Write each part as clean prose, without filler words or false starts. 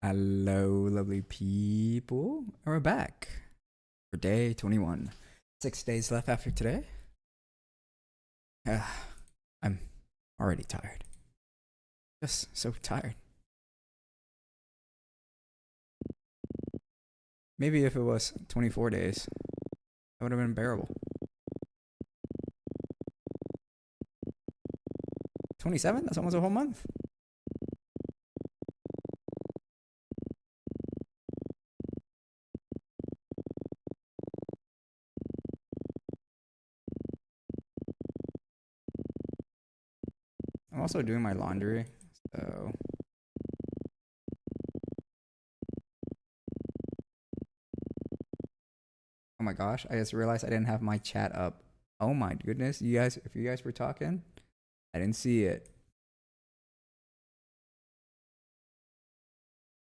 Hello, lovely people. We're back for day 21. 6 days left after today. I'm already tired. Just so tired. Maybe if it was 24 days, that would have been bearable. 27? That's almost a whole month. I'm also doing my laundry, so. Oh my gosh, I just realized I didn't have my chat up. Oh my goodness, you guys, if you guys were talking, I didn't see it.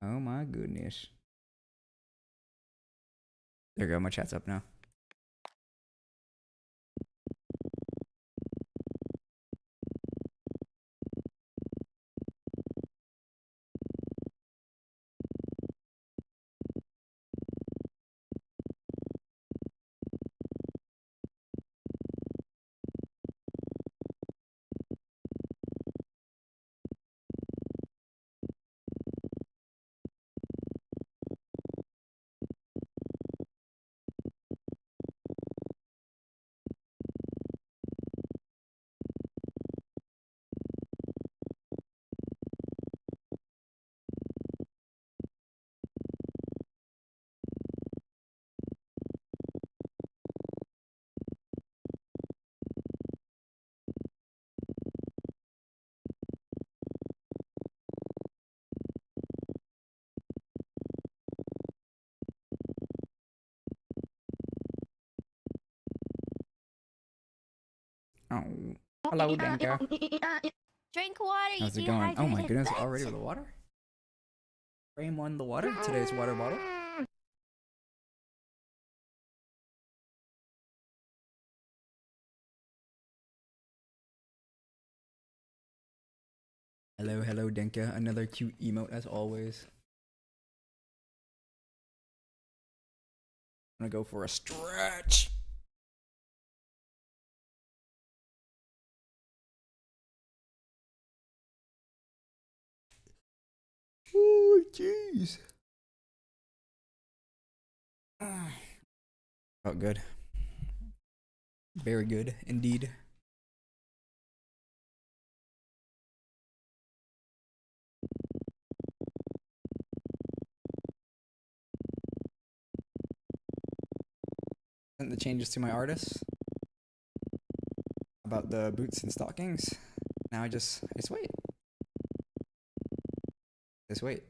Oh my goodness. There you go, my chat's up now. Oh, hello, Denka. Drink water, you How's it going? Oh my dehydrated goodness, already bitch. with the water? Frame one, the water. Today's water bottle. Hello, hello, Denka. Another cute emote as always. I'm gonna go for a stretch. Oh, jeez. Felt good. Very good indeed. Sent the changes to my artists about the boots and stockings. Now I just wait. Just wait.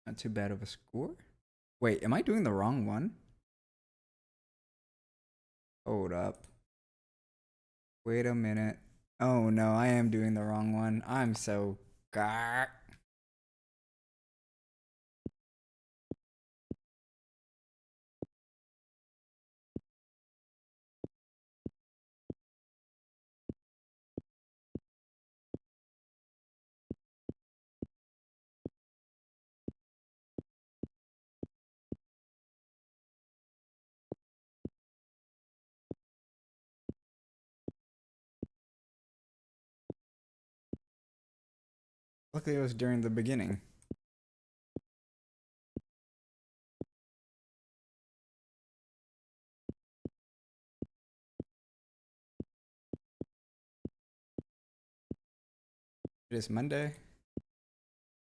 Not too bad of a score. Wait, am I doing the wrong one? Hold up. Wait a minute. Oh no, I am doing the wrong one. I'm so gar. Luckily, it was during the beginning. It is Monday.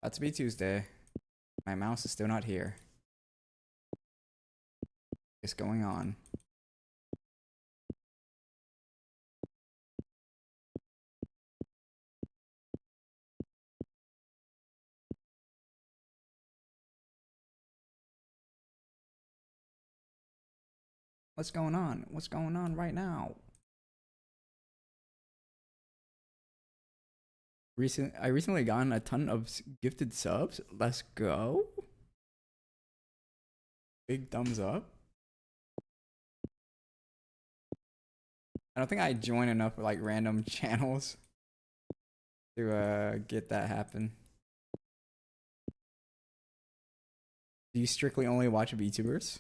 About to be Tuesday. My mouse is still not here. What's going on? What's going on? What's going on right now? I recently gotten a ton of gifted subs. Let's go. Big thumbs up. I don't think I join enough like random channels to get that happen. Do you strictly only watch VTubers?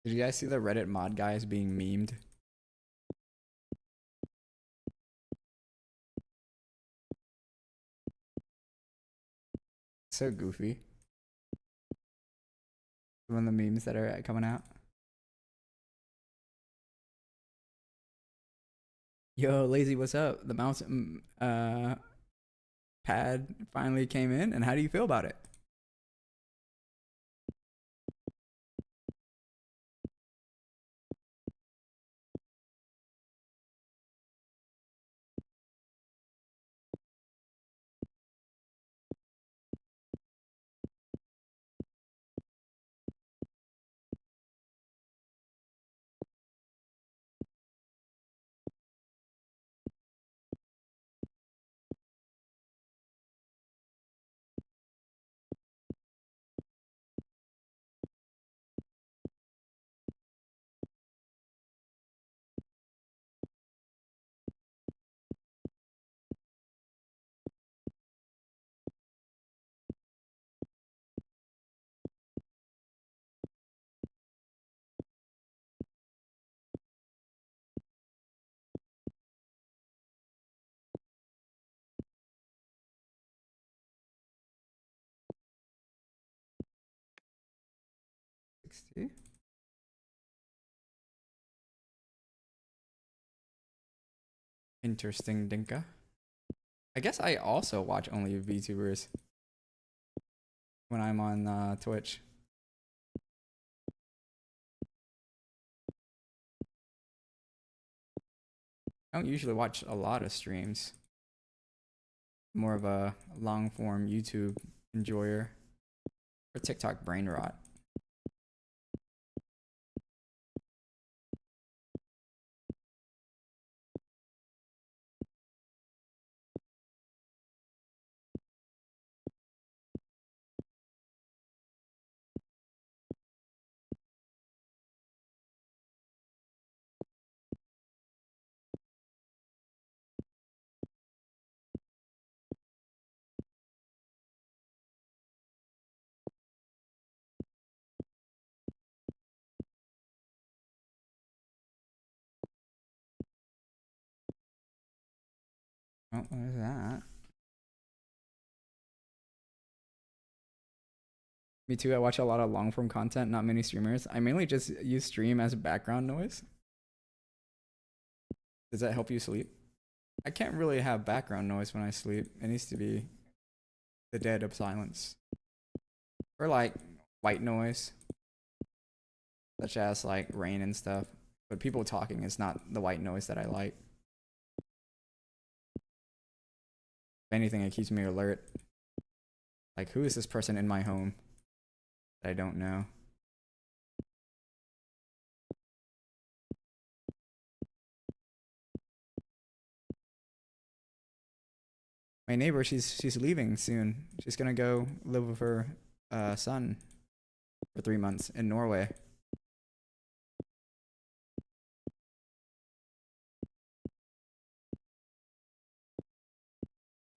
Did you guys see the Reddit mod guys being memed? So goofy. One of the memes that are coming out. Yo, Lazy, what's up? The mouse pad finally came in, and how do you feel about it? Interesting, Dinka. I guess I also watch only VTubers when I'm on Twitch. I don't usually watch a lot of streams. More of a long form YouTube enjoyer or TikTok brain rot. Oh, what is that? Me too. I watch a lot of long form content, not many streamers. I mainly just use stream as background noise. Does that help you sleep? I can't really have background noise when I sleep. It needs to be the dead of silence. Or like white noise, such as like rain and stuff. But people talking is not the white noise that I like. If anything, it keeps me alert. Like, who is this person in my home that I don't know? My neighbor, she's leaving soon. She's gonna go live with her son for 3 months in Norway.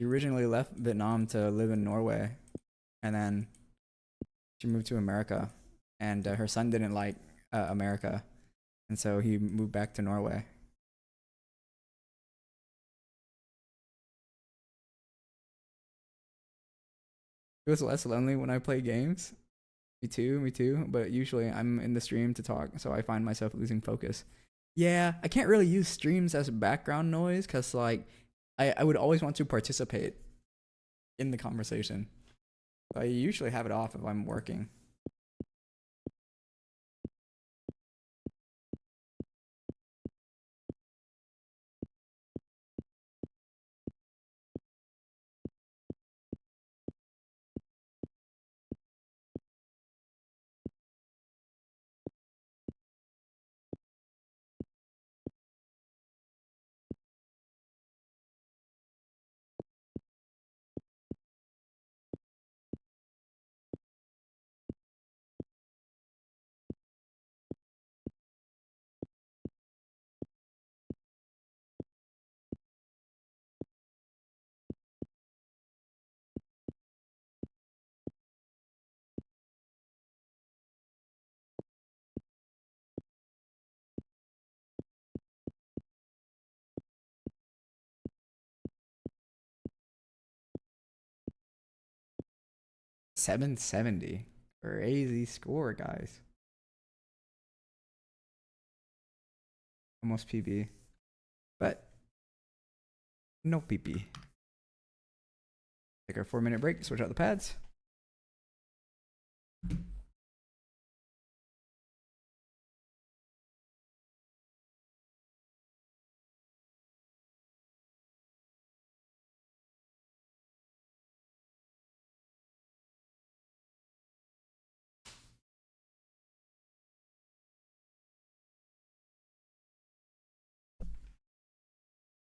She originally left Vietnam to live in Norway, and then she moved to America, and her son didn't like America, and so he moved back to Norway. It was less lonely when I play games. Me too, me too. But usually I'm in the stream to talk, so I find myself losing focus. Yeah, I can't really use streams as background noise because, like, I would always want to participate in the conversation. I usually have it off if I'm working. $770. Crazy score, guys. Almost PB. But no PP. Take our 4-minute break, switch out the pads.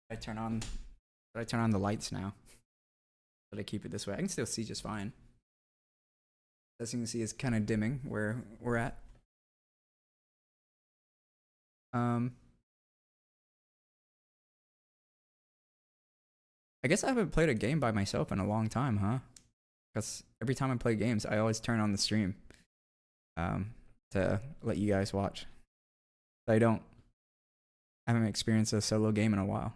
I turn on the lights now. But I keep it this way. I can still see just fine. As you can see, it's kind of dimming where we're at. I guess I haven't played a game by myself in a long time, huh? Because every time I play games, I always turn on the stream to let you guys watch. I haven't experienced a solo game in a while.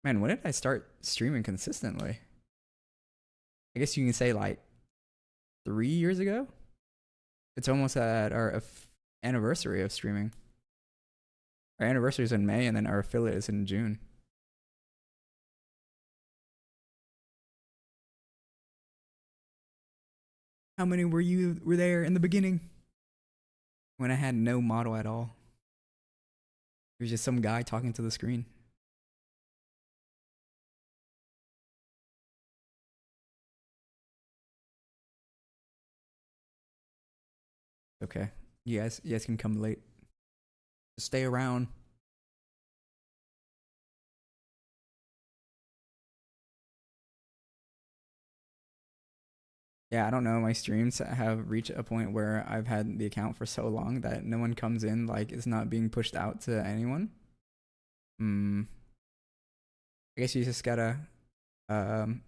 Man, when did I start streaming consistently? I guess you can say like 3 years ago. It's almost at our anniversary of streaming. Our anniversary is in May, and then our affiliate is in June. How many were there in the beginning? When I had no model at all. It was just some guy talking to the screen. Okay. You guys can come late. Just stay around. Yeah, I don't know. My streams have reached a point where I've had the account for so long that no one comes in, like it's not being pushed out to anyone. I guess you just gotta go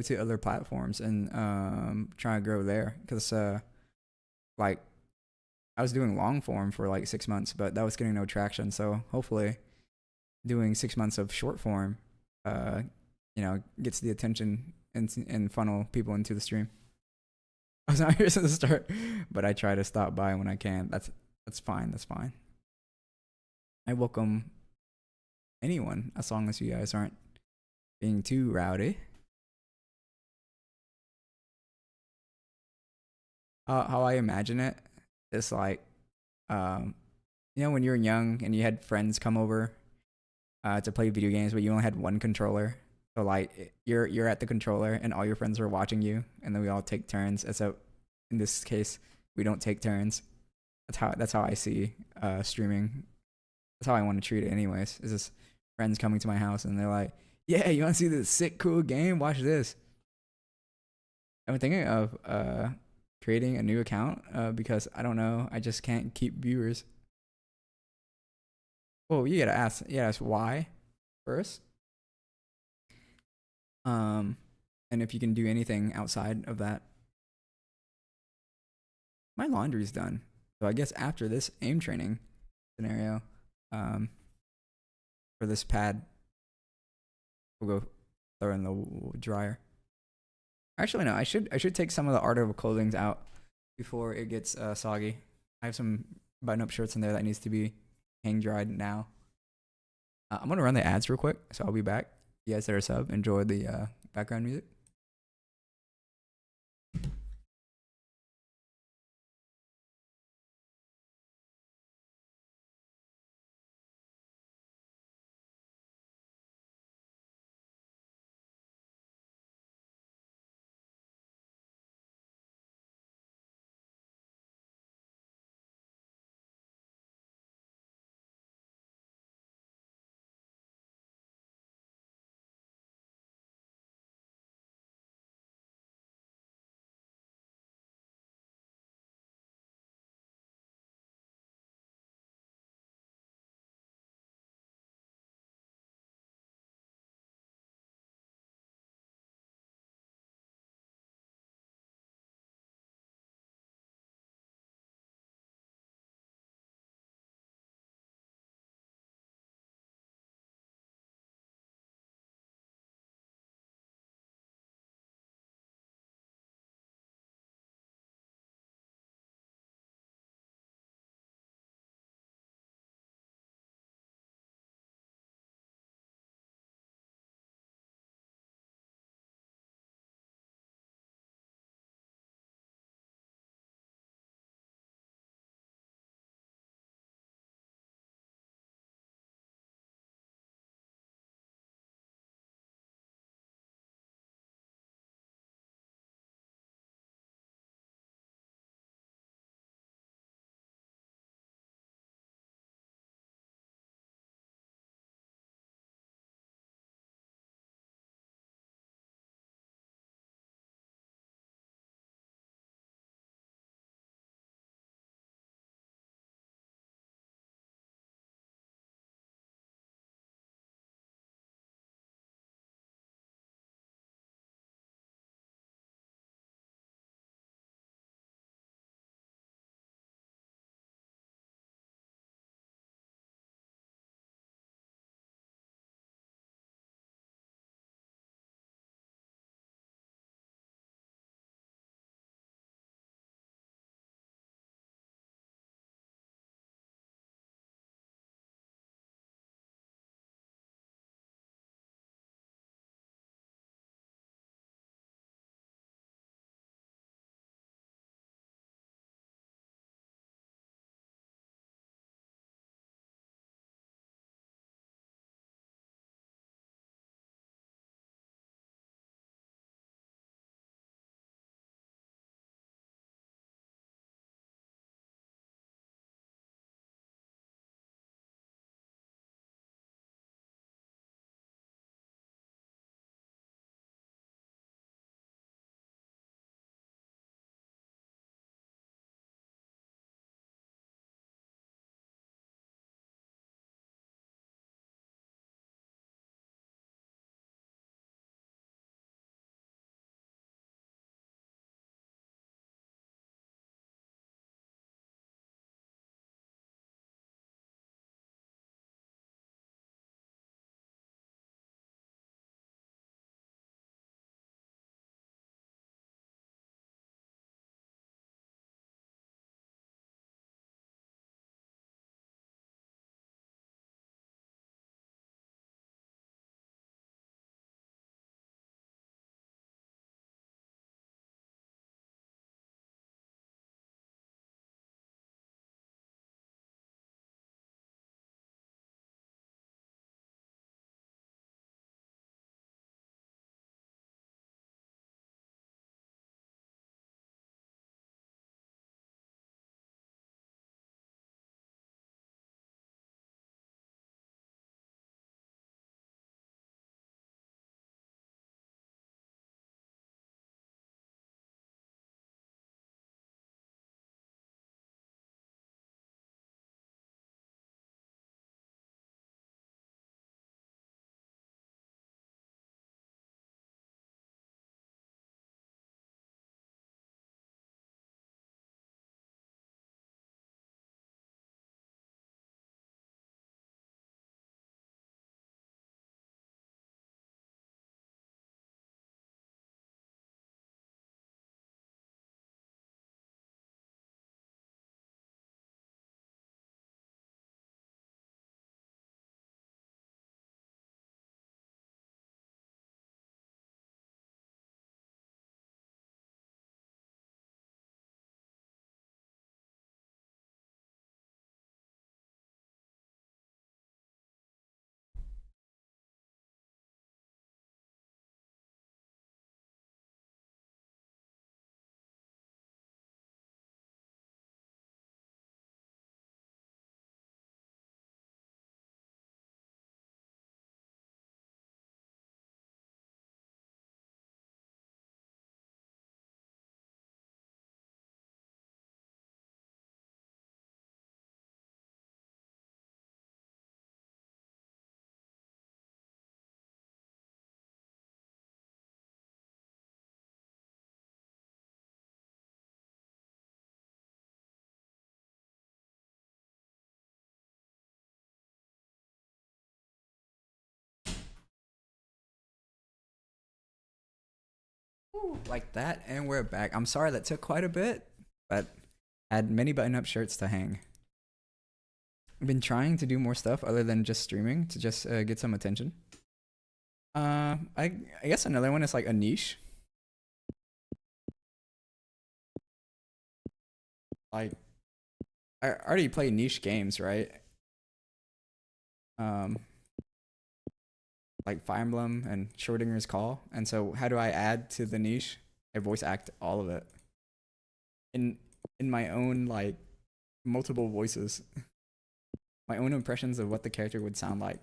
to other platforms and try to grow there. Cause like I was doing long form for like 6 months, but that was getting no traction. So hopefully doing 6 months of short form, gets the attention and funnel people into the stream. I was not here since the start, but I try to stop by when I can. That's fine. That's fine. I welcome anyone as long as you guys aren't being too rowdy. How I imagine it is like, when you were young and you had friends come over to play video games, but you only had one controller. So like you're at the controller and all your friends are watching you, and then we all take turns. So in this case, we don't take turns. That's how I see streaming. That's how I want to treat it, anyways. Is just friends coming to my house and they're like, "Yeah, you want to see this sick, cool game? Watch this." I'm thinking of creating a new account because I don't know. I just can't keep viewers. Well, you gotta ask why first. And if you can do anything outside of that. My laundry's done. So I guess after this aim training scenario, um, for this pad, we'll go throw in the dryer. Actually, no. I should take some of the article clothing out before it gets soggy. I have some button-up shirts in there that needs to be hang dried now. I'm gonna run the ads real quick, so I'll be back. You guys that are sub, enjoy the background music. Like that, and we're back. I'm sorry that took quite a bit, but I had many button-up shirts to hang. I've been trying to do more stuff other than just streaming to just get some attention. I guess another one is like a niche. Like I already play niche games, right? Um, like Fire Emblem and Schrodinger's Call. And so how do I add to the niche? I voice act all of it in my own like multiple voices, my own impressions of what the character would sound like.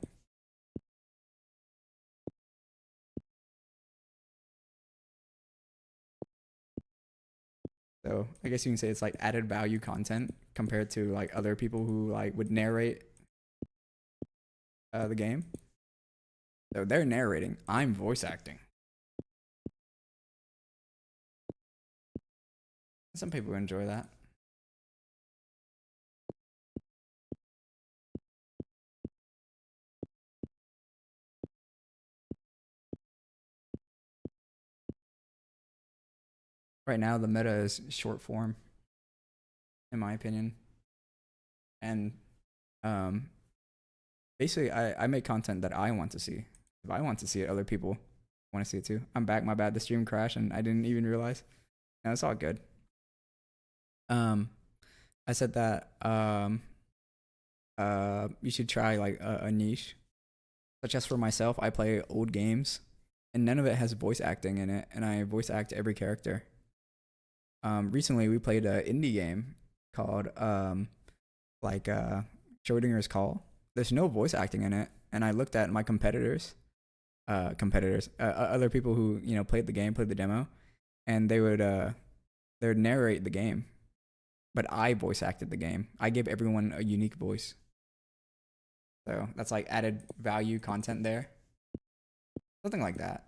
So I guess you can say it's like added value content compared to like other people who like would narrate the game. So they're narrating, I'm voice acting. Some people enjoy that. Right now, the meta is short form, in my opinion. And um, basically, I make content that I want to see. If I want to see it, other people want to see it too. I'm back. My bad. The stream crashed, and I didn't even realize. No, it's all good. I said that you should try like a niche. Such as for myself, I play old games, and none of it has voice acting in it, and I voice act every character. Recently we played an indie game called Schrodinger's Call. There's no voice acting in it, and I looked at my other people who played the game, played the demo, and they would narrate the game, but I voice acted the game. I gave everyone a unique voice, so that's like added value content there, something like that,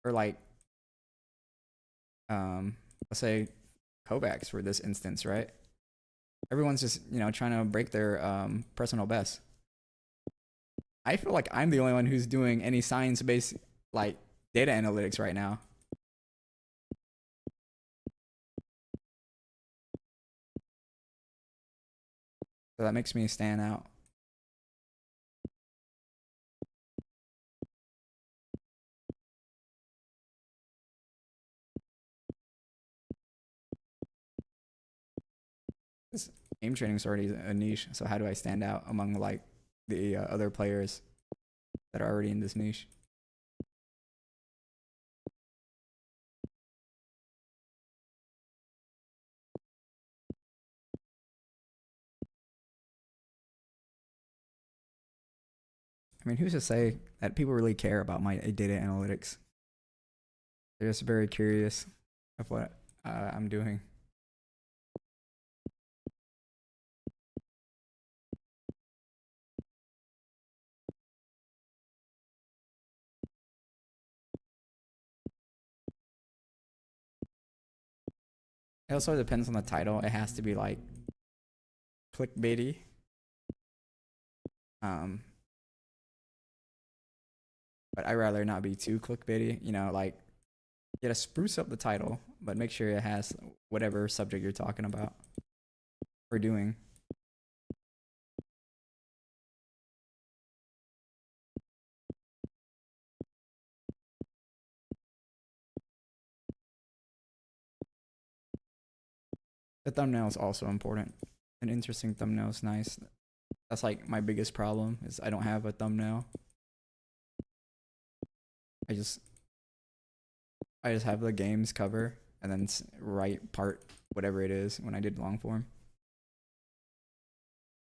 or like let's say Kovacs for this instance, right? Everyone's just trying to break their personal best. I feel like I'm the only one who's doing any science-based like data analytics right now. So that makes me stand out. This game training is already a niche, so how do I stand out among like the other players that are already in this niche? I mean, who's to say that people really care about my data analytics? They're just very curious of what I'm doing. It also depends on the title. It has to be like clickbaity. But I'd rather not be too clickbaity. Like you gotta spruce up the title, but make sure it has whatever subject you're talking about or doing. The thumbnail is also important. An interesting thumbnail is nice. That's like my biggest problem is I don't have a thumbnail. I just have the game's cover and then write part whatever it is when I did long form.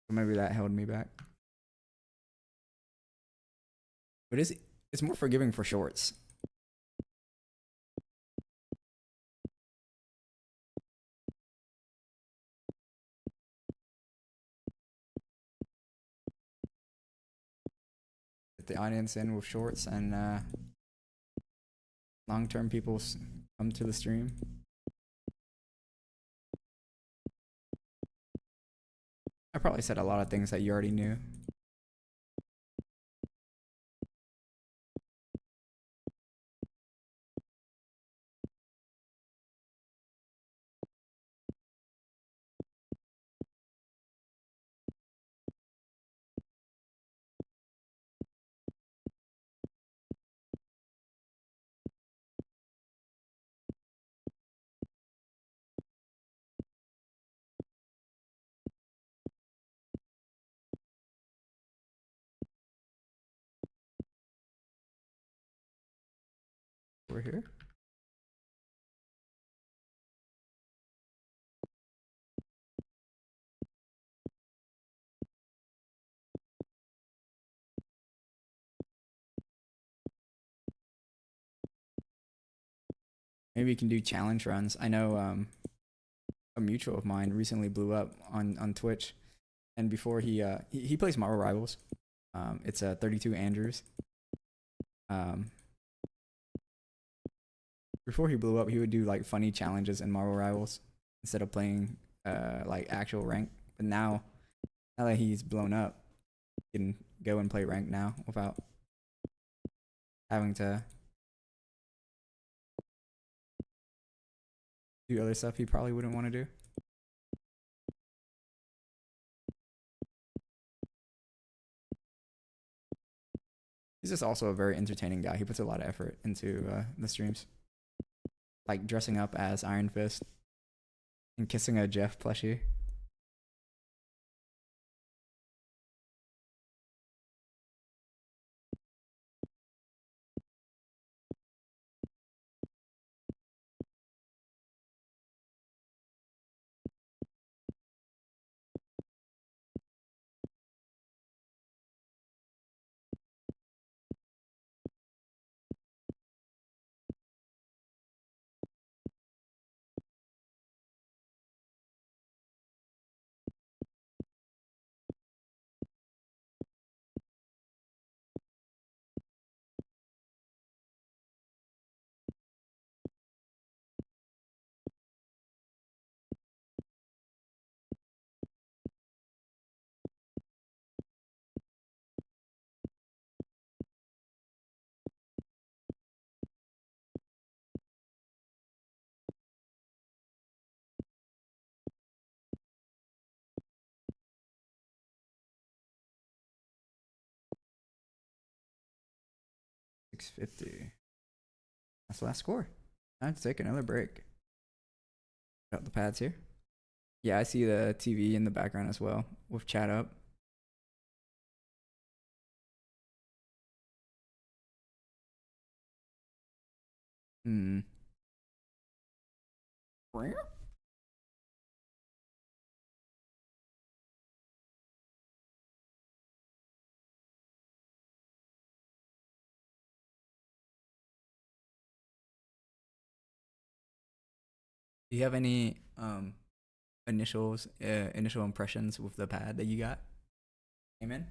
So maybe that held me back. But it's more forgiving for shorts. Get the audience in with shorts and long-term people come to the stream. I probably said a lot of things that you already knew. here. Maybe we can do challenge runs. I know a mutual of mine recently blew up on Twitch, and before he plays Marvel Rivals. It's a 32 Andrews. Before he blew up, he would do like funny challenges in Marvel Rivals instead of playing like actual rank. But now that he's blown up, he can go and play rank now without having to do other stuff he probably wouldn't want to do. He's just also a very entertaining guy. He puts a lot of effort into the streams, like dressing up as Iron Fist and kissing a Jeff plushie. $650. That's the last score. I have to take another break. Got the pads here. Yeah, I see the TV in the background as well with chat up. Hmm. Do you have any initial impressions with the pad that you got? Amen.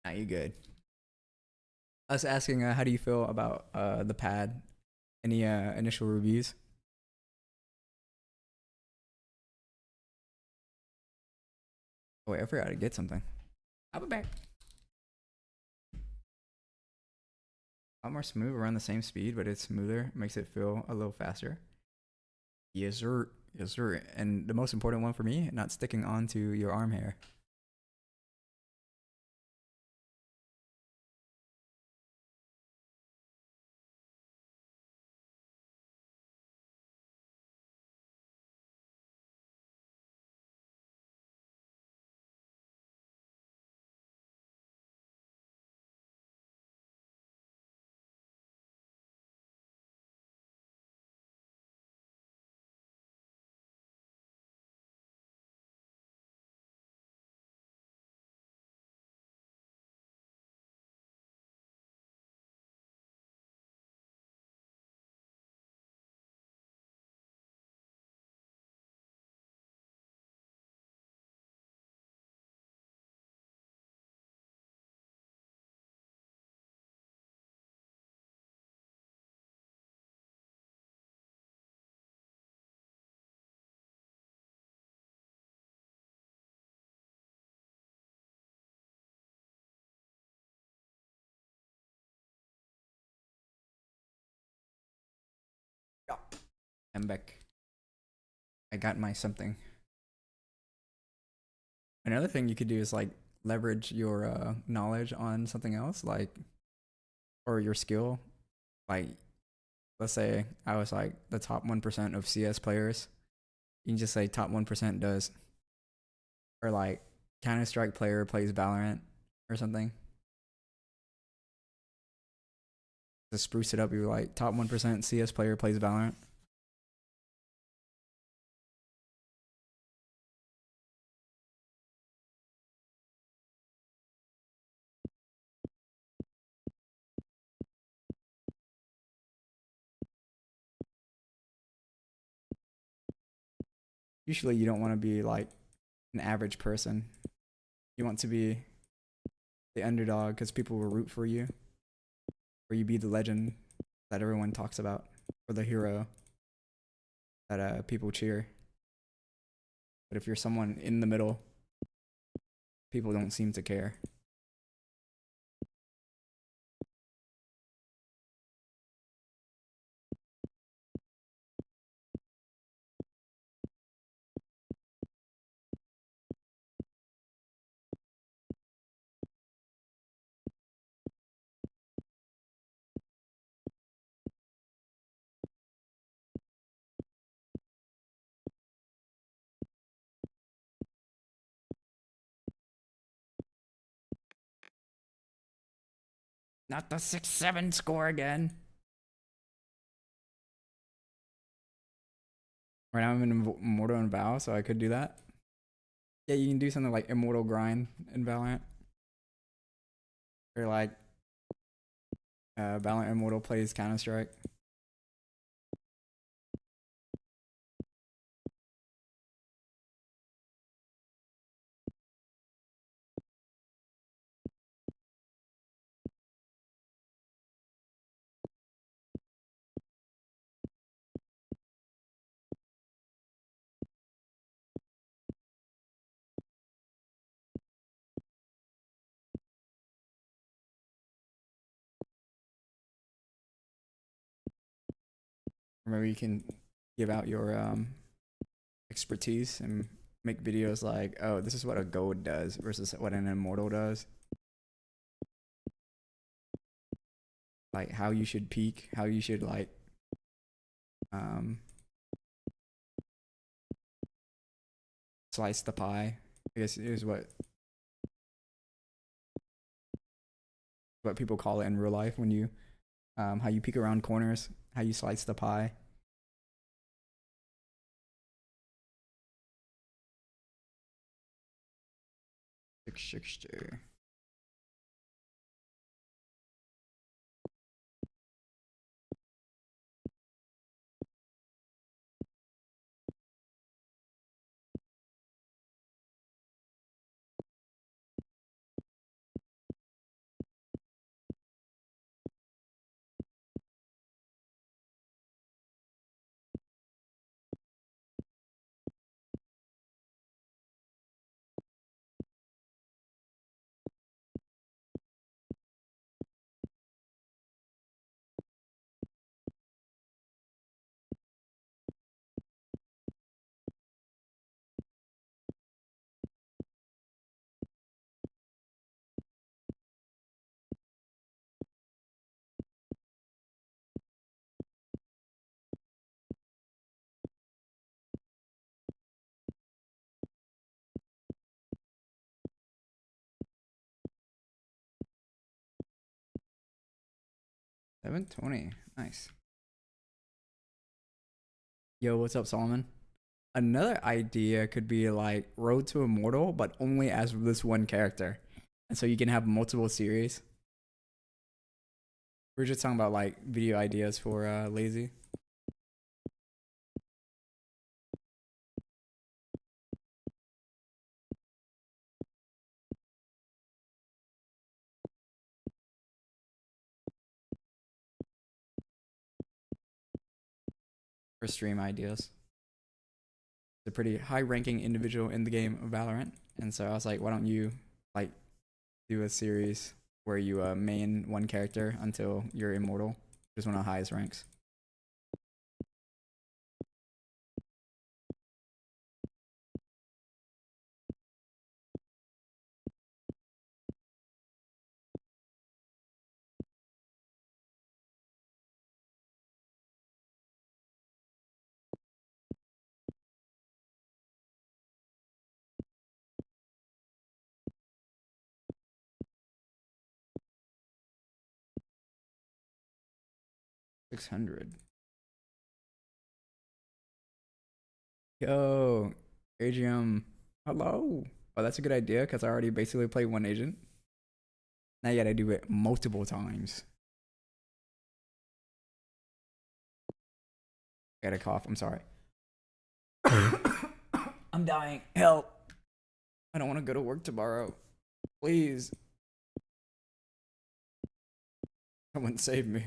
Nah, you good. I was asking, how do you feel about the pad? Any initial reviews? Oh wait, I forgot to get something. I'll be back. A lot more smooth, around the same speed, but it's smoother. Makes it feel a little faster. Yes, sir. Yes, sir. And the most important one for me, not sticking onto your arm hair. Mbek. I got my something. Another thing you could do is like leverage your knowledge on something else, like or your skill. Like let's say I was like the top 1% of CS players. You can just say top 1% does, or like Counter Strike player plays Valorant or something. To spruce it up, you're like top 1% CS player plays Valorant. Usually, you don't want to be like an average person. You want to be the underdog because people will root for you, or you be the legend that everyone talks about, or the hero that people cheer. But if you're someone in the middle, people don't seem to care. Not the 6-7 score again. Right now I'm in Immortal and Val, so I could do that. Yeah, you can do something like Immortal Grind in Valorant. Or like Valorant Immortal plays Counter Strike. Or maybe you can give out your expertise and make videos like, oh, this is what a gold does versus what an immortal does. Like how you should peak, how you should like um slice the pie. I guess is what people call it in real life when you how you peek around corners, how you slice the pie. Sixty. 720. Nice. Yo, what's up, Solomon? Another idea could be like Road to Immortal, but only as this one character. And so you can have multiple series. We're just talking about like video ideas for lazy. For stream ideas. A pretty high ranking individual in the game of Valorant. And so I was like, why don't you like do a series where you main one character until you're immortal? Just one of the highest ranks. 600. Yo, Adrium, hello. Oh, that's a good idea because I already basically played one agent. Now you gotta do it multiple times. I got a cough. I'm sorry. I'm dying. Help. I don't want to go to work tomorrow. Please. Someone save me.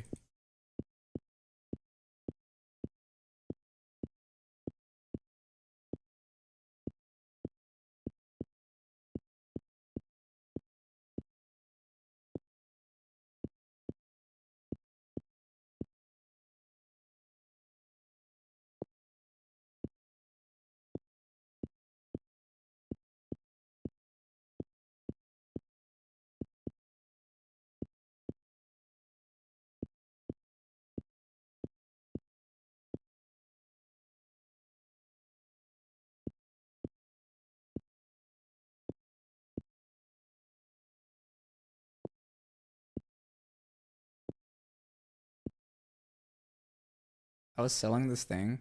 I was selling this thing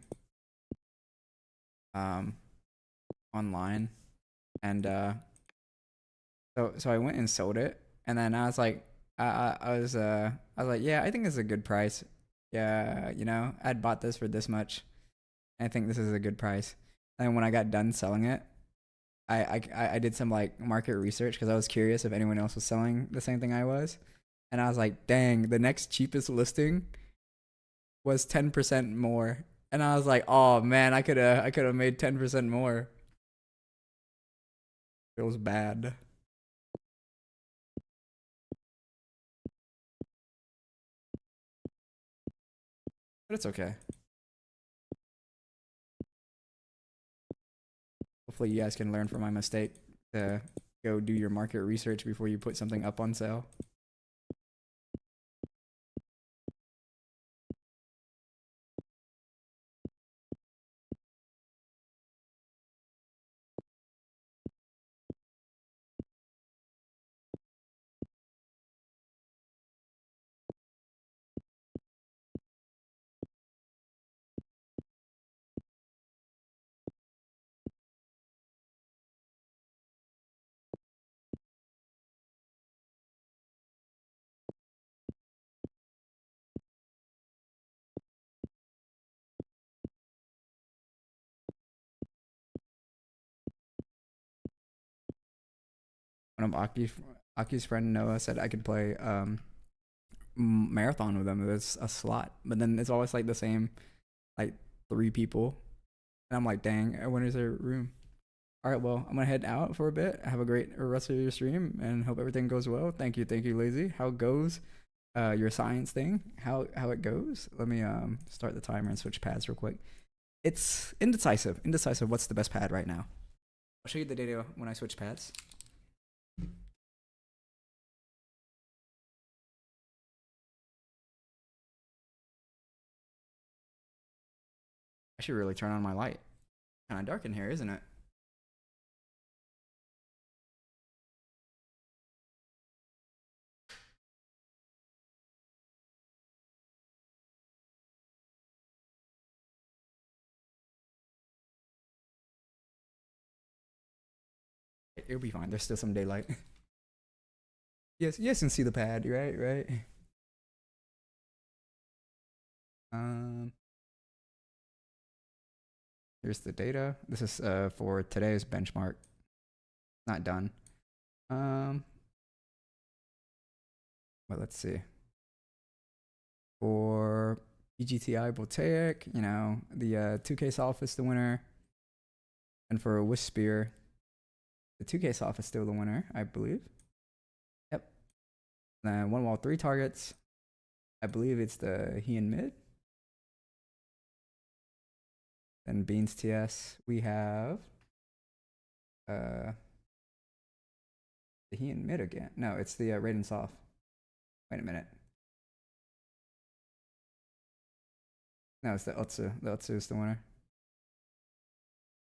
um online and so I went and sold it and then I was like I was like, yeah, I think this is a good price. Yeah, you know, I'd bought this for this much. I think this is a good price. And when I got done selling it, I did some like market research because I was curious if anyone else was selling the same thing I was. And I was like, dang, the next cheapest listing was 10% more. And I was like, oh man, I could have made 10% more. Feels bad. But it's okay. Hopefully you guys can learn from my mistake to go do your market research before you put something up on sale. One of Aki's friend Noah said I could play marathon with them. There's a slot, but then it's always like the same like 3 people, and I'm like, dang, when is there room? All right, well, I'm gonna head out for a bit. Have a great rest of your stream, and hope everything goes well. Thank you, Lazy. How goes your science thing? How it goes? Let me start the timer and switch pads real quick. It's indecisive. Indecisive. What's the best pad right now? I'll show you the data when I switch pads. I should really turn on my light. Kind of dark in here, isn't it? It'll be fine. There's still some daylight. Yes, you can see the pad, right? Um, here's the data. This is for today's benchmark. Not done. But let's see. For EGTI Voltaic, you know, the 2K Soft is the winner. And for Wisphere, the 2K Soft is still the winner, I believe. Yep. Then one wall, 3 targets. I believe it's the He and Mid. Then Beans TS, we have the He and Mid again. No, it's the Raiden Soft. Wait a minute. No, it's the Otsu. The Otsu is the winner.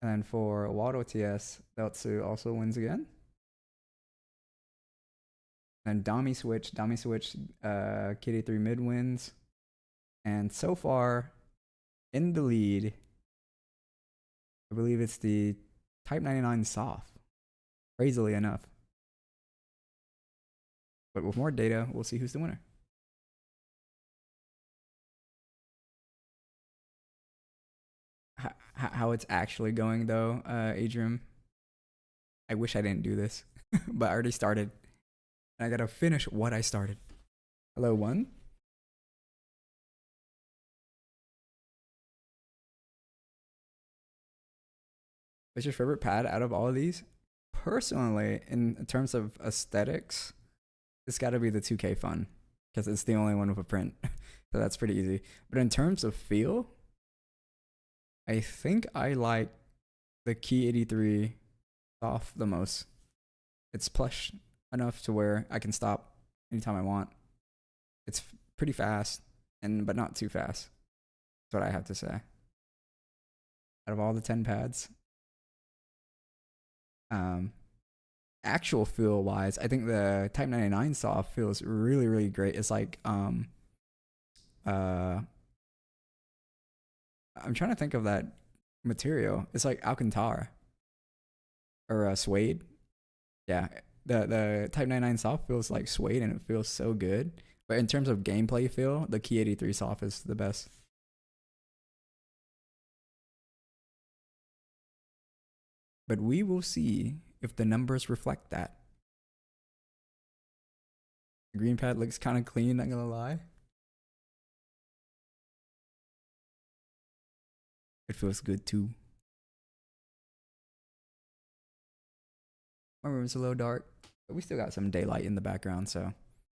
And then for Waldo TS, the Otsu also wins again. Then Dami Switch, Kitty 3 mid wins. And so far, in the lead, I believe it's the Type 99 Soft, crazily enough. But with more data, we'll see who's the winner. How it's actually going, though, Adrian, I wish I didn't do this, but I already started. And I gotta finish what I started. Hello, one. What's your favorite pad out of all of these? Personally, in terms of aesthetics, it's got to be the 2K Fun because it's the only one with a print. So that's pretty easy. But in terms of feel, I think I like the Key 83 Soft the most. It's plush enough to where I can stop anytime I want. It's pretty fast, but not too fast. That's what I have to say. Out of all the 10 pads, actual feel wise, I think the Type 99 Soft feels really, really great. It's like I'm trying to think of that material. It's like Alcantara or suede. Yeah, the Type 99 Soft feels like suede and it feels so good. But in terms of gameplay feel, the Key 83 Soft is the best. But we will see if the numbers reflect that. The green pad looks kind of clean, not gonna lie. It feels good too. My room's a little dark, but we still got some daylight in the background, so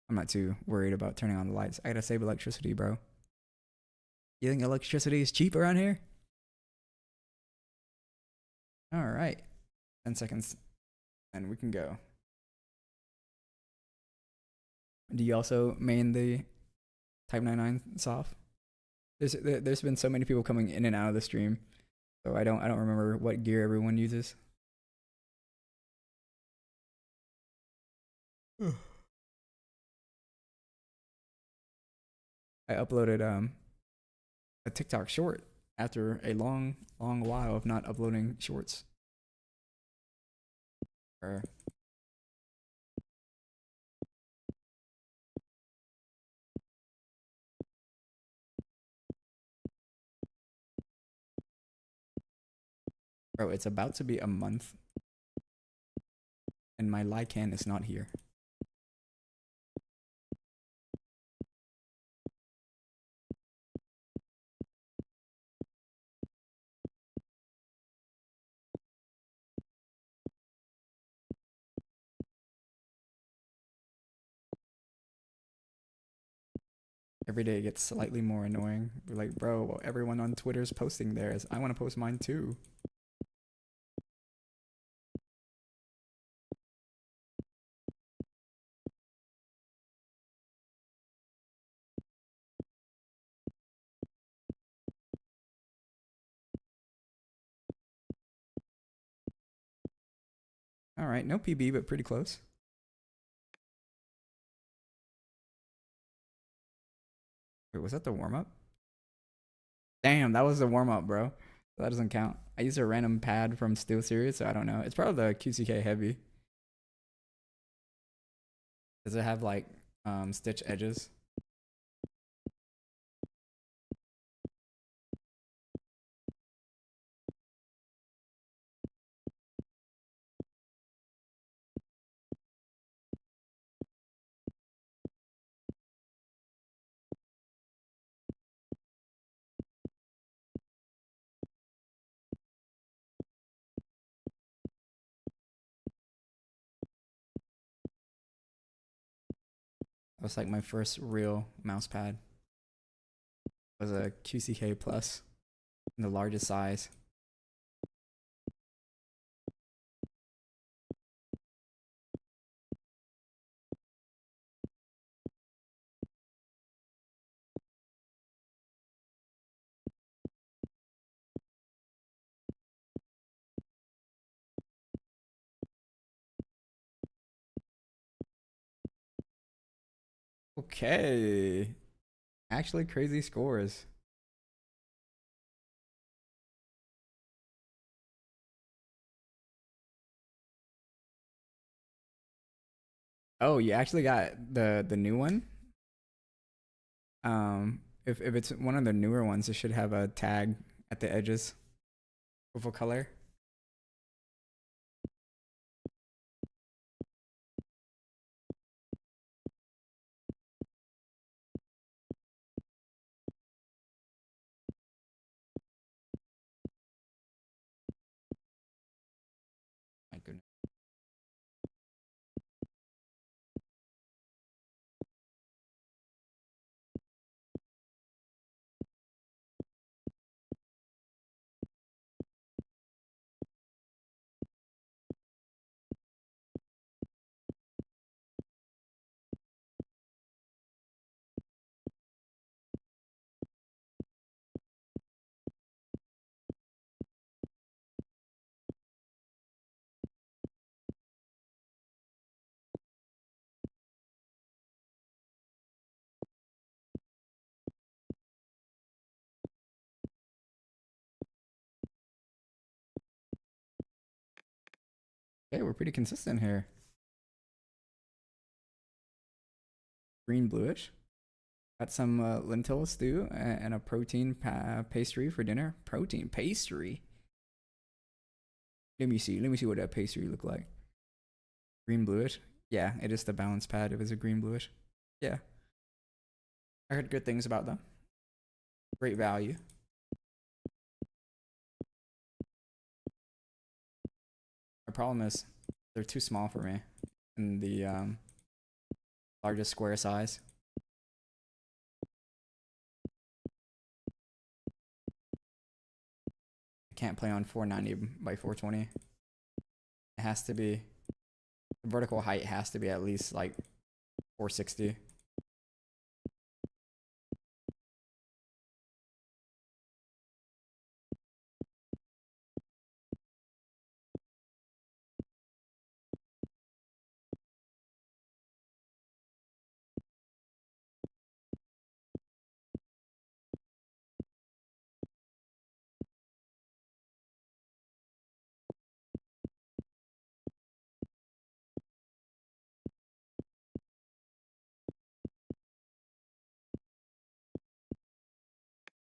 I'm not too worried about turning on the lights. I gotta save electricity, bro. You think electricity is cheap around here? All right. 10 seconds, and we can go. Do you also main the Type 99 Soft? There's been so many people coming in and out of the stream, so I don't remember what gear everyone uses. I uploaded a TikTok short after a long while of not uploading shorts. Or bro, it's about to be a month, and my Lycan is not here. Every day it gets slightly more annoying. We're like, bro, everyone on Twitter's posting theirs. I want to post mine too. All right, no PB, but pretty close. Wait, was that the warm up? Damn, that was the warm up, bro. That doesn't count. I used a random pad from SteelSeries, so I don't know. It's probably the QCK Heavy. Does it have like stitch edges? That was like my first real mouse pad. It was a QCK Plus in the largest size. Okay. Actually, crazy scores. Oh, you actually got the new one. If it's one of the newer ones, it should have a tag at the edges with a color. My goodness. Okay, we're pretty consistent here. Green bluish. Got some lentil stew and a protein pastry for dinner. Protein pastry. Let me see. Let me see what that pastry look like. Green bluish. Yeah, it is the balance pad. It was a green bluish. Yeah, I heard good things about them. Great value. My problem is they're too small for me in the largest square size. I can't play on 490 by 420. It has to be, the vertical height has to be at least like 460.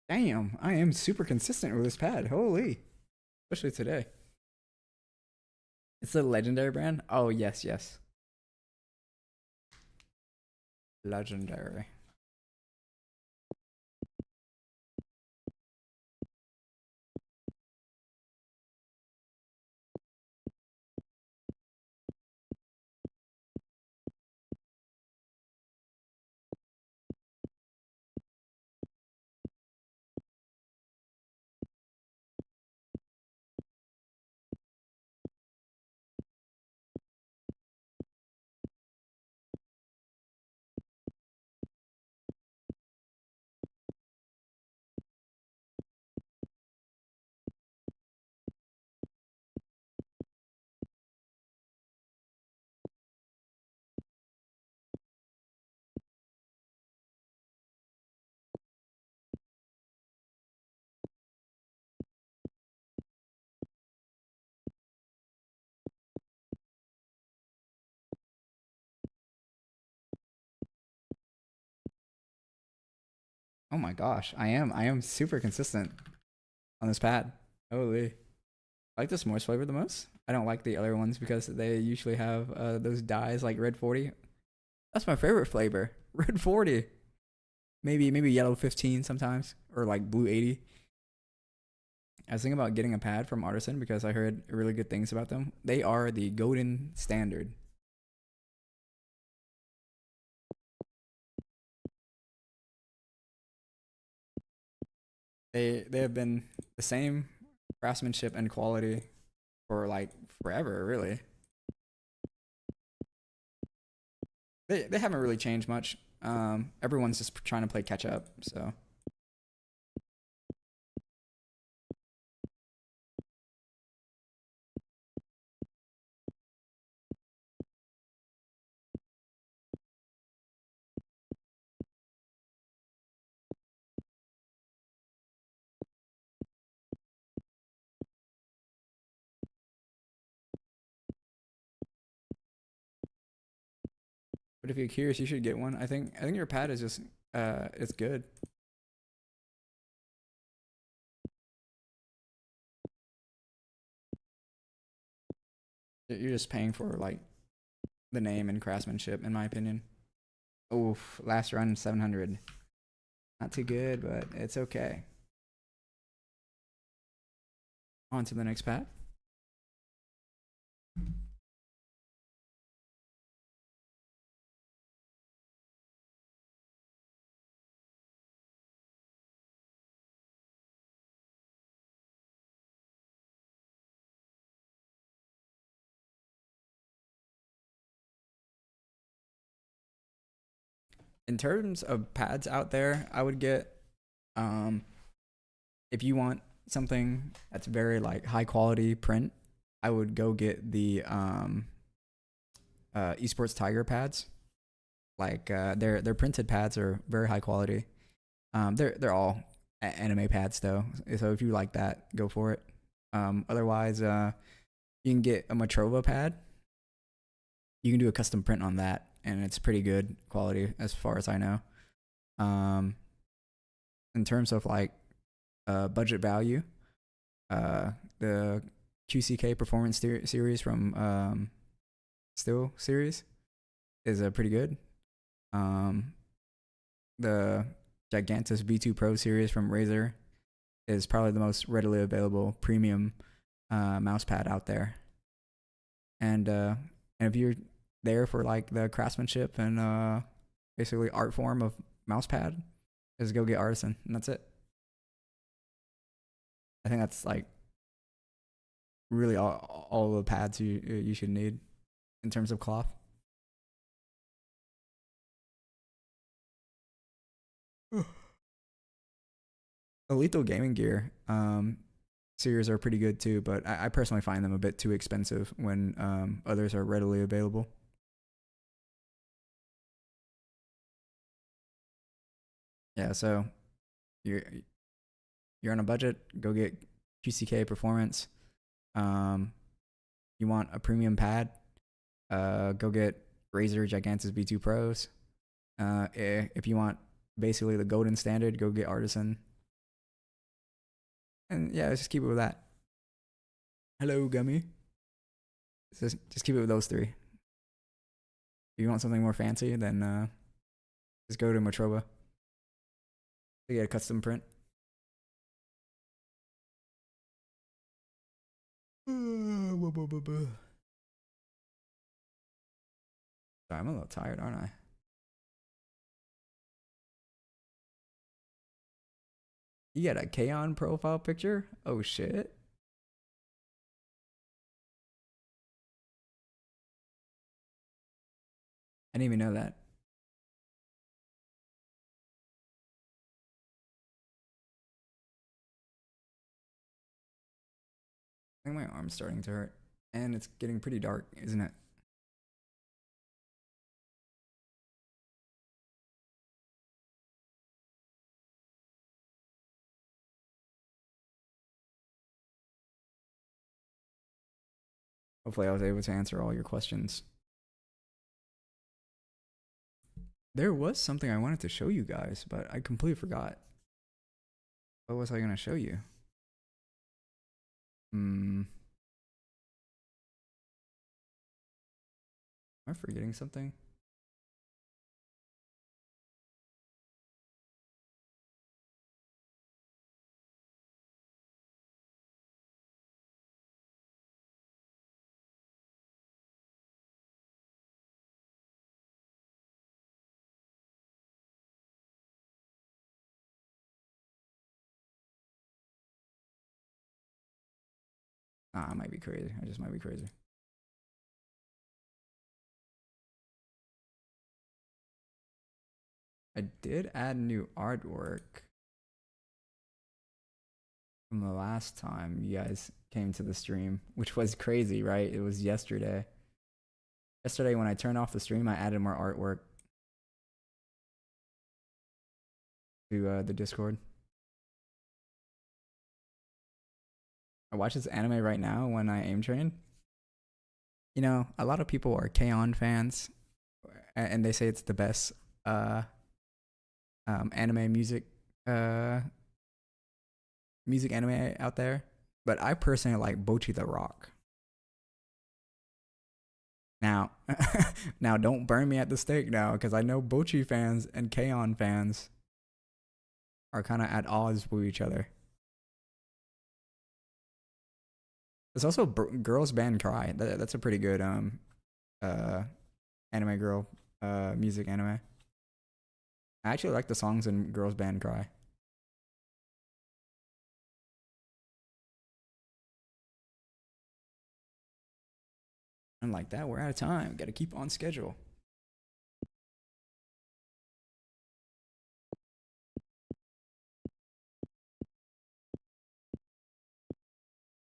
Damn, I am super consistent with this pad. Holy. Especially today. It's a legendary brand? Oh, yes, yes. Legendary. Oh my gosh, I am super consistent on this pad. Holy. I like the s'mores flavor the most. I don't like the other ones because they usually have those dyes like red 40. That's my favorite flavor. Red 40. Maybe yellow 15 sometimes or like blue 80. I was thinking about getting a pad from Artisan because I heard really good things about them. They are the golden standard. They have been the same craftsmanship and quality for like forever, really. They haven't really changed much. Everyone's just trying to play catch up, so But if you're curious, you should get one. I think your pad is just it's good. You're just paying for like the name and craftsmanship, in my opinion. Oof, last run 700. Not too good, but it's okay. On to the next pad. In terms of pads out there, I would get um if you want something that's very like high quality print, I would go get the esports tiger pads. Like their printed pads are very high quality. They're all anime pads though, so if you like that, go for it. Otherwise, you can get a Matrova pad. You can do a custom print on that, and it's pretty good quality as far as I know. Um, in terms of like budget value, the QCK Performance series from Still series is pretty good. The Gigantus V2 Pro series from Razer is probably the most readily available premium mouse pad out there. And if you're there for like the craftsmanship and basically art form of mouse pad, just go get Artisan, and that's it. I think that's like really all the pads you should need in terms of cloth. The Lethal Gaming Gear series are pretty good too, but I personally find them a bit too expensive when others are readily available. Yeah, so you're you're on a budget, go get QCK Performance. You want a premium pad, go get Razer Gigantus V2 Pros. If you want basically the golden standard, go get Artisan. And yeah, let's just keep it with that. Hello, Gummy. Just keep it with those three. If you want something more fancy, then just go to Matrova to get a custom print. Sorry, I'm a little tired, aren't I? You got a K-On profile picture? Oh shit. I didn't even know that. I think my arm's starting to hurt. And it's getting pretty dark, isn't it? Hopefully I was able to answer all your questions. There was something I wanted to show you guys, but I completely forgot. What was I going to show you? Am I forgetting something? I might be crazy. I just might be crazy. I did add new artwork from the last time you guys came to the stream, which was crazy, right? It was yesterday. Yesterday when I turned off the stream, I added more artwork to the Discord. I watch this anime right now when I aim train. You know, a lot of people are K-On fans, and they say it's the best anime uh music anime out there. But I personally like Bocchi the Rock. Now, now don't burn me at the stake now, because I know Bocchi fans and K-On fans are kind of at odds with each other. There's also Girls Band Cry. That's a pretty good anime girl music anime. I actually like the songs in Girls Band Cry. And like that, we're out of time. Got to keep on schedule.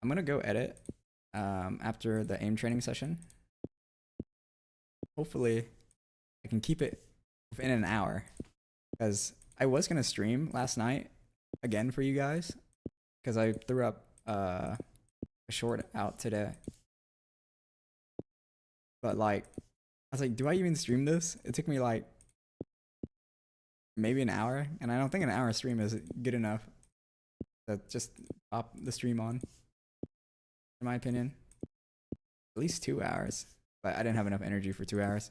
I'm gonna go edit after the aim training session. Hopefully, I can keep it within an hour, because I was gonna stream last night again for you guys, because I threw up a short out today. But like, I was like, do I even stream this? It took me like maybe an hour, and I don't think an hour stream is good enough to just pop the stream on, in my opinion. At least 2 hours, but I didn't have enough energy for 2 hours.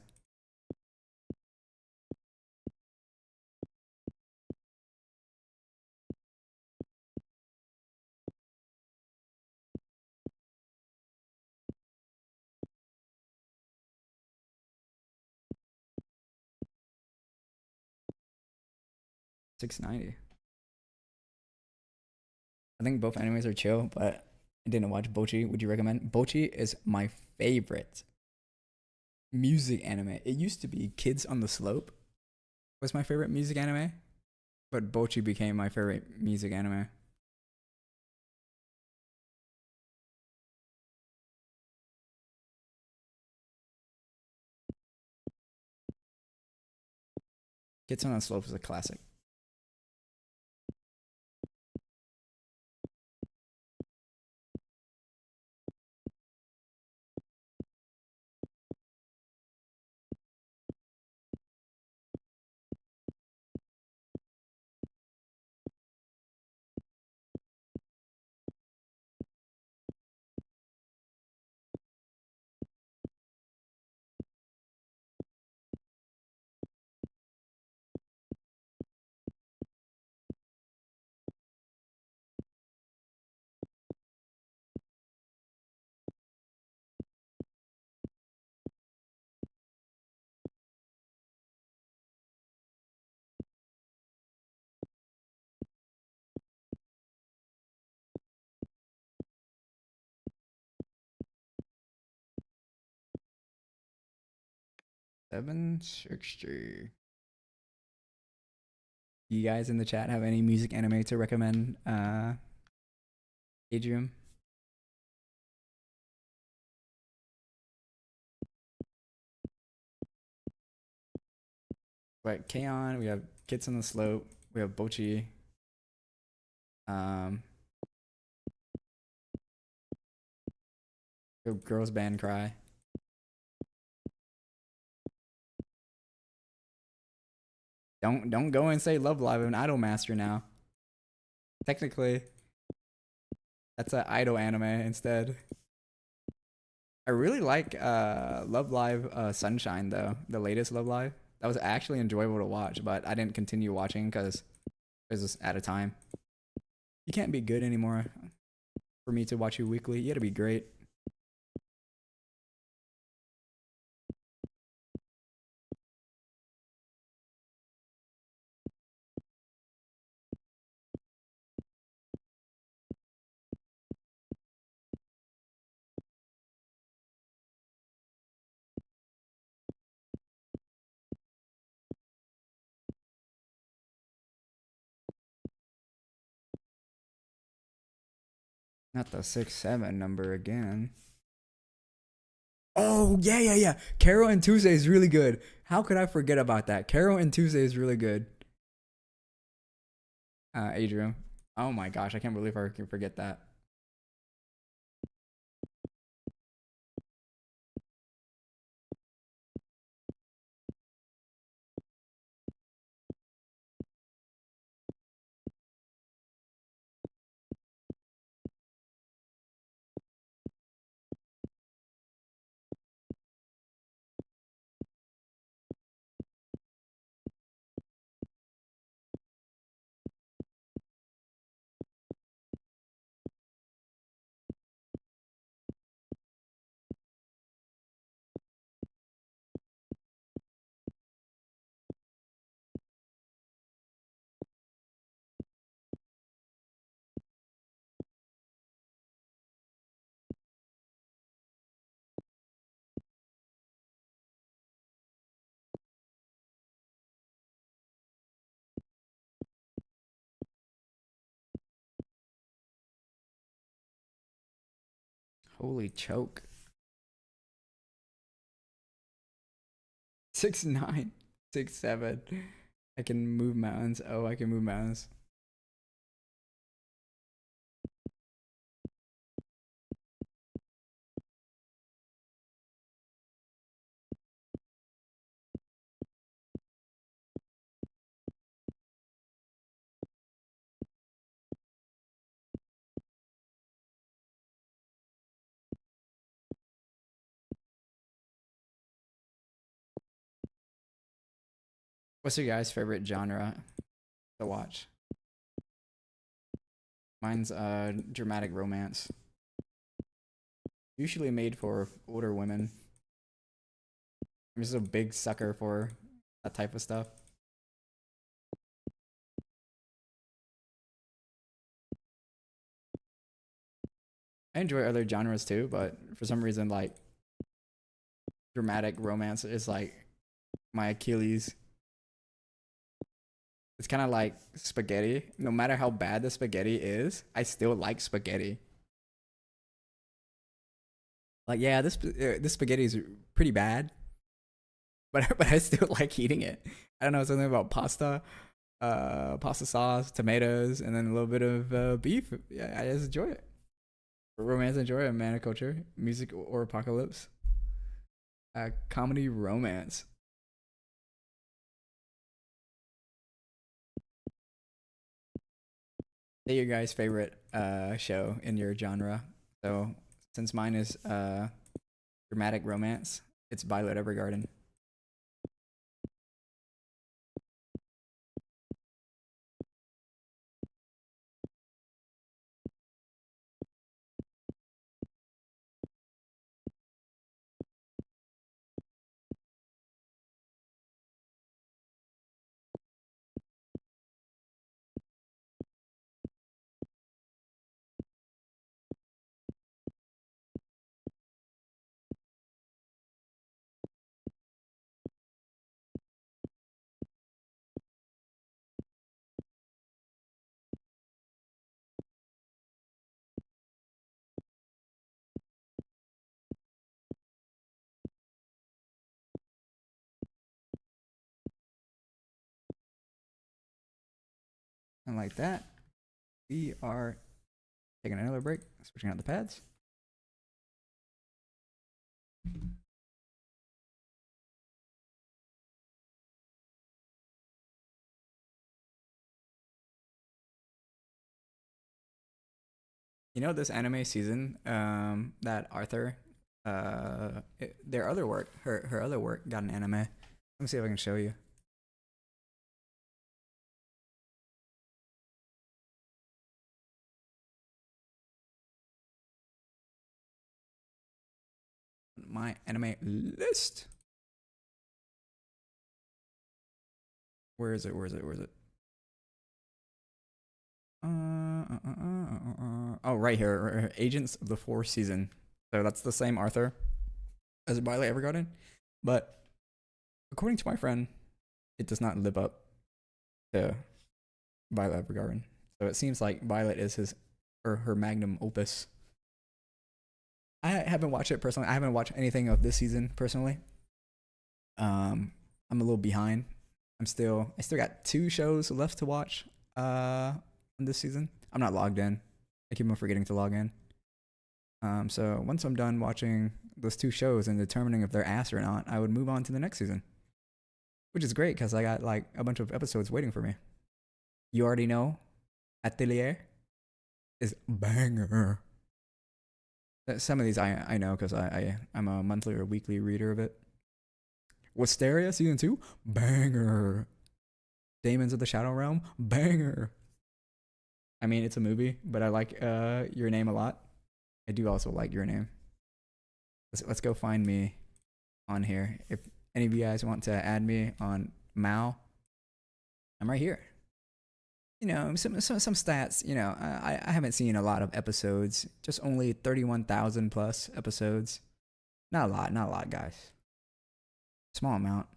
$6.90. I think both animes are chill, but I didn't watch Bocchi. Would you recommend? Bocchi is my favorite music anime. It used to be Kids on the Slope was my favorite music anime, but Bocchi became my favorite music anime. Kids on the Slope is a classic. $7.60. You guys in the chat have any music anime to recommend, Adrian? But K-On, we have Kids on the Slope, we have Bocchi. We have Girls Band Cry. Don't go and say Love Live and Idol Master now. Technically, that's an idol anime instead. I really like Love Live Sunshine though, the latest Love Live. That was actually enjoyable to watch, but I didn't continue watching because it was just out of time. You can't be good anymore for me to watch you weekly. You gotta be great. Not the 6-7 number again. Oh yeah. Carol and Tuesday is really good. How could I forget about that? Carol and Tuesday is really good. Adrian. Oh my gosh, I can't believe I can forget that. Holy choke. 6'9", 6'7". I can move mountains. Oh, I can move mountains. What's your guys' favorite genre to watch? Mine's dramatic romance. Usually made for older women. I'm just a big sucker for that type of stuff. I enjoy other genres too, but for some reason, like dramatic romance is like my Achilles. It's kind of like spaghetti. No matter how bad the spaghetti is, I still like spaghetti. Like, yeah, this spaghetti is pretty bad, but I still like eating it. I don't know, something about pasta, pasta sauce, tomatoes, and then a little bit of beef. Yeah, I just enjoy it. Romance, enjoy it. Man, culture, music, or apocalypse. Comedy, romance. Say your guys' favorite show in your genre. So since mine is dramatic romance, it's Violet Evergarden. And like that, we are taking another break, switching out the pads. You know this anime season, that Arthur, their other work, her other work got an anime. Let me see if I can show you. My anime list. Where is it? Where is it? Where is it? Oh, right here. Right here. Agents of the Fourth Season. So that's the same Arthur as Violet Evergarden, but according to my friend, it does not live up to Violet Evergarden. So it seems like Violet is his or her magnum opus. I haven't watched it personally. I haven't watched anything of this season personally. I'm a little behind. I still got 2 shows left to watch this season. I'm not logged in. I keep on forgetting to log in. So once I'm done watching those 2 shows and determining if they're ass or not, I would move on to the next season, which is great because I got like a bunch of episodes waiting for me. You already know, Atelier is banger. Some of these I know because I'm a monthly or weekly reader of it. Wisteria season 2, banger. Demons of the Shadow Realm, banger. I mean, it's a movie, but I like Your Name a lot. I do also like Your Name. Let's go find me on here. If any of you guys want to add me on Mao, I'm right here. You know, some stats. You know, I haven't seen a lot of episodes. Just only 31,000 plus episodes. Not a lot, guys. Small amount.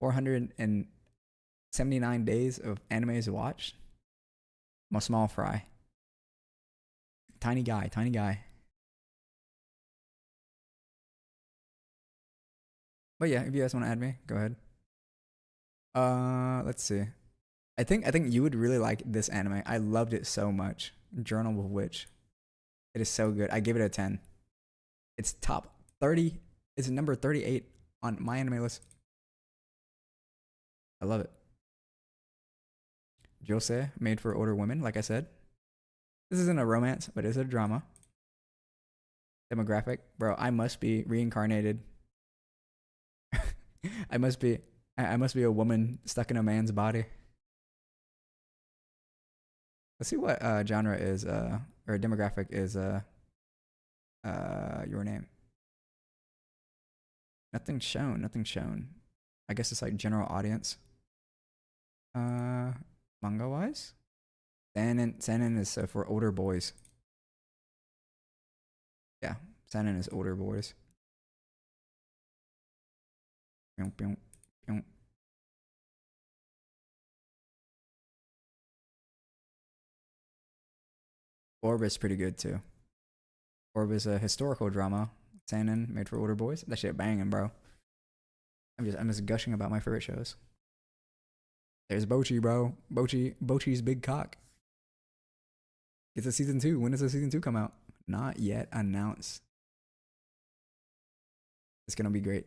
479 days of animes watched. I'm a small fry. Tiny guy. But yeah, if you guys want to add me, go ahead. Let's see. I think you would really like this anime. I loved it so much. Journal of Witch. It is so good. I give it a 10. It's top 30. It's number 38 on my anime list. I love it. Jose, made for older women, like I said. This isn't a romance, but it's a drama. Demographic, bro. I must be reincarnated. I must be. I must be a woman stuck in a man's body. Let's see what genre is or demographic is your name. Nothing shown. Nothing shown. I guess it's like general audience. Manga wise, Seinen is for older boys. Yeah, Seinen is older boys. Pyong, pyong, pyong. Orb is pretty good too. Orb is a historical drama. Seinen, made for older boys. That shit banging, bro. I'm just gushing about my favorite shows. There's Bochi, bro. Bochi's big cock. It's a season 2. When does the season 2 come out? Not yet announced. It's gonna be great.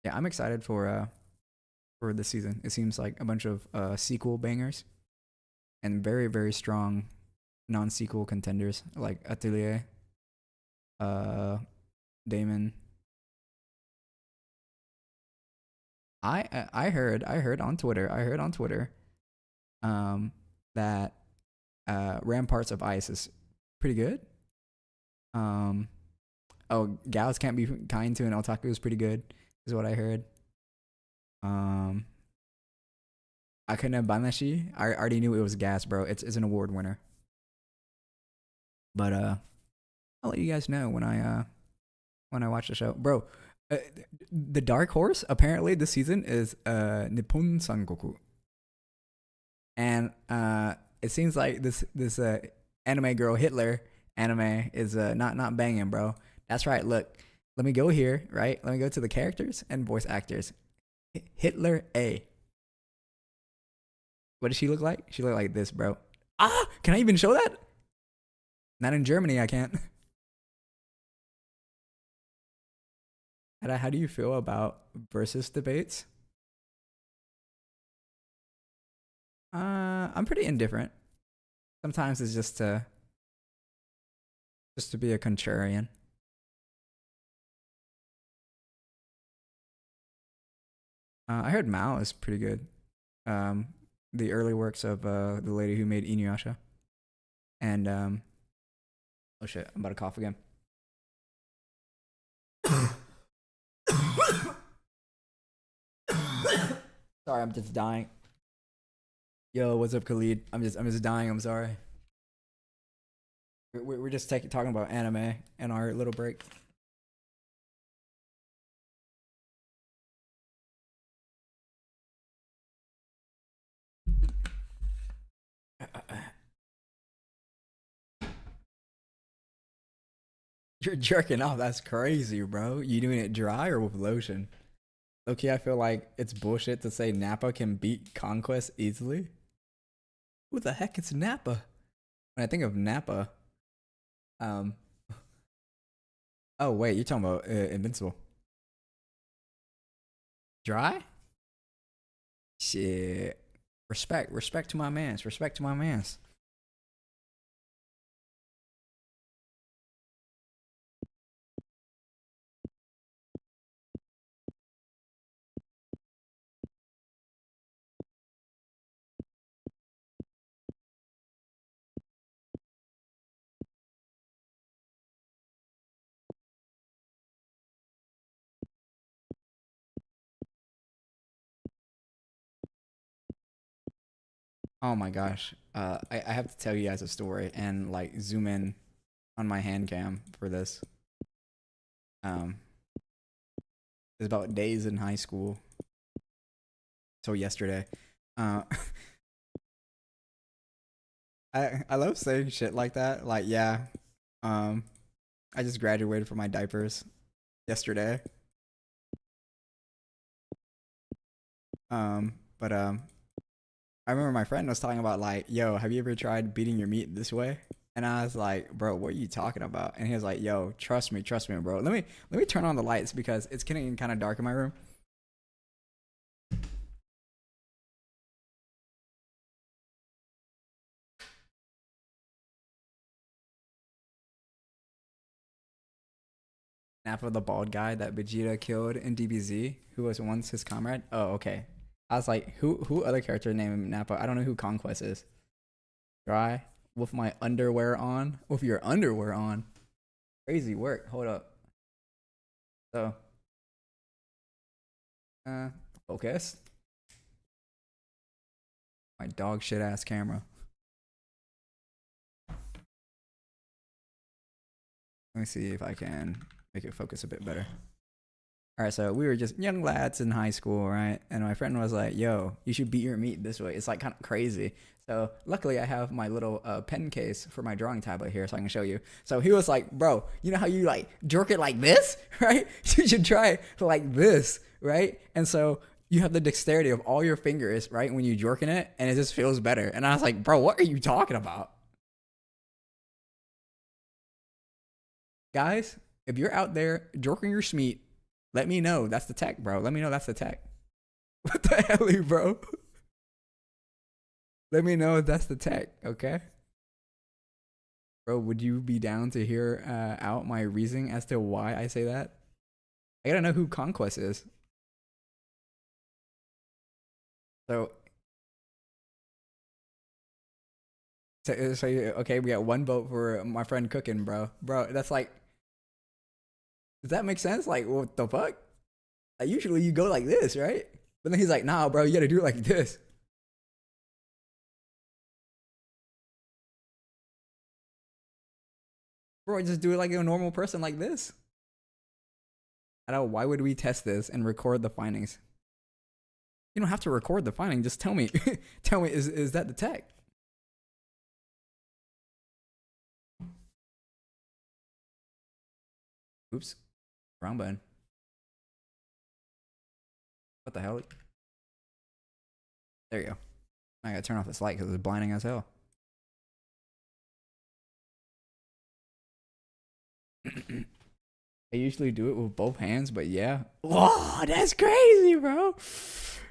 Yeah, I'm excited for the season. It seems like a bunch of sequel bangers and very very strong non-sequel contenders like Atelier, Damon. I heard on Twitter that Ramparts of Ice is pretty good. Oh, Gals Can't Be Kind to an Otaku is pretty good, is what I heard. Akane Banashi, I already knew it was gas, bro. It's an award winner. But I'll let you guys know when I watch the show, bro. The dark horse apparently this season is Nippon Sangoku, and it seems like this anime girl Hitler anime is not banging, bro. That's right. Look, let me go here, right? Let me go to the characters and voice actors. Hitler A. What does she look like? She look like this, bro. Ah, can I even show that? Not in Germany, I can't. How do you feel about versus debates? I'm pretty indifferent. Sometimes it's just to be a contrarian. I heard Mao is pretty good. The early works of the lady who made Inuyasha, and oh shit, I'm about to cough again. Sorry, I'm just dying. Yo, what's up, Khalid? I'm just dying. I'm sorry. We're just talking about anime and our little break. You're jerking off. That's crazy, bro. You doing it dry or with lotion? Okay, I feel like it's bullshit to say Nappa can beat Conquest easily. Who the heck is Nappa? When I think of Nappa, oh wait, you're talking about Invincible. Dry? Shit. Respect to my mans. Respect to my mans. Oh my gosh. I have to tell you guys a story and like zoom in on my hand cam for this. It's about days in high school. So yesterday. Uh I love saying shit like that. Like, yeah. I just graduated from my diapers yesterday. But I remember my friend was talking about like, yo, have you ever tried beating your meat this way? And I was like, bro, what are you talking about? And he was like, yo, trust me, bro. Let me turn on the lights because it's getting kind of dark in my room. Nappa, the bald guy that Vegeta killed in DBZ, who was once his comrade. Oh, okay. I was like, who other character named Nappa? I don't know who Conquest is. Dry with my underwear on, with your underwear on. Crazy work. Hold up. So, uh, focus. My dog shit ass camera. Let me see if I can make it focus a bit better. All right, so we were just young lads in high school, right? And my friend was like, yo, you should beat your meat this way. It's like kind of crazy. So luckily I have my little pen case for my drawing tablet here so I can show you. So he was like, bro, you know how you like jerk it like this, right? You should try it like this, right? And so you have the dexterity of all your fingers, right? When you jerking it and it just feels better. And I was like, bro, what are you talking about? Guys, if you're out there jerking your smeat, let me know. That's the tech, bro. Let me know that's the tech. What the hell, bro? Let me know if that's the tech, okay? Bro, would you be down to hear out my reasoning as to why I say that? I gotta know who Conquest is. So, okay, we got one vote for my friend Cooking, bro. Bro, that's like, does that make sense? Like, what the fuck? Like, usually you go like this, right? But then he's like, nah, bro, you gotta do it like this. Bro, just do it like a normal person like this. I don't know, why would we test this and record the findings? You don't have to record the finding, just tell me. Tell me, is that the tech? Oops, wrong button. What the hell? There you go. I gotta turn off this light because it's blinding as hell. I usually do it with both hands, but yeah. Whoa, that's crazy, bro.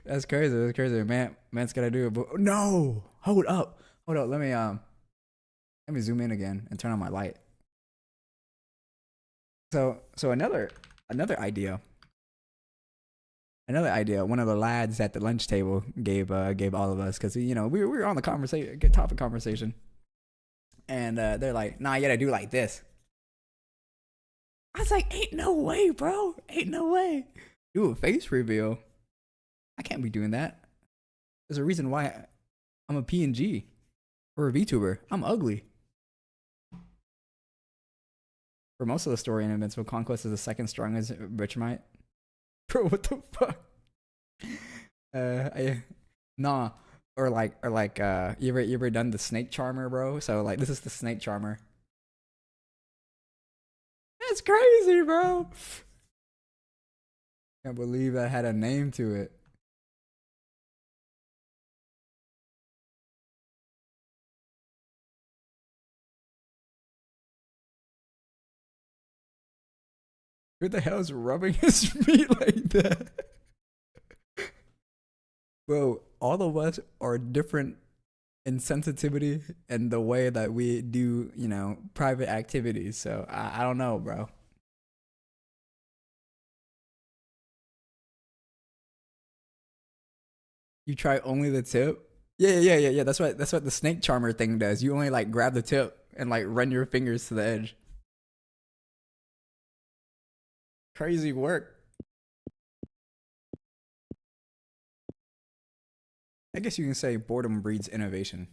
That's crazy. That's crazy. Man's gotta do it. But no, hold up. Hold up. Let me zoom in again and turn on my light. So another idea. Another idea. One of the lads at the lunch table gave all of us because you know we were on the conversation, good topic conversation, and they're like, "Nah, you gotta do like this." I was like, "Ain't no way, bro. Ain't no way." Do a face reveal. I can't be doing that. There's a reason why I'm a PNG or a VTuber. I'm ugly. For most of the story in Invincible, Conquest is the second strongest Richmite. Bro, what the fuck? Nah. Or like you ever done the snake charmer, bro? So like this is the snake charmer. That's crazy, bro. Can't believe that had a name to it. Who the hell is rubbing his feet like that? Bro, all of us are different in sensitivity and the way that we do, you know, private activities. So I don't know, bro. You try only the tip? Yeah. That's what the snake charmer thing does. You only like grab the tip and like run your fingers to the edge. Crazy work. I guess you can say boredom breeds innovation.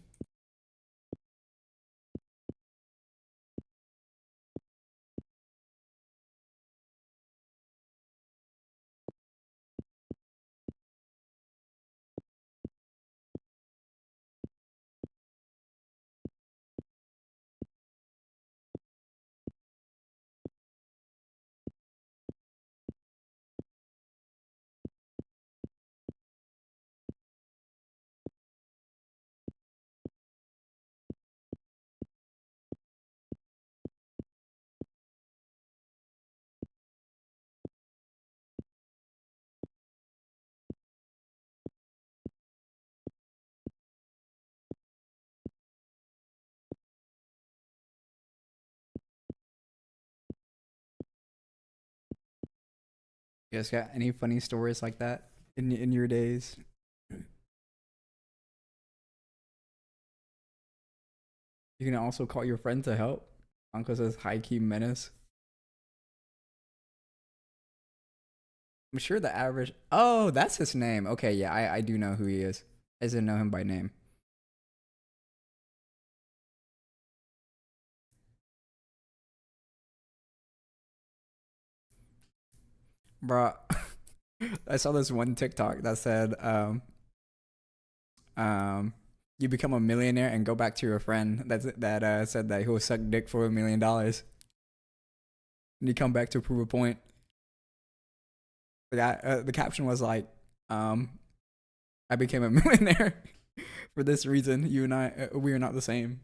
You guys got any funny stories like that in your days? You can also call your friend to help. Uncle says high key menace. I'm sure the average. Oh, that's his name. Okay, yeah, I do know who he is. I just didn't know him by name. Bro, I saw this one TikTok that said, um, you become a millionaire and go back to your friend that said that he will suck dick for $1 million, and you come back to prove a point. The caption was like, um, I became a millionaire for this reason. You and I, we are not the same.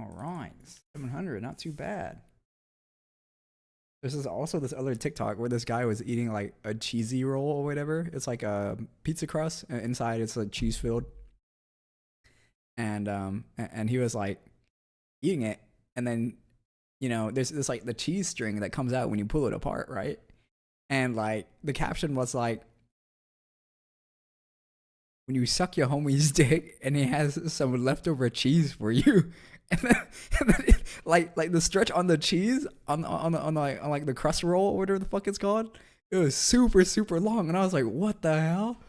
All right, 700, not too bad. This is also this other TikTok where this guy was eating like a cheesy roll or whatever. It's like a pizza crust, and inside it's like cheese filled, and he was like eating it, and then there's this like the cheese string that comes out when you pull it apart, right? And like the caption was like, when you suck your homie's dick and he has some leftover cheese for you. And then like the stretch on the cheese on like the crust roll or whatever the fuck it's called, it was super super long, and I was like, what the hell?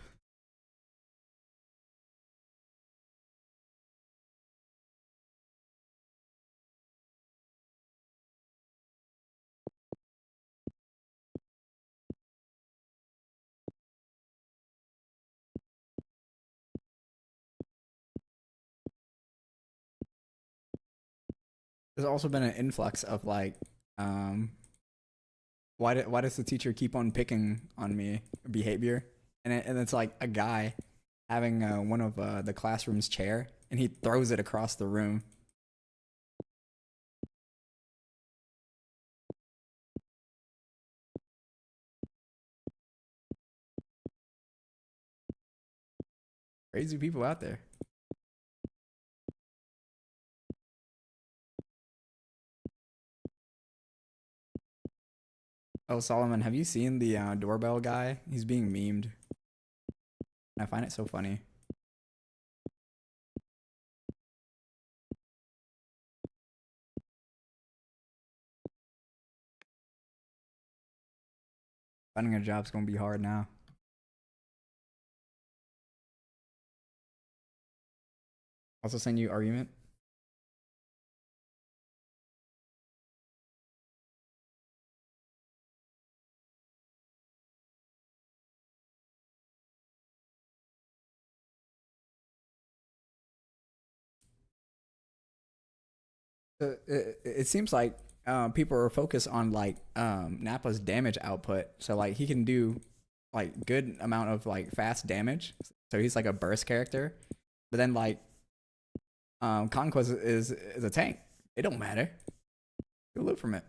There's also been an influx of like, um, why does the teacher keep on picking on me behavior? And it's like a guy having one of the classroom's chair, and he throws it across the room. Crazy people out there. Oh, Solomon, have you seen the doorbell guy? He's being memed. I find it so funny. Finding a job's gonna be hard now. Also send you argument. It seems like people are focused on like Nappa's damage output. So like he can do like good amount of like fast damage. So he's like a burst character. But then like Conquest is a tank. It don't matter. You'll live from it.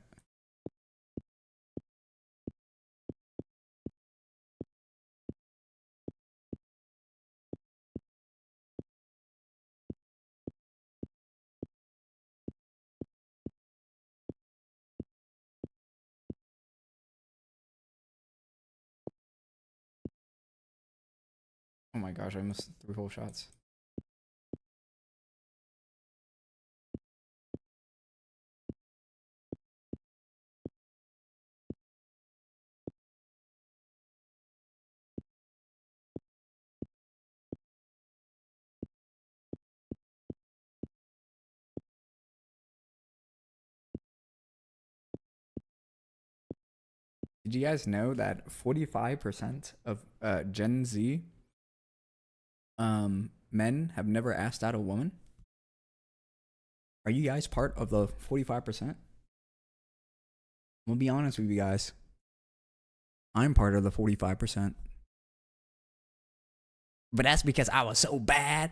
Oh my gosh, I missed 3 whole shots. Did you guys know that 45% of Gen Z men have never asked out a woman? Are you guys part of the 45%? I'm gonna be honest with you guys. I'm part of the 45%. But that's because I was so bad.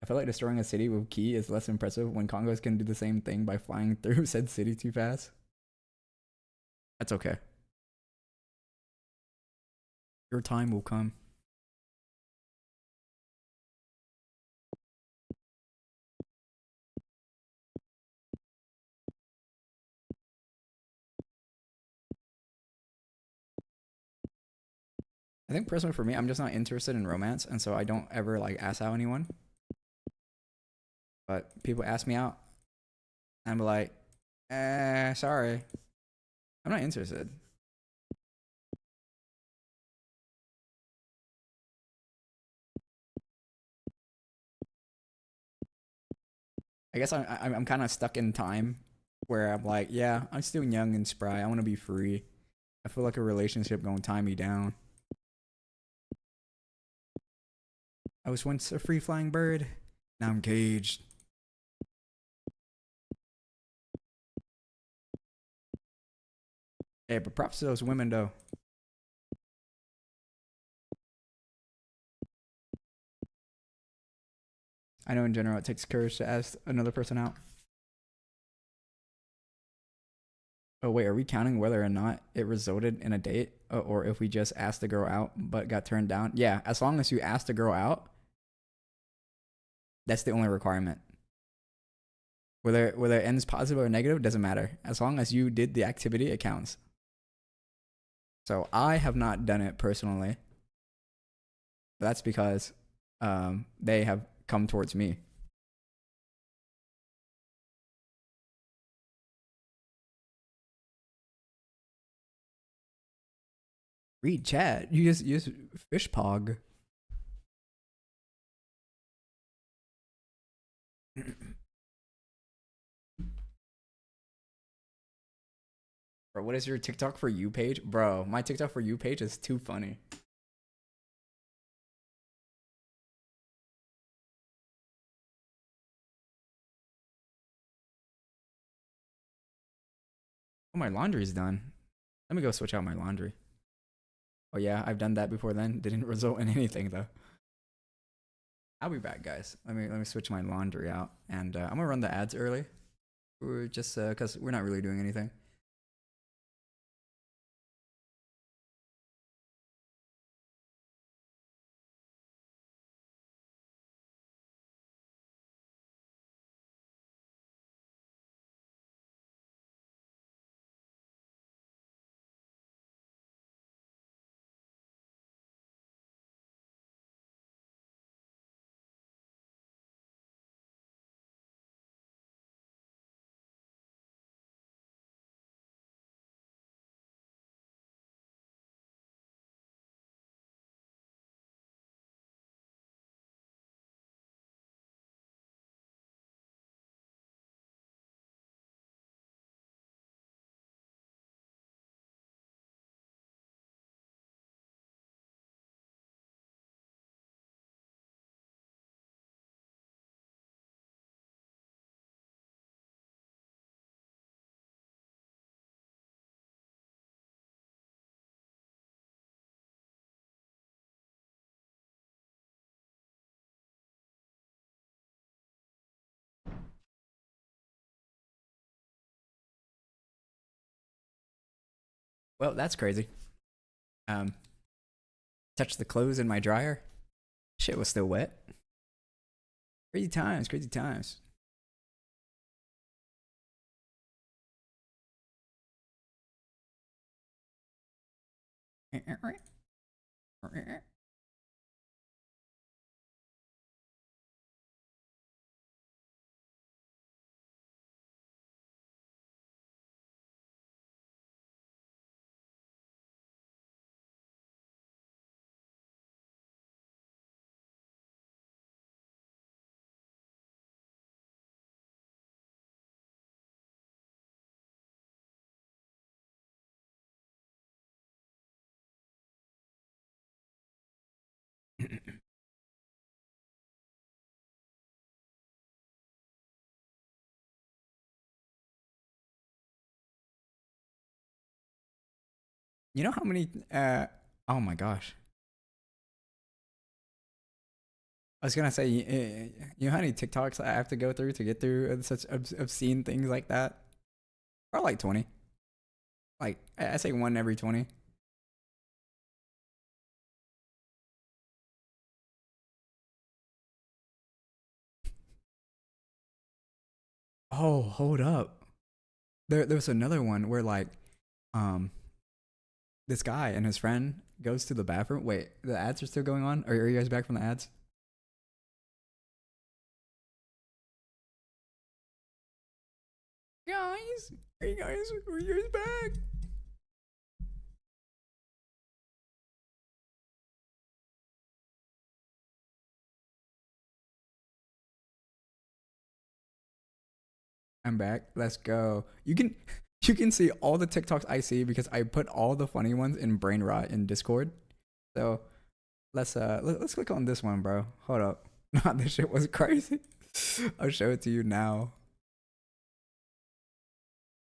I feel like destroying a city with Key is less impressive when Congos can do the same thing by flying through said city too fast. That's okay. Your time will come. I think personally for me, I'm just not interested in romance, and so I don't ever like ask out anyone. But people ask me out, and I'm like, sorry, I'm not interested. I guess I'm kind of stuck in time where I'm like, yeah, I'm still young and spry. I want to be free. I feel like a relationship gonna tie me down. I was once a free flying bird. Now I'm caged. Hey, but props to those women though. I know in general it takes courage to ask another person out. Oh wait, are we counting whether or not it resulted in a date, or if we just asked the girl out but got turned down? Yeah, as long as you asked the girl out, that's the only requirement. Whether it ends positive or negative doesn't matter. As long as you did the activity, it counts. So I have not done it personally. That's because they have come towards me. Read chat. You just use Fishpog. Bro, what is your TikTok for you page? Bro, my TikTok for you page is too funny. Oh, my laundry's done. Let me go switch out my laundry. Oh yeah, I've done that before then. Didn't result in anything though. I'll be back, guys. Let me switch my laundry out, and I'm gonna run the ads early. We're just cause we're not really doing anything. Well, that's crazy. Um, touched the clothes in my dryer. Shit was still wet. Crazy times, crazy times. You know how many oh my gosh. I was gonna say, you know how many TikToks I have to go through to get through such obscene things like that? Probably like 20. Like I say one every 20. Oh, hold up. There was another one where like um this guy and his friend goes to the bathroom. Wait, the ads are still going on? Are you guys back from the ads? Guys, are you guys back? I'm back. Let's go. You can see all the TikToks I see because I put all the funny ones in Brain Rot in Discord. So let's click on this one, bro. Hold up. Nah, this shit was crazy. I'll show it to you now.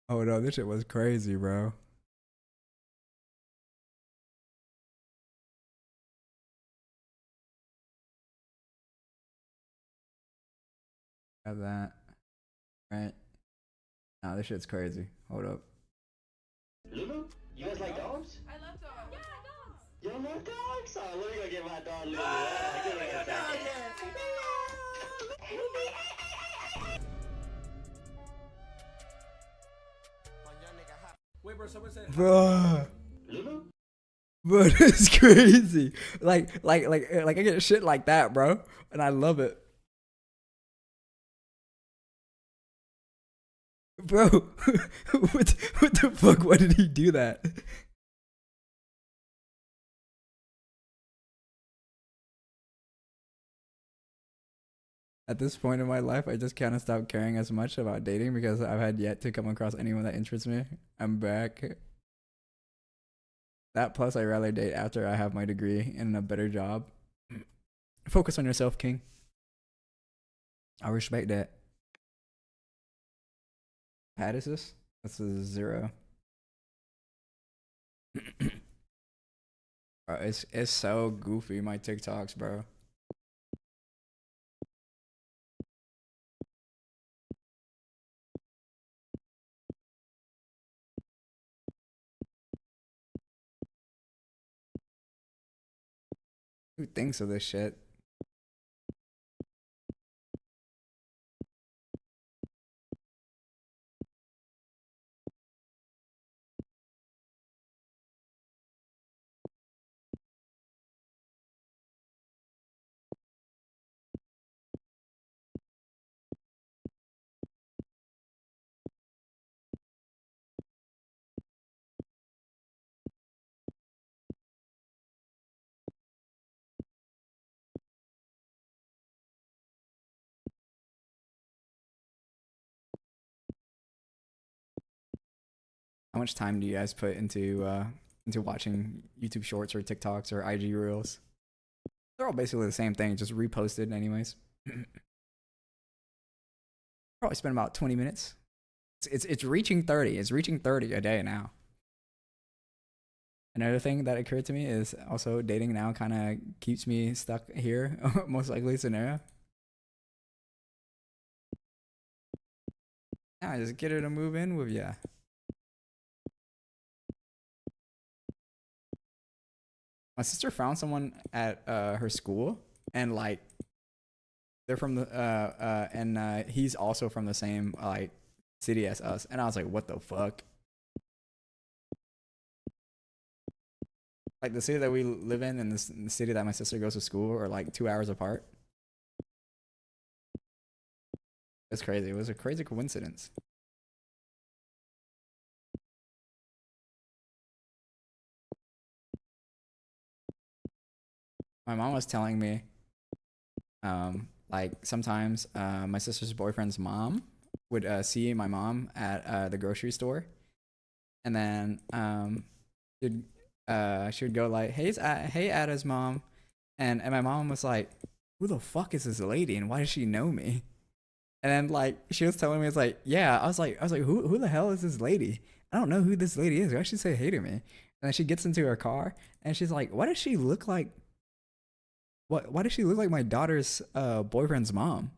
Oh no, this shit was crazy, bro. Have that. Right. Nah, this shit's crazy. Hold up. Lulu, you guys like dogs? I love dogs. Yeah, dogs. You don't love dogs? Oh, let me go get my dog Lulu. Give me a second. Wait, bro, someone said. Bruh. Lulu? Bro, it's crazy. Like I get shit like that, bro. And I love it. Bro, what the fuck? Why did he do that? At this point in my life, I just kind of stopped caring as much about dating because I've had yet to come across anyone that interests me. I'm back. That plus, I rather date after I have my degree and a better job. Focus on yourself, King. I respect that. Pat is this? That's a 0. Bro, it's so goofy, my TikToks, bro. Who thinks of this shit? How much time do you guys put into watching YouTube Shorts or TikToks or IG Reels? They're all basically the same thing, just reposted anyways. Probably spend about 20 minutes. It's reaching 30. It's reaching 30 a day now. Another thing that occurred to me is also dating now kind of keeps me stuck here. Most likely scenario. Yeah, just get her to move in with ya. My sister found someone at her school, and like they're from the and he's also from the same like city as us, and I was like, what the fuck? Like the city that we live in and the city that my sister goes to school are like 2 hours apart. It's crazy. It was a crazy coincidence. My mom was telling me, like sometimes my sister's boyfriend's mom would see my mom at the grocery store, and then she'd she would go like, hey, hey, Ada's mom, And my mom was like, "Who the fuck is this lady, and why does she know me?" And then like she was telling me, it's like, yeah. I was like, who the hell is this lady? I don't know who this lady is. Why should she say hey to me? And then she gets into her car and she's like, why does she look like what? Why does she look like my daughter's boyfriend's mom?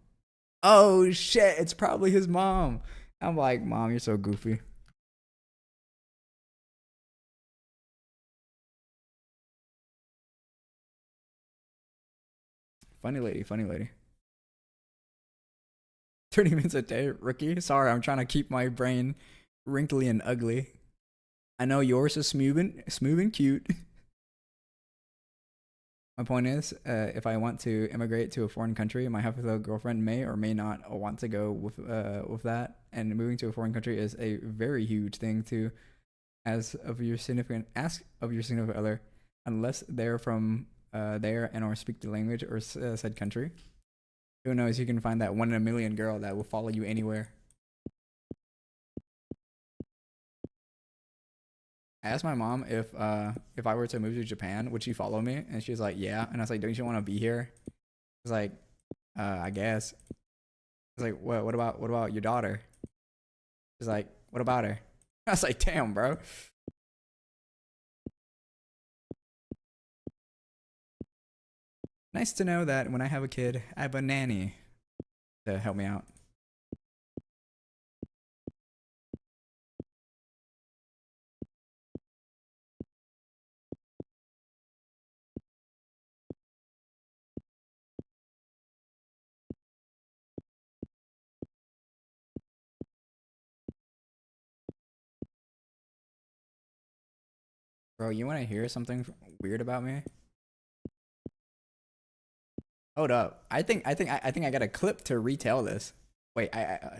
Oh shit! It's probably his mom. I'm like, mom, you're so goofy. Funny lady, funny lady. 30 minutes a day, rookie. Sorry, I'm trying to keep my brain wrinkly and ugly. I know yours is smooth and cute. My point is, if I want to immigrate to a foreign country, my hypothetical girlfriend may or may not want to go with that. And moving to a foreign country is a very huge thing to ask of your significant other, unless they're from there and or speak the language or said country. Who knows? You can find that 1 in a million girl that will follow you anywhere. I asked my mom if I were to move to Japan, would she follow me? And she's like, yeah. And I was like, don't you want to be here? She's like, I guess. I was like, what about your daughter? She's like, what about her? I was like, damn, bro. Nice to know that when I have a kid, I have a nanny to help me out. Bro, you want to hear something weird about me? Hold up. I think I got a clip to retell this. Wait,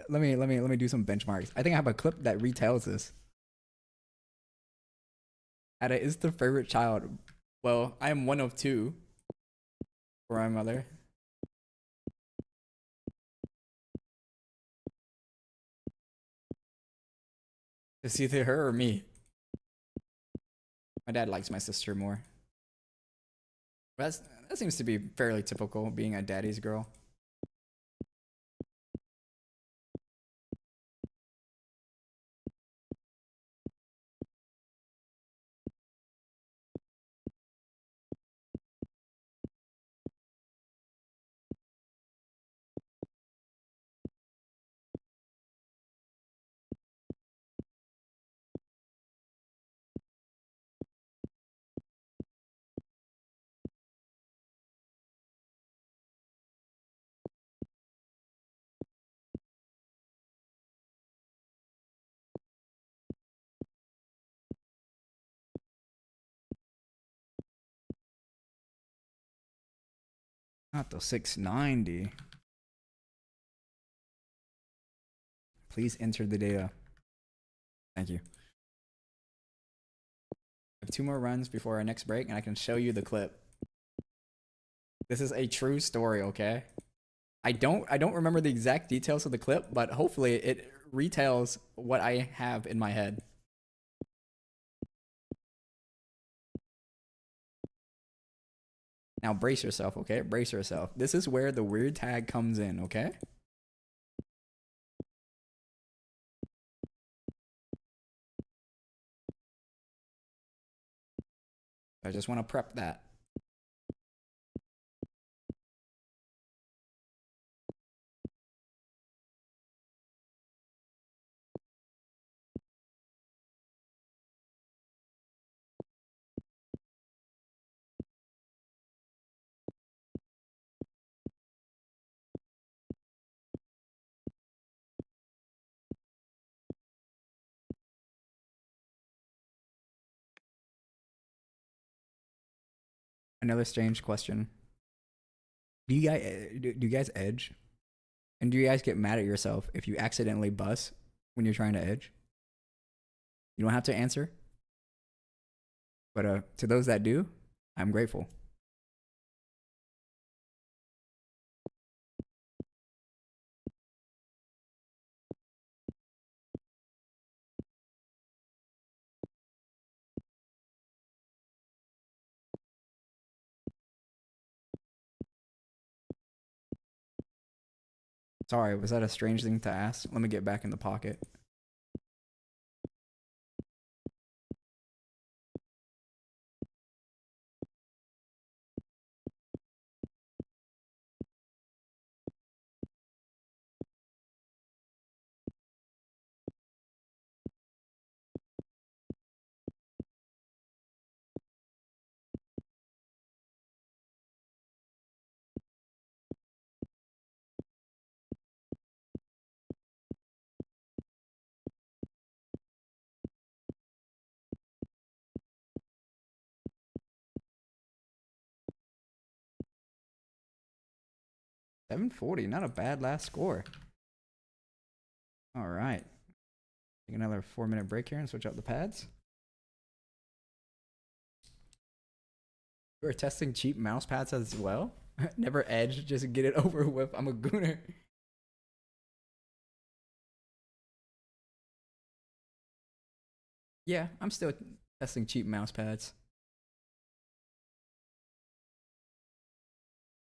let me do some benchmarks. I think I have a clip that retells this. Ada is the favorite child. Well, I am one of two for my mother. It's either her or me. My dad likes my sister more. That seems to be fairly typical, being a daddy's girl. Not the 690. Please enter the data. Thank you. I have 2 more runs before our next break, and I can show you the clip. This is a true story, okay? I don't remember the exact details of the clip, but hopefully it retells what I have in my head. Now brace yourself, okay? Brace yourself. This is where the weird tag comes in, okay? I just want to prep that. Another strange question. Do you guys edge? And do you guys get mad at yourself if you accidentally bust when you're trying to edge? You don't have to answer. But to those that do, I'm grateful. Sorry, was that a strange thing to ask? Let me get back in the pocket. $740, not a bad last score. All right. Take another 4-minute break here and switch out the pads. We're testing cheap mouse pads as well. Never edge, just get it over with. I'm a gooner. Yeah, I'm still testing cheap mouse pads.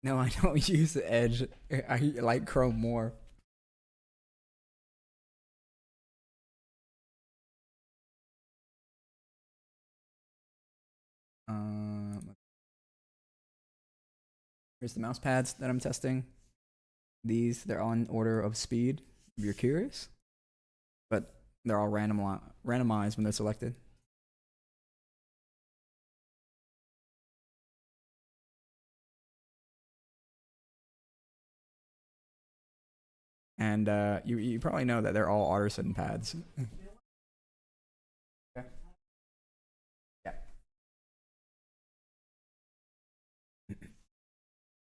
No, I don't use the edge. I like Chrome more. Here's the mouse pads that I'm testing. These, they're on order of speed, if you're curious. But they're all randomized when they're selected. And you probably know that they're all Artisan pads. Okay. Yeah.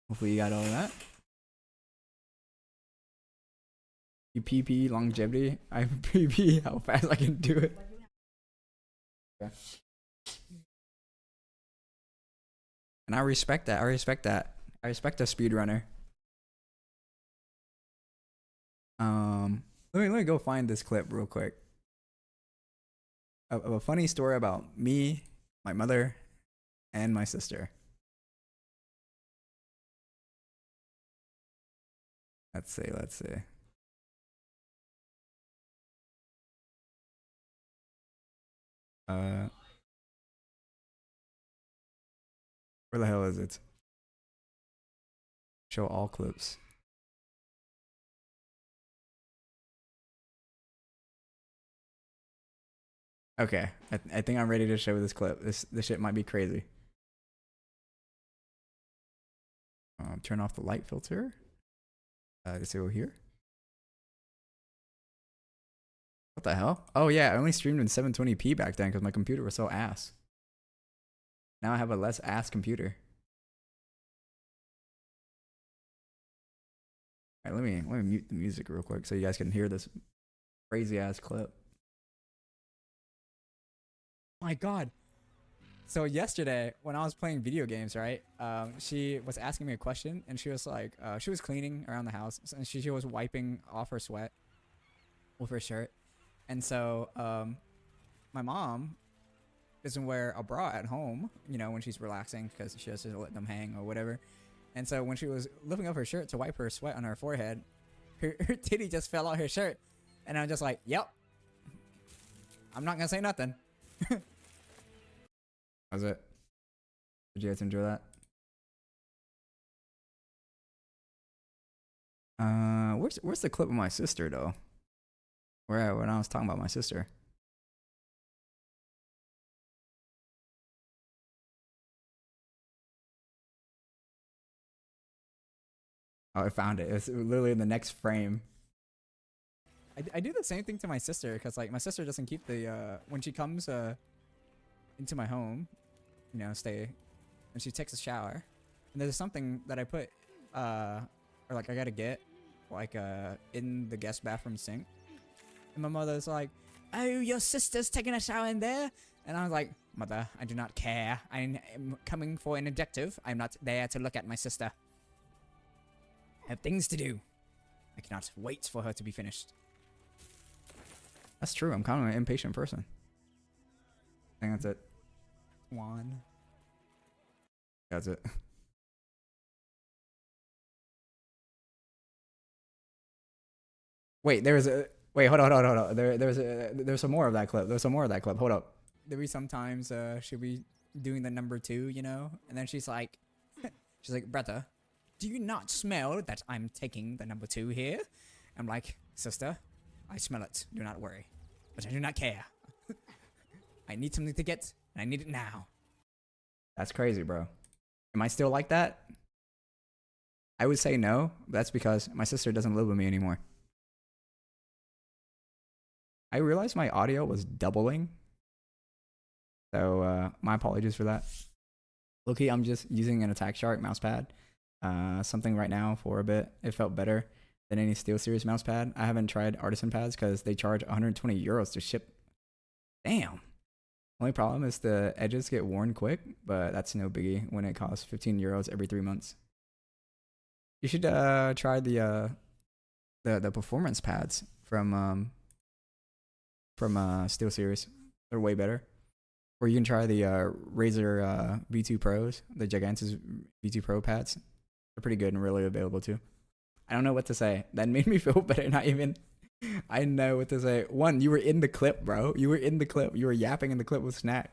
Hopefully you got all of that. You PP longevity. I PP how fast I can do it. Okay. And I respect that. I respect that. I respect a speedrunner. Let me go find this clip real quick. Of a funny story about me, my mother, and my sister. Let's see. Where the hell is it? Show all clips. Okay, I think I'm ready to show this clip. This shit might be crazy. Turn off the light filter. Let's go here. What the hell? Oh yeah, I only streamed in 720p back then because my computer was so ass. Now I have a less ass computer. All right, let me mute the music real quick so you guys can hear this crazy ass clip. My God. So yesterday when I was playing video games, right? She was asking me a question and she was like, she was cleaning around the house and she was wiping off her sweat with her shirt. And so my mom doesn't wear a bra at home, you know, when she's relaxing because she has to let them hang or whatever. And so when she was lifting up her shirt to wipe her sweat on her forehead, her titty just fell out her shirt. And I'm just like, yep. I'm not gonna say nothing. How's it? Did you guys enjoy that? Where's the clip of my sister though? When I was talking about my sister. Oh, I found it. It's literally in the next frame. I do the same thing to my sister because like my sister doesn't keep the when she comes into my home, you know, and she takes a shower, and there's something that I put or like I gotta get like in the guest bathroom sink, and my mother's like, oh, your sister's taking a shower in there, and I was like, mother, I do not care. I am coming for an objective. I'm not there to look at my sister. I have things to do. I cannot wait for her to be finished. That's true. I'm kind of an impatient person. I think that's it. One. That's it. Wait, there was a wait. Hold on. There's some more of that clip. There's some more of that clip. Hold up. There be sometimes she'll be doing the number two, you know, and then she's like, brother, do you not smell that I'm taking the number two here? I'm like, sister, I smell it. Do not worry, but I do not care. I need something to get, and I need it now. That's crazy, bro. Am I still like that? I would say no. But that's because my sister doesn't live with me anymore. I realized my audio was doubling. So my apologies for that. Loki, I'm just using an Attack Shark mouse pad. Something right now for a bit. It felt better than any SteelSeries mouse pad. I haven't tried Artisan pads because they charge 120 euros to ship. Damn. Only problem is the edges get worn quick, but that's no biggie when it costs 15 euros every 3 months. You should try the performance pads from SteelSeries. They're way better. Or you can try the Razer V2 Pros, the Gigantus V2 Pro pads. They're pretty good and really available too. I don't know what to say. That made me feel better. Not even. I know what to say. One, you were in the clip, bro. You were in the clip. You were yapping in the clip with Snack.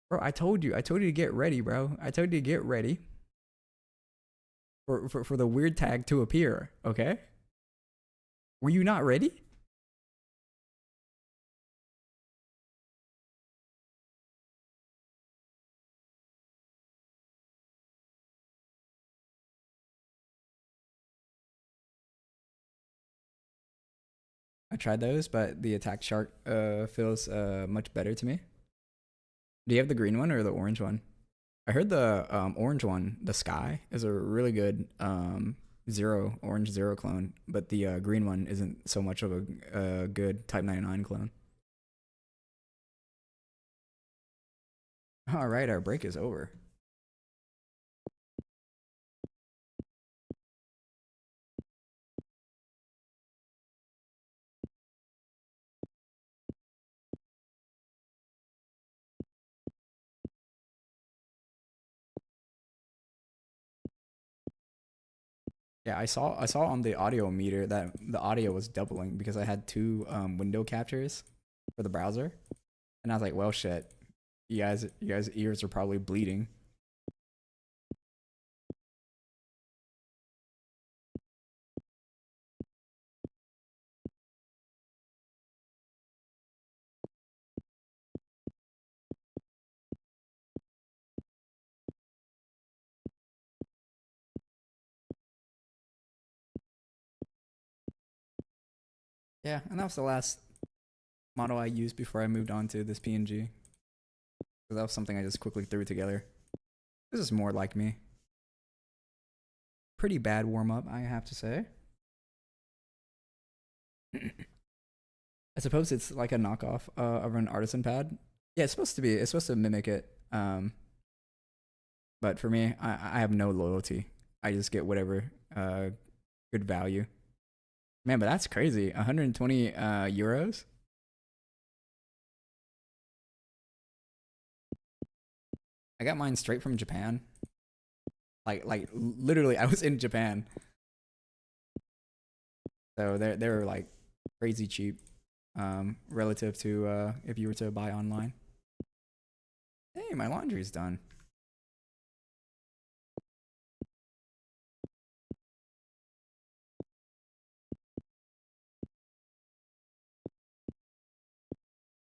Bro, I told you to get ready, bro. I told you to get ready for the weird tag to appear, okay? Were you not ready? I tried those, but the Attack Shark feels much better to me. Do you have the green one or the orange one? I heard the orange one, the Sky, is a really good orange zero clone, but the green one isn't so much of a good Type 99 clone. All right, our break is over. Yeah, I saw on the audio meter that the audio was doubling because I had two window captures for the browser, and I was like, well, shit, you guys' ears are probably bleeding. Yeah, and that was the last model I used before I moved on to this PNG. Because that was something I just quickly threw together. This is more like me. Pretty bad warm up, I have to say. I suppose it's like a knockoff of an Artisan pad. Yeah, it's supposed to be. It's supposed to mimic it. But for me, I have no loyalty. I just get whatever good value. Man, but that's crazy. 120 euros. I got mine straight from Japan. Like literally, I was in Japan. So they're like crazy cheap, relative to if you were to buy online. Hey, my laundry's done.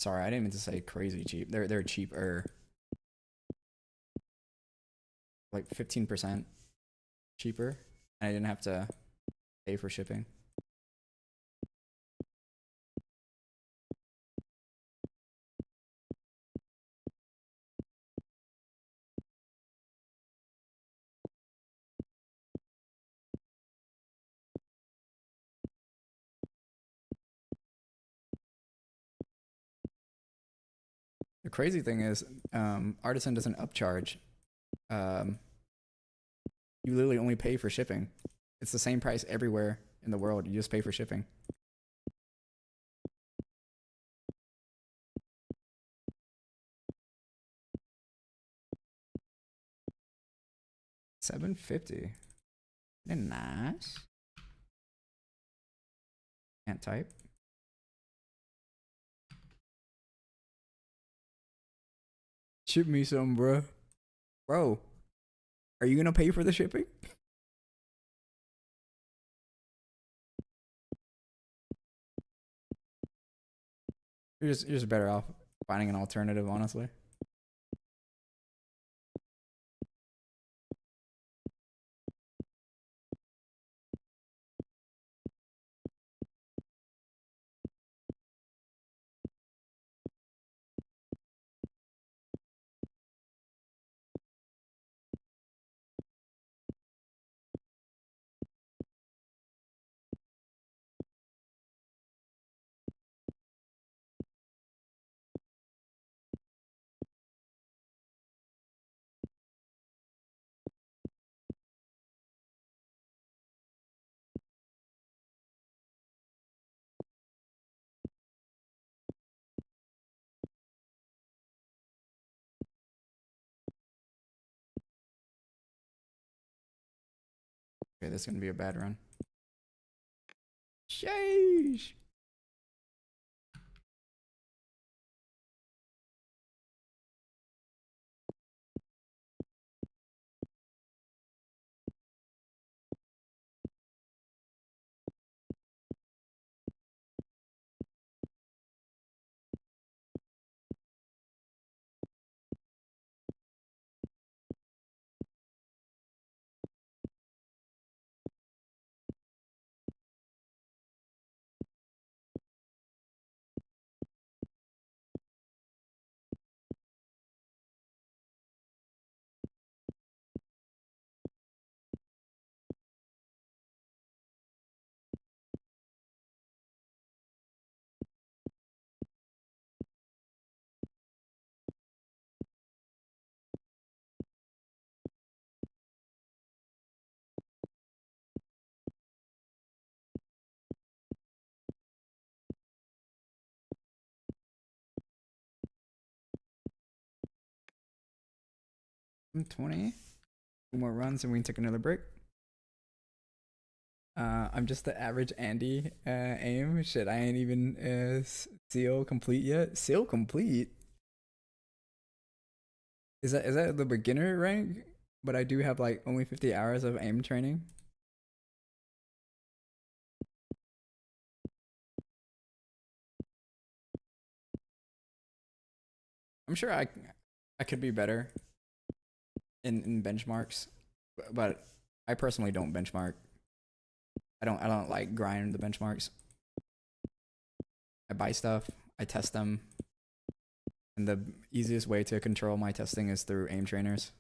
Sorry, I didn't mean to say crazy cheap. They're cheaper. Like 15% cheaper. And I didn't have to pay for shipping. The crazy thing is, Artisan doesn't upcharge. You literally only pay for shipping. It's the same price everywhere in the world. You just pay for shipping. $750. Nice. Can't type. Ship me some, bro. Bro, are you gonna pay for the shipping? You're just better off finding an alternative, honestly. Okay, this is gonna be a bad run. Sheesh. I'm 20. Two more runs and we can take another break. I'm just the average Andy aim. Shit, I ain't even seal complete yet. Seal complete? Is that the beginner rank? But I do have like only 50 hours of aim training. I'm sure I could be better in benchmarks, but I personally don't benchmark. I don't like grind the benchmarks. I buy stuff, I test them, and the easiest way to control my testing is through aim trainers.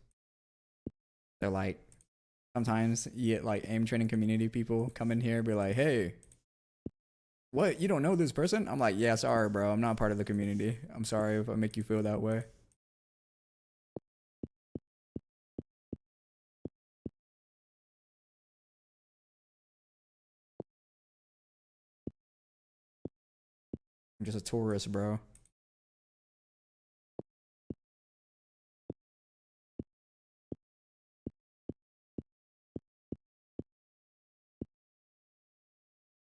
They're like, sometimes you get like aim training community people come in here and be like, hey, what, you don't know this person? I'm like, yeah, sorry bro, I'm not part of the community. I'm sorry if I make you feel that way. I'm just a tourist, bro.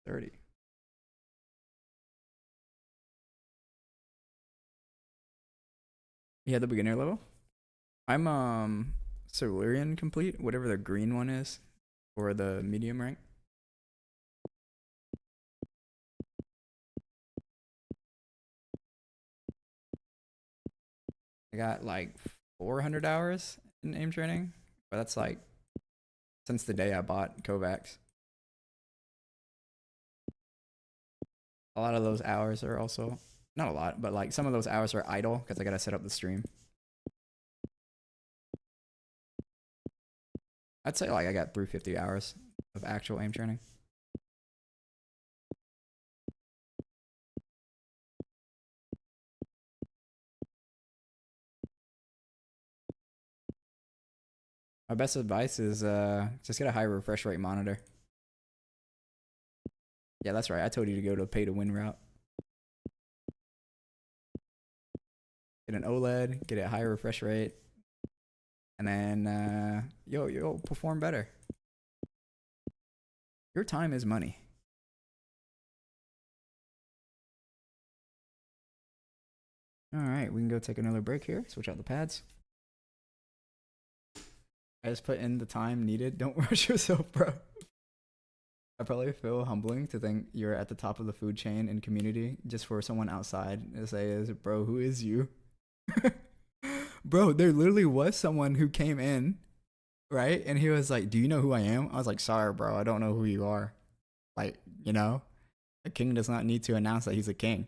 $30. Yeah, the beginner level. I'm Silurian complete, whatever the green one is, or the medium rank. I got like 400 hours in aim training, but that's like since the day I bought Kovacs. A lot of those hours are also, not a lot, but like some of those hours are idle because I gotta set up the stream. I'd say like I got 350 hours of actual aim training. My best advice is just get a high refresh rate monitor. Yeah, that's right. I told you to go to pay to win route. Get an OLED, get a higher refresh rate, and then you'll perform better. Your time is money. All right, we can go take another break here. Switch out the pads. I just put in the time needed. Don't rush yourself, bro. I probably feel humbling to think you're at the top of the food chain in community just for someone outside to say is, bro, who is you? Bro, there literally was someone who came in, right? And he was like, do you know who I am? I was like, sorry, bro, I don't know who you are. Like, you know, a king does not need to announce that he's a king.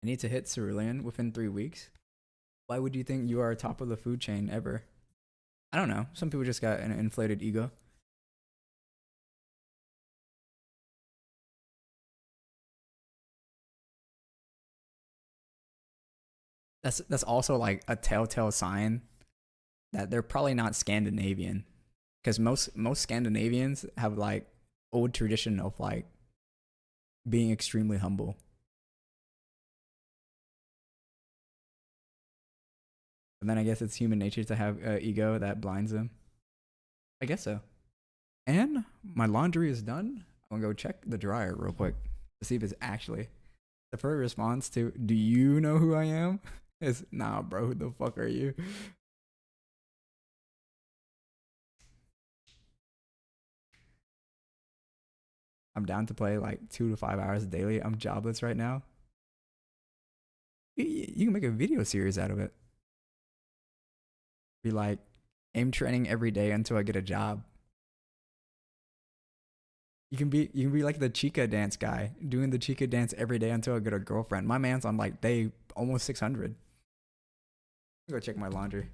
I need to hit cerulean within 3 weeks. Why would you think you are top of the food chain ever? I don't know. Some people just got an inflated ego. That's also like a telltale sign that they're probably not Scandinavian, because most Scandinavians have like old tradition of like being extremely humble. And then I guess it's human nature to have ego that blinds them. I guess so. And my laundry is done. I'm gonna go check the dryer real quick to see if it's actually. The first response to "Do you know who I am?" is "Nah, bro. Who the fuck are you?" I'm down to play like 2 to 5 hours daily. I'm jobless right now. You can make a video series out of it. Be like, aim training every day until I get a job. You can be like the Chica dance guy, doing the Chica dance every day until I get a girlfriend. My man's on like day almost 600. Go check my laundry.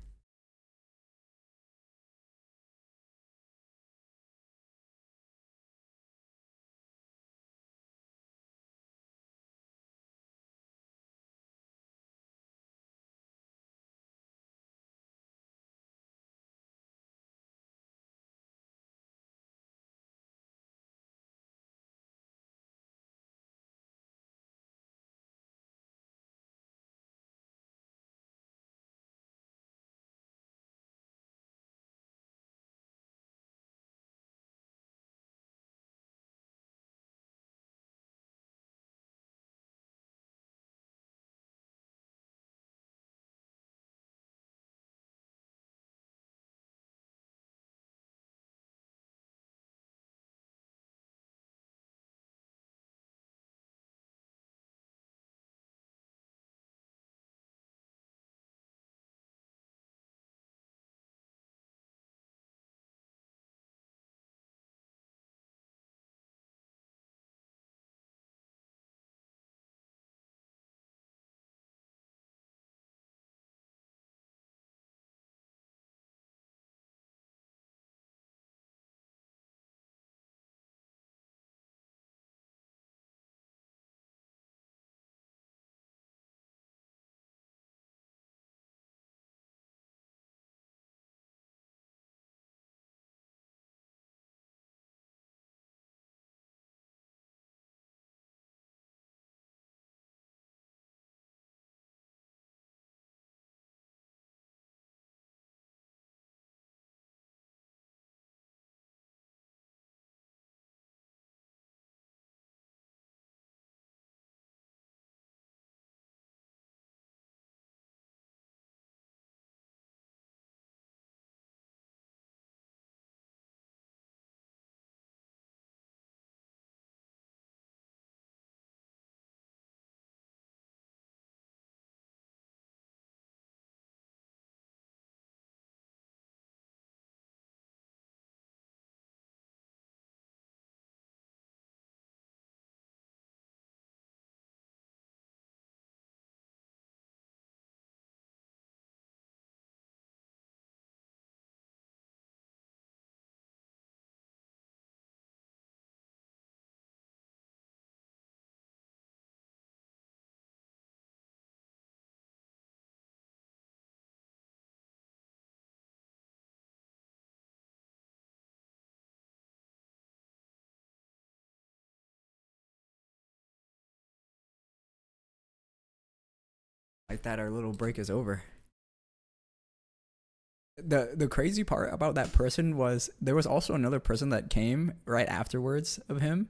Like that, our little break is over. The crazy part about that person was there was also another person that came right afterwards of him,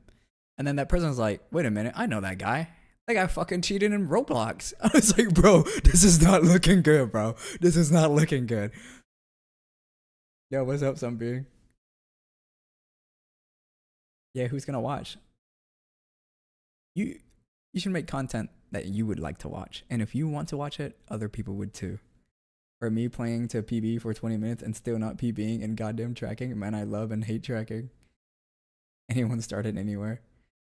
and then that person was like, "Wait a minute, I know that guy. That guy fucking cheated in Roblox." I was like, "Bro, this is not looking good, bro. This is not looking good." Yo, what's up, Sunbeam? Yeah, who's gonna watch? You you should make content that you would like to watch, and if you want to watch it, other people would too. Or me playing to PB for 20 minutes and still not PBing and goddamn tracking. Man, I love and hate tracking. Anyone started anywhere.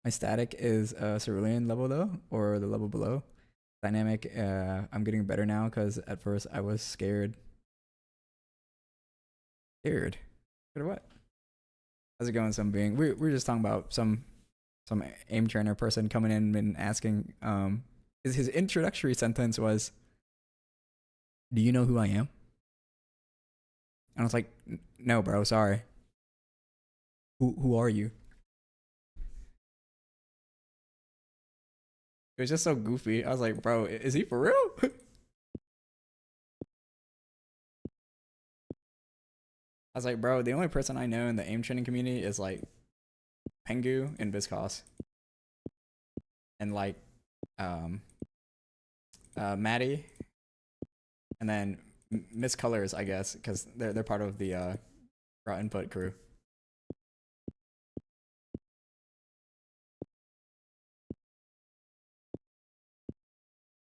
My static is cerulean level though, or the level below. Dynamic, I'm getting better now because at first I was scared. Scared? Scared of what? How's it going, some being? We're just talking about some aim trainer person coming in and asking, his introductory sentence was, "Do you know who I am?" And I was like, "No, bro, sorry. Who are you?" It was just so goofy. I was like, "Bro, is he for real?" I was like, "Bro, the only person I know in the aim training community is like Pengu and Viscos, and like Maddie, and then Miss Colors, I guess, because they're part of the raw input crew."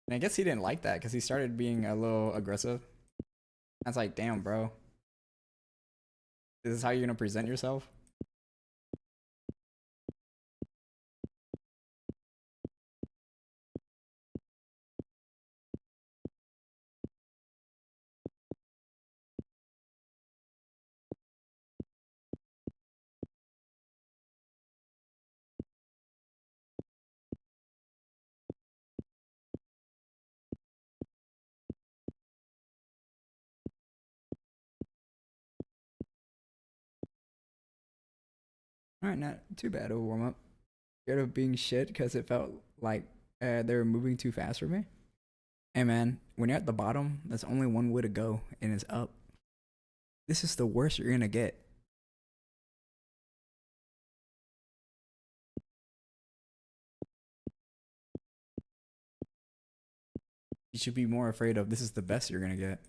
And I guess he didn't like that because he started being a little aggressive. I was like, "Damn, bro, this is how you're gonna present yourself?" All right, not too bad of a warm up. Scared of being shit because it felt like they were moving too fast for me. Hey man, when you're at the bottom, there's only one way to go, and it's up. This is the worst you're gonna get. You should be more afraid of this is the best you're gonna get.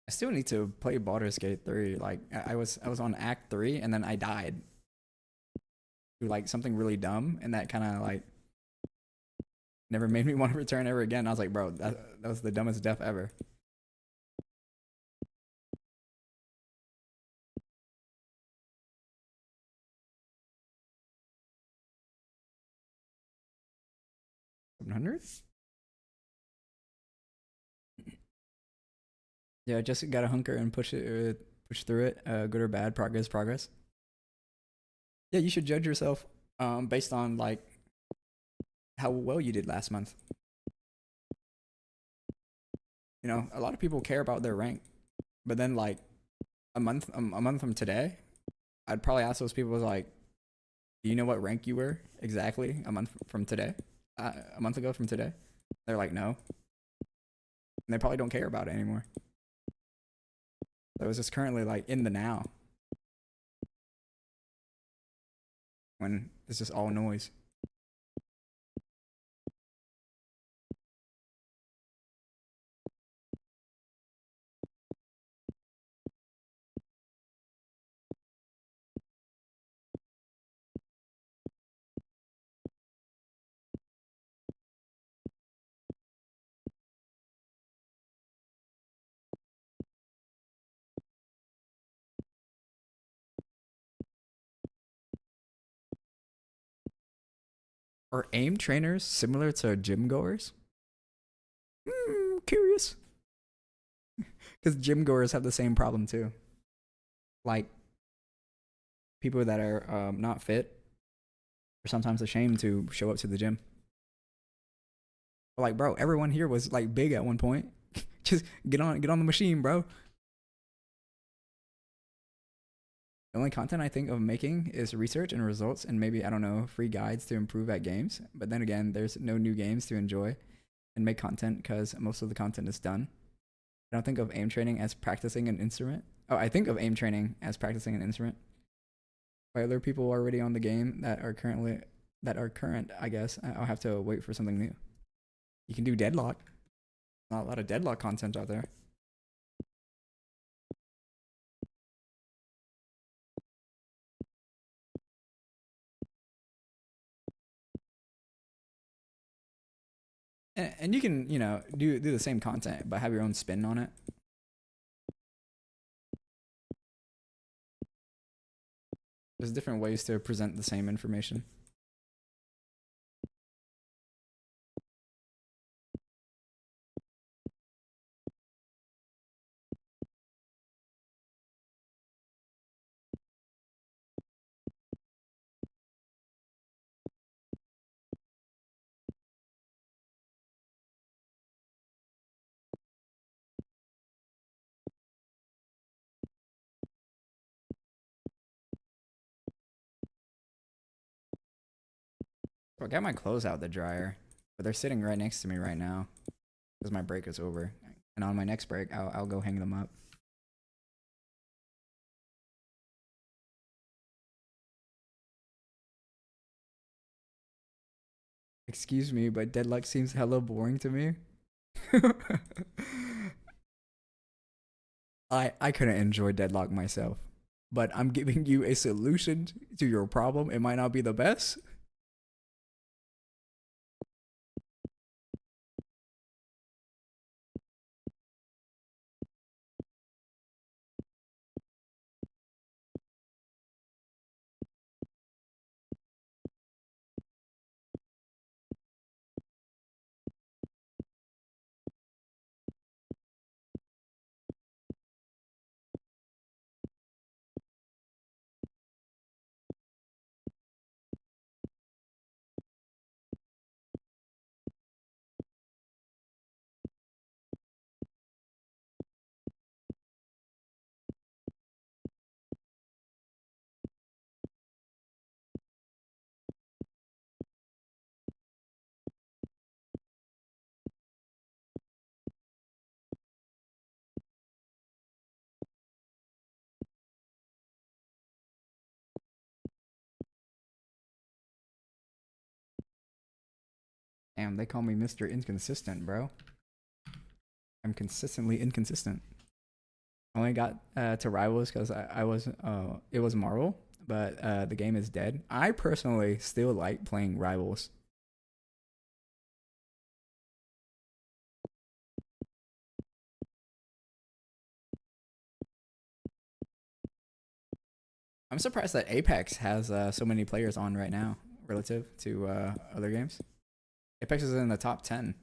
I still need to play Baldur's Gate 3. Like I was on Act 3 and then I died through like something really dumb, and that kind of like never made me want to return ever again. I was like, "Bro, that was the dumbest death ever." 700? Yeah, just gotta hunker and push through it. Good or bad, progress. Yeah, you should judge yourself based on like how well you did last month. You know, a lot of people care about their rank, but then like a month from today, I'd probably ask those people like, "Do you know what rank you were exactly a month from today? A month ago from today?" They're like, "No," and they probably don't care about it anymore. So it's just currently like in the now, when it's just all noise. Are aim trainers similar to gym goers? Curious. Because gym goers have the same problem too. Like people that are not fit are sometimes ashamed to show up to the gym. But like, bro, everyone here was like big at one point. Just get on the machine, bro. The only content I think of making is research and results and maybe, I don't know, free guides to improve at games. But then again, there's no new games to enjoy and make content because most of the content is done. I don't think of aim training as practicing an instrument. Oh, I think of aim training as practicing an instrument. By other people already on the game that are current, I guess I'll have to wait for something new. You can do Deadlock. Not a lot of Deadlock content out there. And you can, do the same content but have your own spin on it. There's different ways to present the same information. I got my clothes out the dryer, but they're sitting right next to me right now because my break is over. And on my next break, I'll go hang them up. Excuse me, but Deadlock seems hella boring to me. I couldn't enjoy Deadlock myself, but I'm giving you a solution to your problem. It might not be the best. Damn, they call me Mr. Inconsistent, bro. I'm consistently inconsistent. I only got to Rivals because it was Marvel, but the game is dead. I personally still like playing Rivals. I'm surprised that Apex has so many players on right now relative to other games. Apex is in the top 10.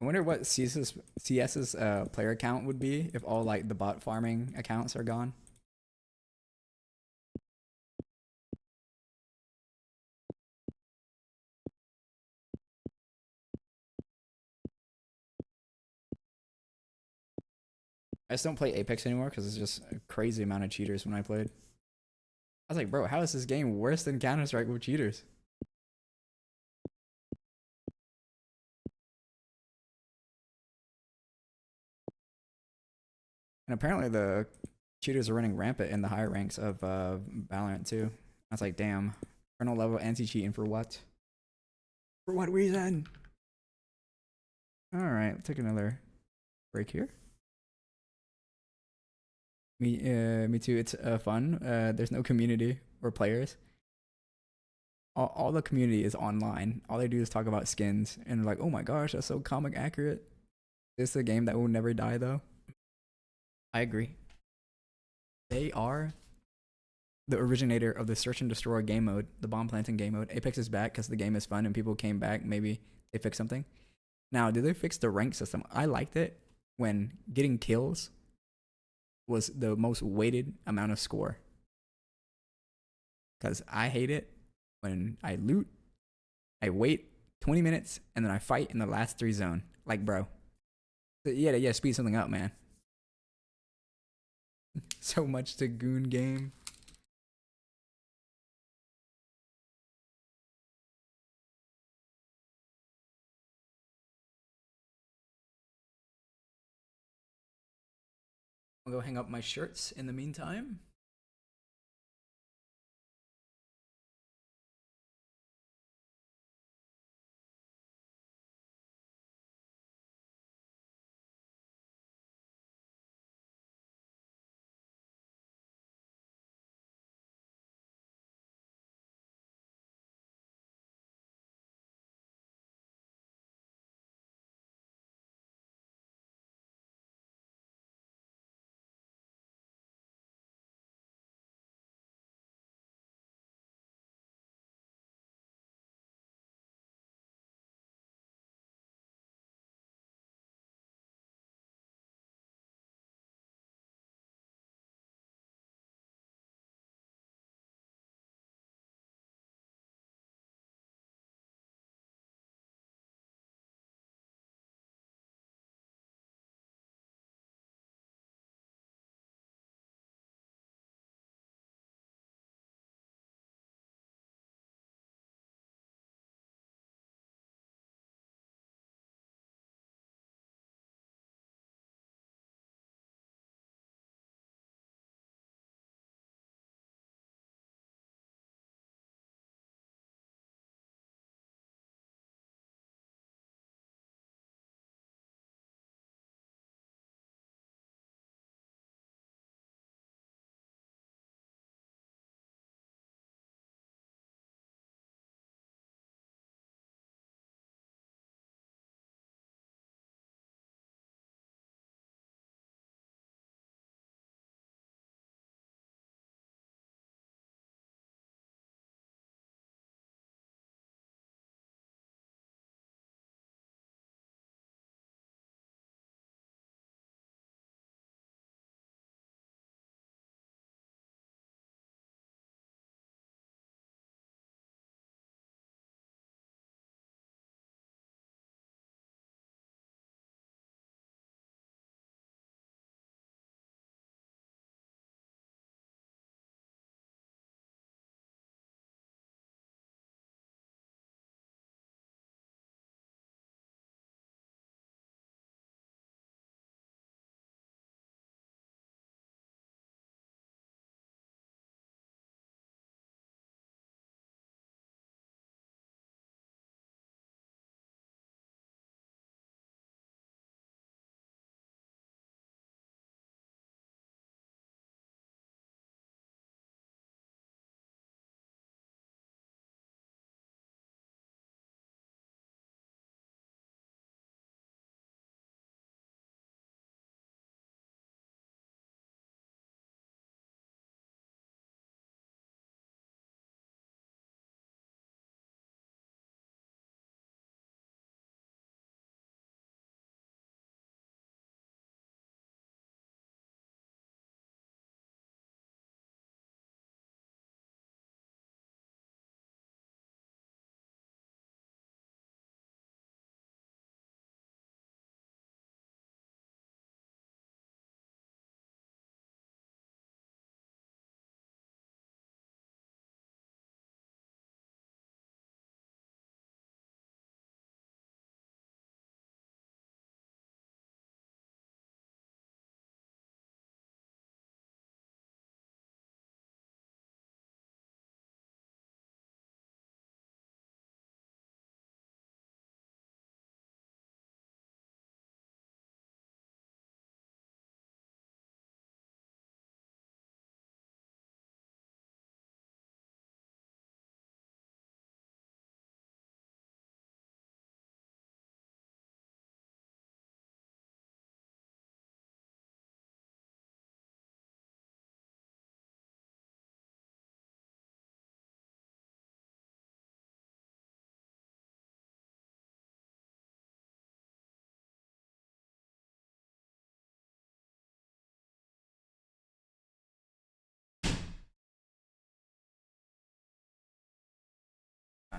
I wonder what CS's player count would be if all like the bot farming accounts are gone. I just don't play Apex anymore because it's just a crazy amount of cheaters when I played. I was like, bro, how is this game worse than Counter-Strike with cheaters? And apparently the cheaters are running rampant in the higher ranks of Valorant too. I was like, damn, kernel level anti-cheating for what? For what reason? Alright, let's take another break here. Me too. It's fun. There's no community or players. All the community is online. All they do is talk about skins and like, oh my gosh, that's so comic accurate. This is a game that will never die though. I agree. They are the originator of the search and destroy game mode, the bomb planting game mode. Apex is back because the game is fun and people came back. Maybe they fixed something. Now, did they fix the rank system? I liked it when getting kills was the most weighted amount of score. Because I hate it when I loot, I wait 20 minutes, and then I fight in the last 3 zone. Like, bro. Yeah, speed something up, man. So much to goon game. I'll go hang up my shirts in the meantime.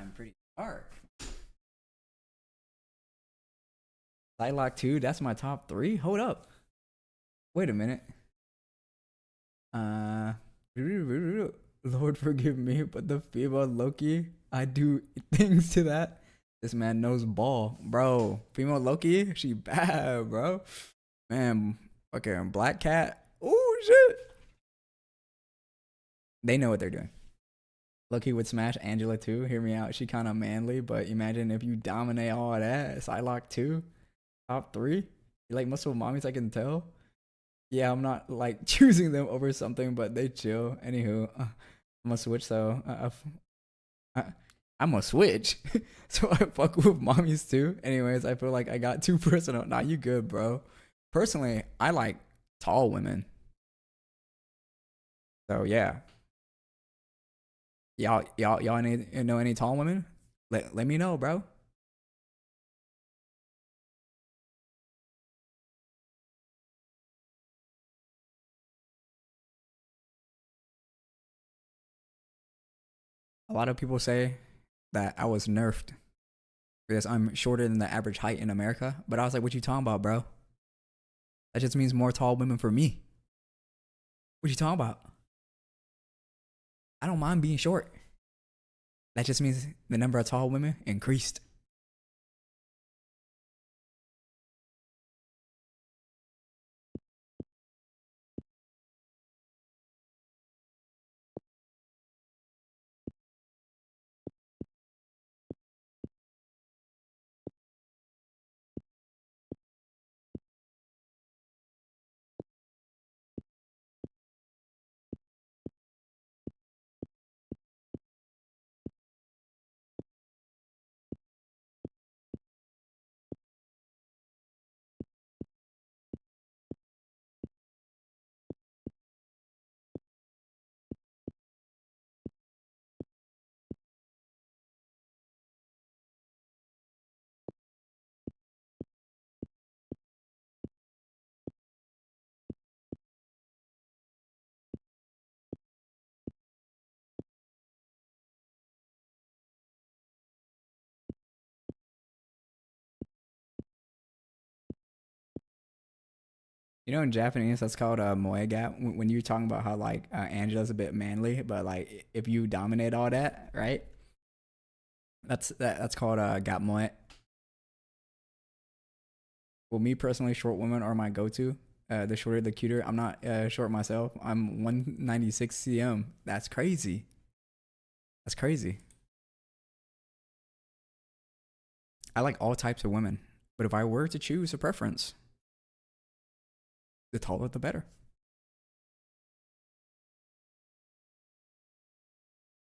I'm pretty dark. Psylocke 2, that's my top 3. Hold up. Wait a minute. Lord forgive me, but the female Loki, I do things to that. This man knows ball, bro. Female Loki, she bad, bro. Man, fucking Black Cat. Oh shit. They know what they're doing. Loki would smash Angela too. Hear me out. She kind of manly, but imagine if you dominate all of that. Psylocke 2, top 3. You like muscle mommies, I can tell. Yeah, I'm not like choosing them over something, but they chill. Anywho, I'm gonna switch though. I'm gonna switch. So I fuck with mommies too. Anyways, I feel like I got too personal. Nah, you good, bro. Personally, I like tall women. So yeah. Y'all know any tall women? Let me know, bro. A lot of people say that I was nerfed because I'm shorter than the average height in America. But I was like, what you talking about, bro? That just means more tall women for me. What you talking about? I don't mind being short. That just means the number of tall women increased. You know, in Japanese, that's called a moe gap. When you're talking about how like Angela's a bit manly, but like if you dominate all that, right? That's called a gap moe. Well, me personally, short women are my go-to. The shorter, the cuter. I'm not short myself. I'm 196 cm. That's crazy. That's crazy. I like all types of women, but if I were to choose a preference, the taller the better.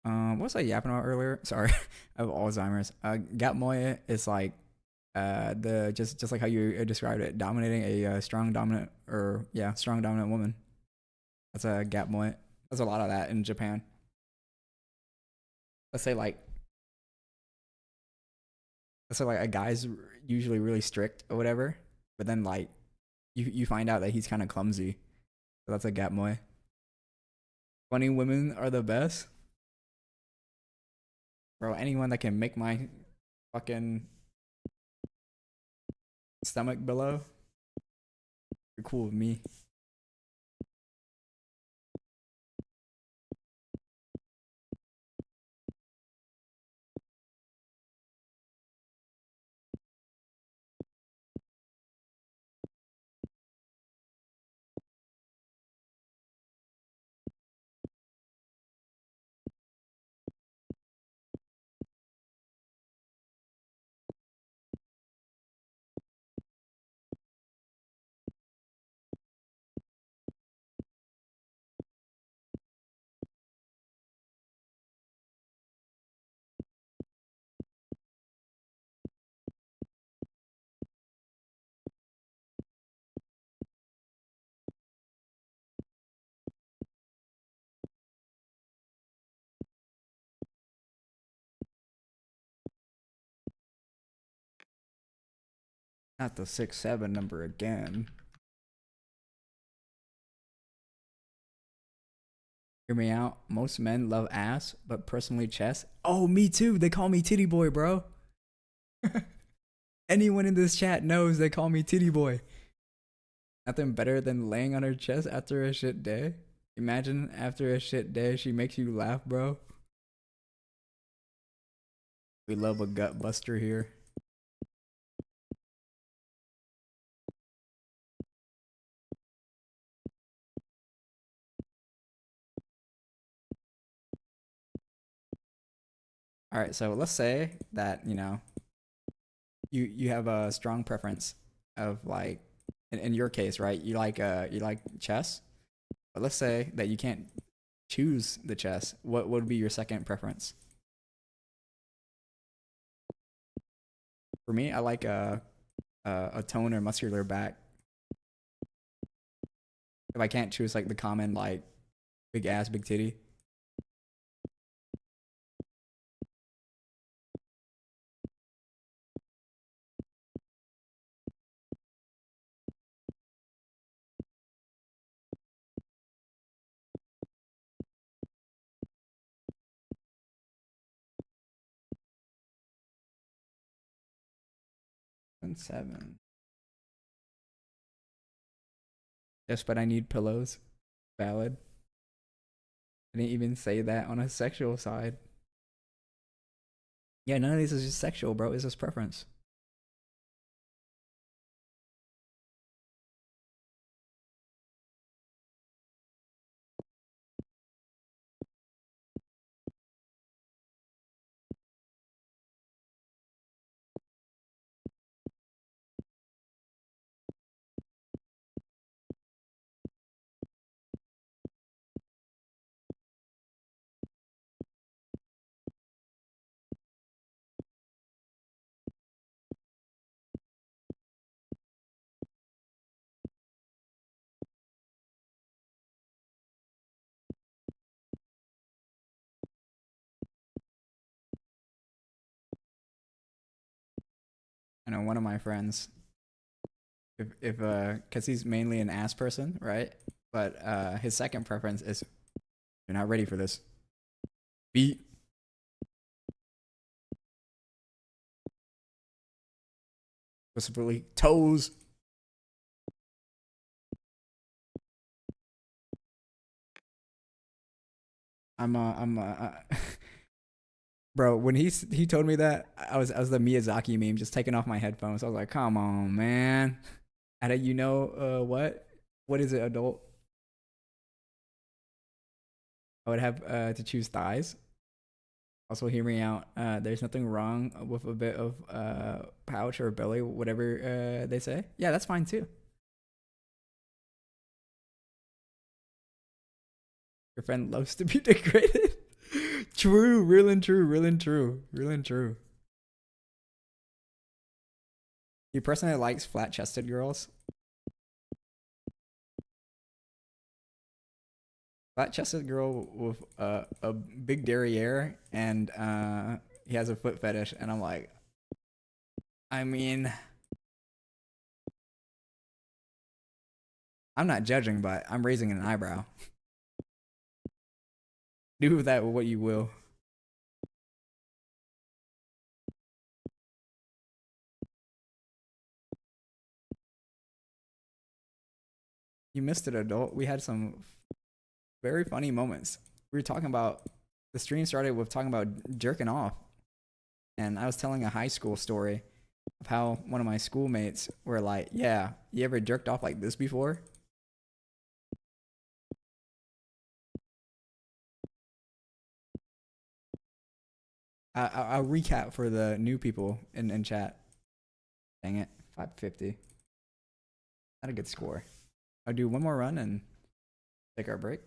What was I yapping about earlier? Sorry, I have Alzheimer's. Gap moe is like the just like how you described it, dominating a strong dominant or yeah strong dominant woman. That's a gap moe. There's a lot of that in Japan. Let's say like a guy's usually really strict or whatever, but then like you find out that he's kind of clumsy. So that's a gap moe. Funny women are the best, bro. Anyone that can make my fucking stomach below, you're cool with me. Not the 6'7" number again. Hear me out. Most men love ass, but personally chest. Oh, me too. They call me titty boy, bro. Anyone in this chat knows they call me titty boy. Nothing better than laying on her chest after a shit day. Imagine after a shit day, she makes you laugh, bro. We love a gut buster here. All right, so let's say that, you know, you have a strong preference of like in your case, right? You like chess. But let's say that you can't choose the chess. What would be your second preference? For me, I like a tone or muscular back. If I can't choose like the common like big ass, big titty. And 7. Yes, but I need pillows. Valid. I didn't even say that on a sexual side. Yeah, none of these is just sexual, bro. It's just preference. I know one of my friends, if cause he's mainly an ass person, right? But his second preference is you're not ready for this. Beat. Specifically toes. Bro, when he told me that, I was the Miyazaki meme, just taking off my headphones. I was like, come on, man. And you know what? What is it, adult? I would have to choose thighs. Also, hear me out. There's nothing wrong with a bit of pouch or belly, whatever they say. Yeah, that's fine too. Your friend loves to be degraded. True, real and true, real and true, real and true. He personally likes flat-chested girls. Flat-chested girl with a big derriere and he has a foot fetish, and I'm like, I mean, I'm not judging, but I'm raising an eyebrow. Do with that what you will. You missed it, adult. We had some very funny moments. We were talking about the stream started with talking about jerking off, and I was telling a high school story of how one of my schoolmates were like, "Yeah, you ever jerked off like this before?" I'll recap for the new people in chat. Dang it, 550. Not a good score. I'll do one more run and take our break.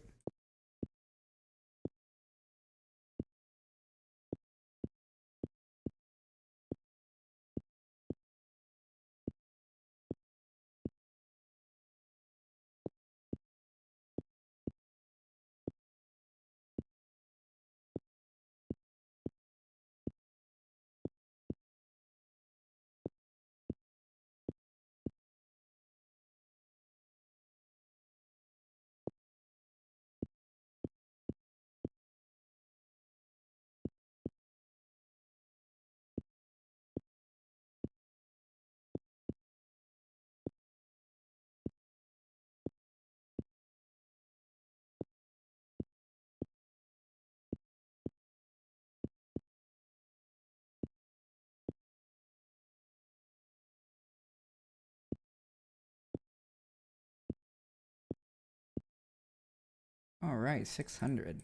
All right, 600.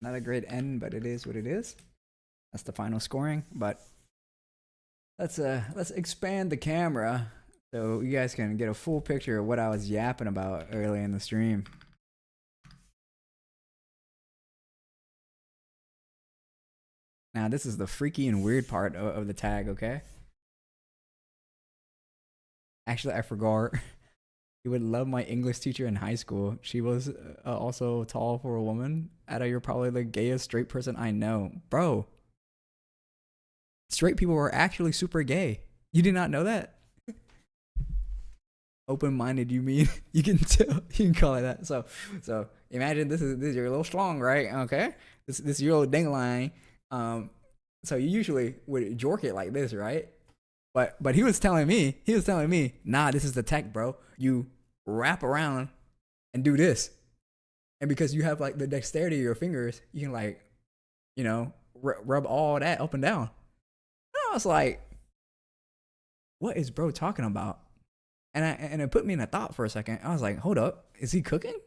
Not a great end, but it is what it is. That's the final scoring. But let's expand the camera so you guys can get a full picture of what I was yapping about early in the stream. Now, this is the freaky and weird part of the tag, okay? Actually, I forgot. You would love my English teacher in high school. She was also tall for a woman. Ada, you're probably the gayest straight person I know. Bro, straight people are actually super gay. You did not know that? Open-minded, you mean? You can tell. You can call it that. So imagine this is your little schlong, right? Okay, this is your little dingline. So you usually would jork it like this, right? But he was telling me, nah, this is the tech, bro. You wrap around and do this. And because you have like the dexterity of your fingers, you can like, you know, rub all that up and down. And I was like, what is bro talking about? And it put me in a thought for a second. I was like, hold up, is he cooking?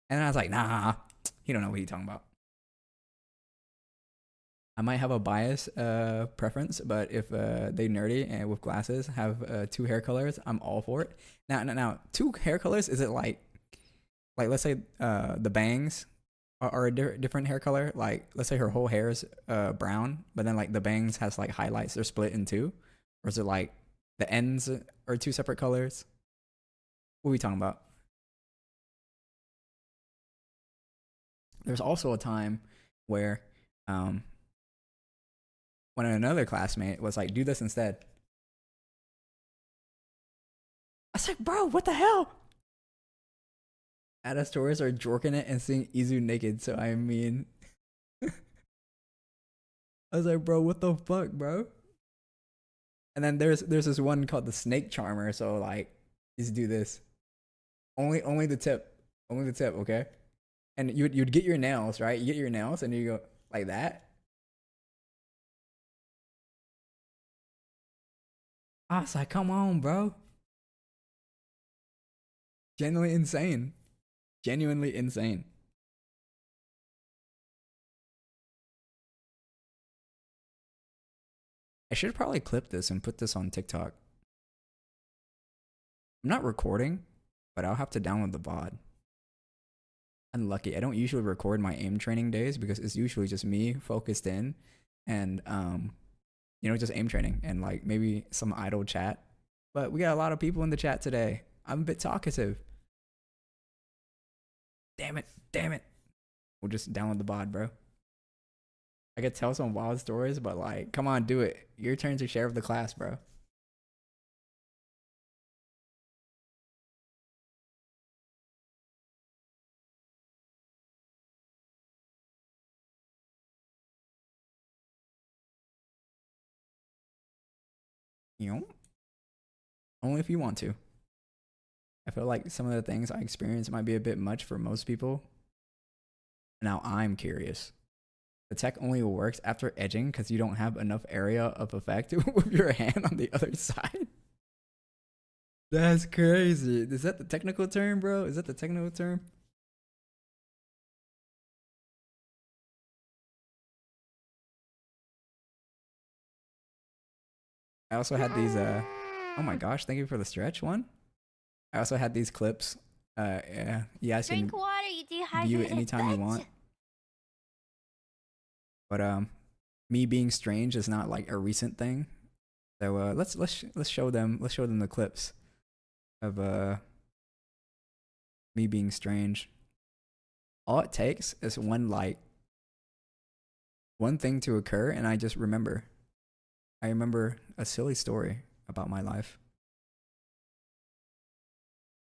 And I was like, nah, he don't know what he's talking about. I might have a bias preference, but if they nerdy and with glasses have 2 hair colors, I'm all for it. Now, 2 hair colors, is it like let's say the bangs are a different hair color? Like let's say her whole hair is brown, but then like the bangs has like highlights, they're split in 2? Or is it like the ends are 2 separate colors? What are we talking about? There's also a time where when another classmate was like, do this instead. I was like, bro, what the hell? Ada stories are jorking it and seeing Izu naked, so I mean. I was like, bro, what the fuck, bro? And then there's this one called the snake charmer, so like, just do this. Only the tip. Only the tip, okay? And you'd get your nails, right? You get your nails and you go like that. I was like, come on, bro. Genuinely insane. Genuinely insane. I should probably clip this and put this on TikTok. I'm not recording, but I'll have to download the VOD. Unlucky. I don't usually record my aim training days because it's usually just me focused in and you know, just aim training and like maybe some idle chat. But we got a lot of people in the chat today. I'm a bit talkative. Damn it. We'll just download the VOD, bro. I could tell some wild stories, but like, come on, do it. Your turn to share with the class, bro. You know? Only if you want to. I feel like some of the things I experience might be a bit much for most people. Now I'm curious. The tech only works after edging because you don't have enough area of effect with your hand on the other side. That's crazy. Is that the technical term, bro? Is that the technical term? I also had these oh my gosh, thank you for the stretch one. I also had these clips. Yeah, you guys can Drink water, you dehydrated. view it anytime you bitch. want. But me being strange is not like a recent thing. So let's show them the clips of me being strange. All it takes is one thing to occur and I just remember. I remember a silly story about my life.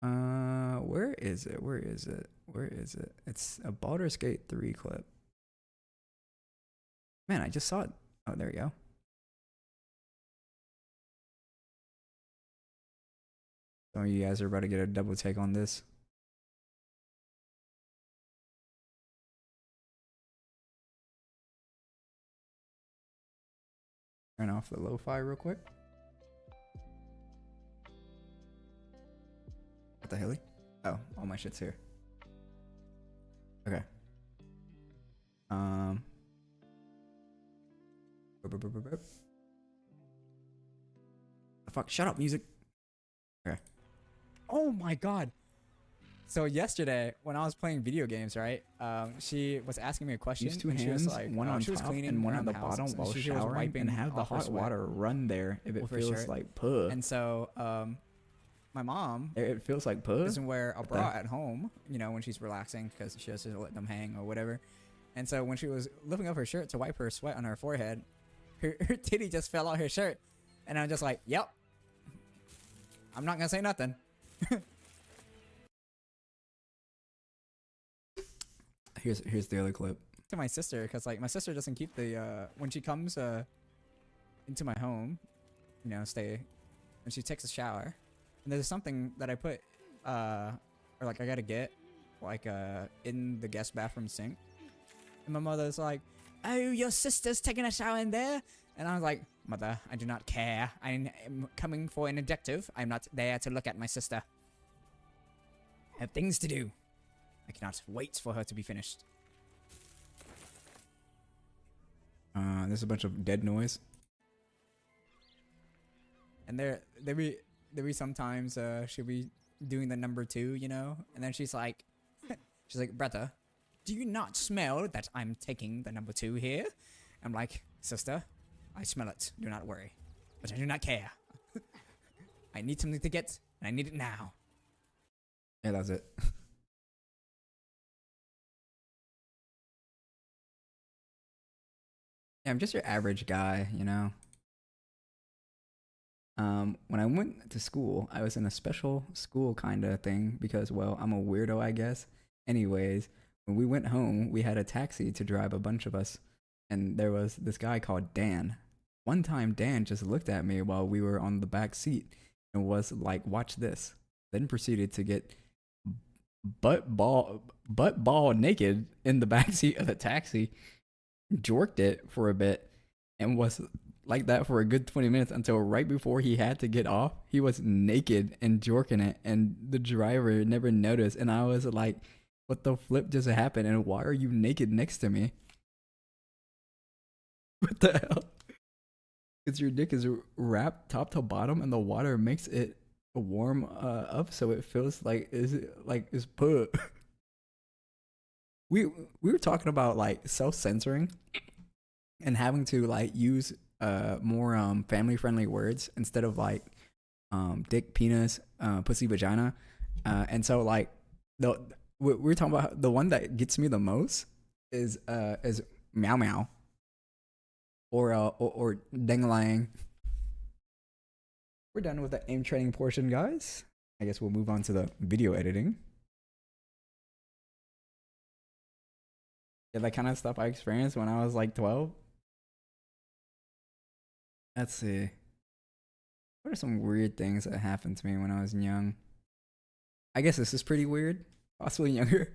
Where is it? It's a Baldur's Gate 3 clip. Man, I just saw it. Oh, there we go. Some of you guys are about to get a double take on this. Turn off the lo-fi real quick. What the hell? Oh, all my shit's here. Okay. Fuck, shut up, music. Okay. Oh my god. So yesterday, when I was playing video games, right? She was asking me a question. Use two and she hands, was like, one on she was top cleaning and one around at the house, bottom and while she was showering, wiping and have the off her hot sweat water run there if it with her feels shirt. like puh. And so, my mom It feels like puh. doesn't wear a bra at home, you know, when she's relaxing because she has to let them hang or whatever. And so when she was lifting up her shirt to wipe her sweat on her forehead, her titty just fell out her shirt. And I'm just like, yep. I'm not gonna say nothing. Here's the other clip. To my sister, because like my sister doesn't keep the when she comes into my home, you know, stay, and she takes a shower, and there's something that I put or like I gotta get like in the guest bathroom sink, and my mother's like, oh, your sister's taking a shower in there. And I was like, mother, I do not care. I am coming for an objective. I'm not there to look at my sister. I have things to do. I cannot wait for her to be finished. There's a bunch of dead noise. And there be sometimes she'll be doing the number 2, you know, and then she's like, brother, do you not smell that I'm taking the number 2 here? I'm like, sister, I smell it. Do not worry, but I do not care. I need something to get, and I need it now. Yeah, that's it. Yeah, I'm just your average guy, you know. When I went to school, I was in a special school kind of thing because, well, I'm a weirdo, I guess. Anyways, when we went home, we had a taxi to drive a bunch of us, and there was this guy called Dan. One time, Dan just looked at me while we were on the back seat and was like, "Watch this." Then proceeded to get butt ball naked in the back seat of the taxi, jorked it for a bit, and was like that for a good 20 minutes until right before he had to get off. He was naked and jorking it, and the driver never noticed. And I was like, what the flip just happened? And why are you naked next to me? What the hell? Because your dick is wrapped top to bottom, and the water makes it warm up, so it feels like it's put. We were talking about like self-censoring and having to like use more family friendly words instead of like dick, penis, pussy, vagina, and so like we're talking about the one that gets me the most is meow meow or dang-a-lang. We're done with the aim training portion, guys. I guess we'll move on to the video editing. Yeah, that kind of stuff I experienced when I was like 12. Let's see. What are some weird things that happened to me when I was young? I guess this is pretty weird. Possibly younger.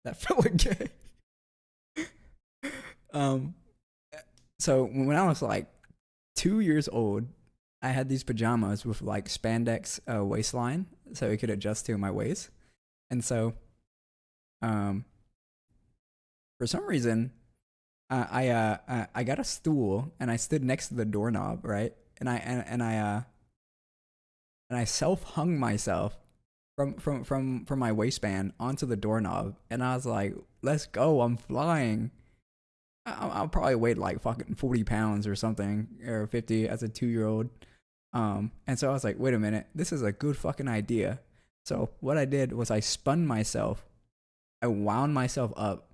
That felt like gay. So when I was like 2 years old, I had these pajamas with like spandex waistline, so it could adjust to my waist. And so, for some reason, I got a stool and I stood next to the doorknob, right? And I self hung myself from my waistband onto the doorknob, and I was like, "Let's go! I'm flying." I'll probably weigh like fucking 40 pounds or something, or 50 as a 2-year-old. And so I was like, wait a minute, this is a good fucking idea. So what I did was I spun myself, I wound myself up,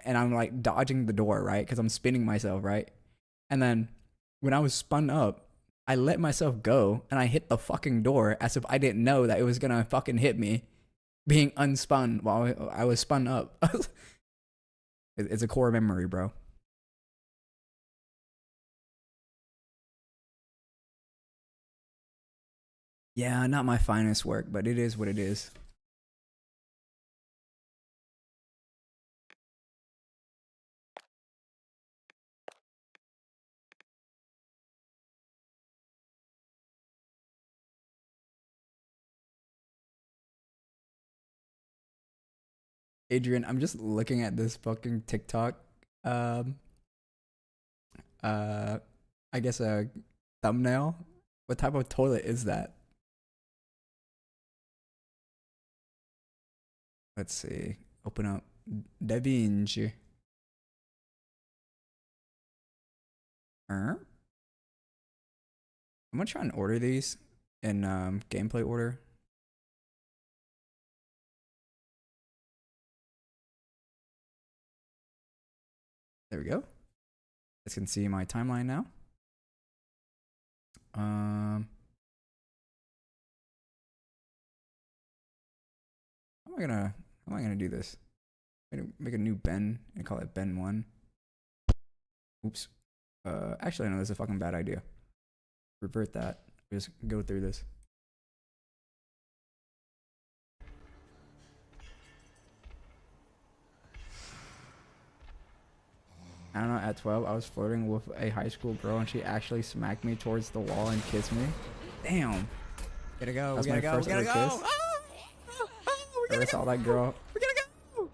and I'm like dodging the door, right? Because I'm spinning myself, right? And then when I was spun up, I let myself go and I hit the fucking door as if I didn't know that it was gonna fucking hit me being unspun while I was spun up. It's a core memory, bro. Yeah, not my finest work, but it is what it is. Adrian, I'm just looking at this fucking TikTok. I guess a thumbnail. What type of toilet is that? Let's see. Open up DaVinci. I'm gonna try and order these in gameplay order. There we go. You can see my timeline now. How am I gonna do this? Make a new Ben and call it Ben 1. Oops. Actually, no, that's a fucking bad idea. Revert that. Just go through this. I don't know, at 12, I was flirting with a high school girl and she actually smacked me towards the wall and kissed me. Damn. Gotta go. That's We gotta my go. first We gotta ever go. kiss. We Never gotta saw go. that girl. We gotta go.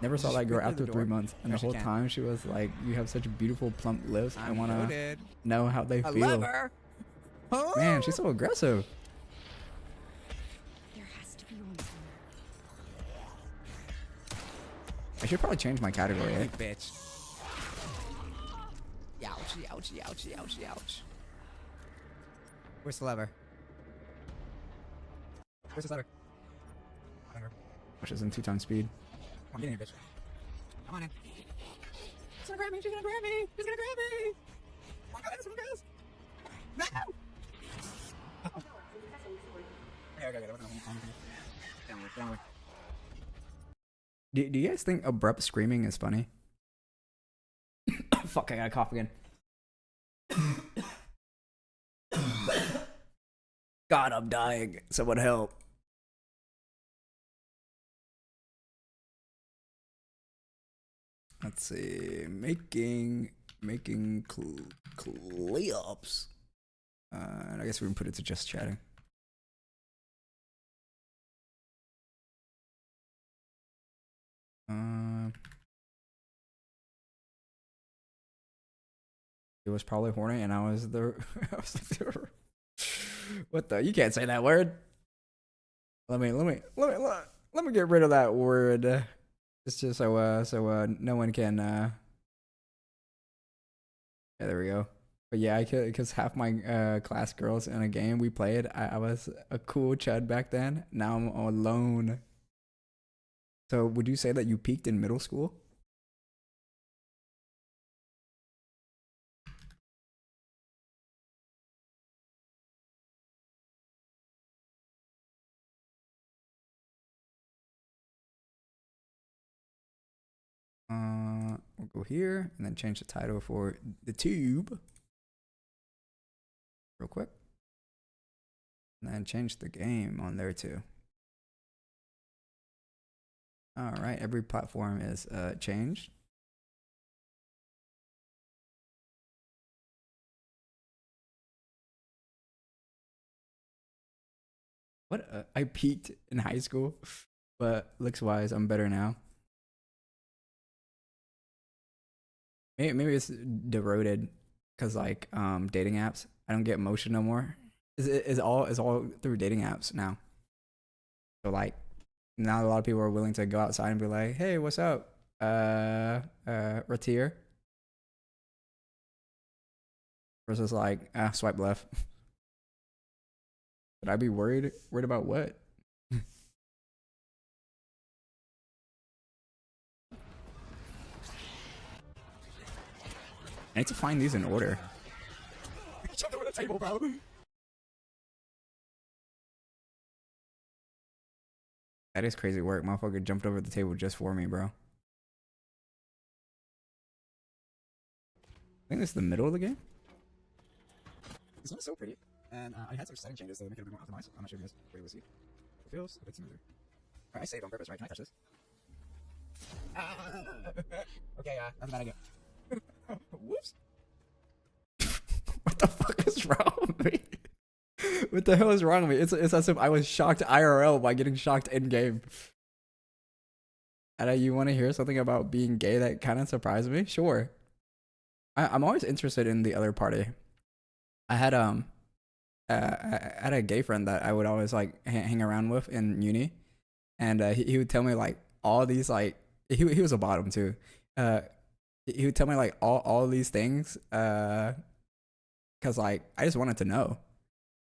Never saw that girl Get through after the 3 door. months. And No, the she whole can't. time she was like, you have such beautiful plump lips. I I'm want to loaded. know how they I feel. love her. Oh. Man, she's so aggressive. There has to be one somewhere. I should probably change my category, You eh? bitch. Ouchie, ouchie, ouchie, ouchie, ouch. Where's the lever? Where's the lever? Which is in 2 times speed. Come on, get in here, bitch. Come on in. She's gonna grab me. She's gonna grab me. She's gonna grab me. Oh my God, that's what it is. No. Okay. Do you guys think abrupt screaming is funny? Fuck, I got a cough again. God, I'm dying. Someone help. Let's see. Making clips. And I guess we can put it to just chatting. It was probably horny, and I was the. What the? You can't say that word. Let me get rid of that word. It's just so no one can. Yeah, there we go. But yeah, I could, because half my class girls in a game we played, I was a cool chud back then. Now I'm alone. So would you say that you peaked in middle school? We'll go here and then change the title for the tube real quick. And then change the game on there too. All right, every platform is changed. What? I peaked in high school, but looks wise, I'm better now. Maybe it's deroded because like dating apps. I don't get motion no more. Is all through dating apps now. So like now a lot of people are willing to go outside and be like, hey, what's up? Ratier. Versus like, swipe left. Should I be worried? Worried about what? I need to find these in order. Jumped over the table, bro. That is crazy work. Motherfucker jumped over the table just for me, bro. I think this is the middle of the game. This one is so pretty. And I had some setting changes to make it a bit more optimized. I'm not sure if you guys were able to see. It feels a bit smoother. Alright, I saved on purpose, right? Can I touch this? Okay, that's a bad idea. Whoops. What the fuck is wrong with me? What the hell is wrong with me? It's as if I was shocked IRL by getting shocked in game. You want to hear something about being gay that kind of surprised me? Sure. I'm always interested in the other party. I had I had a gay friend that I would always like hang around with in uni, and he would tell me like all these like he was a bottom too. He would tell me like all these things cuz like I just wanted to know.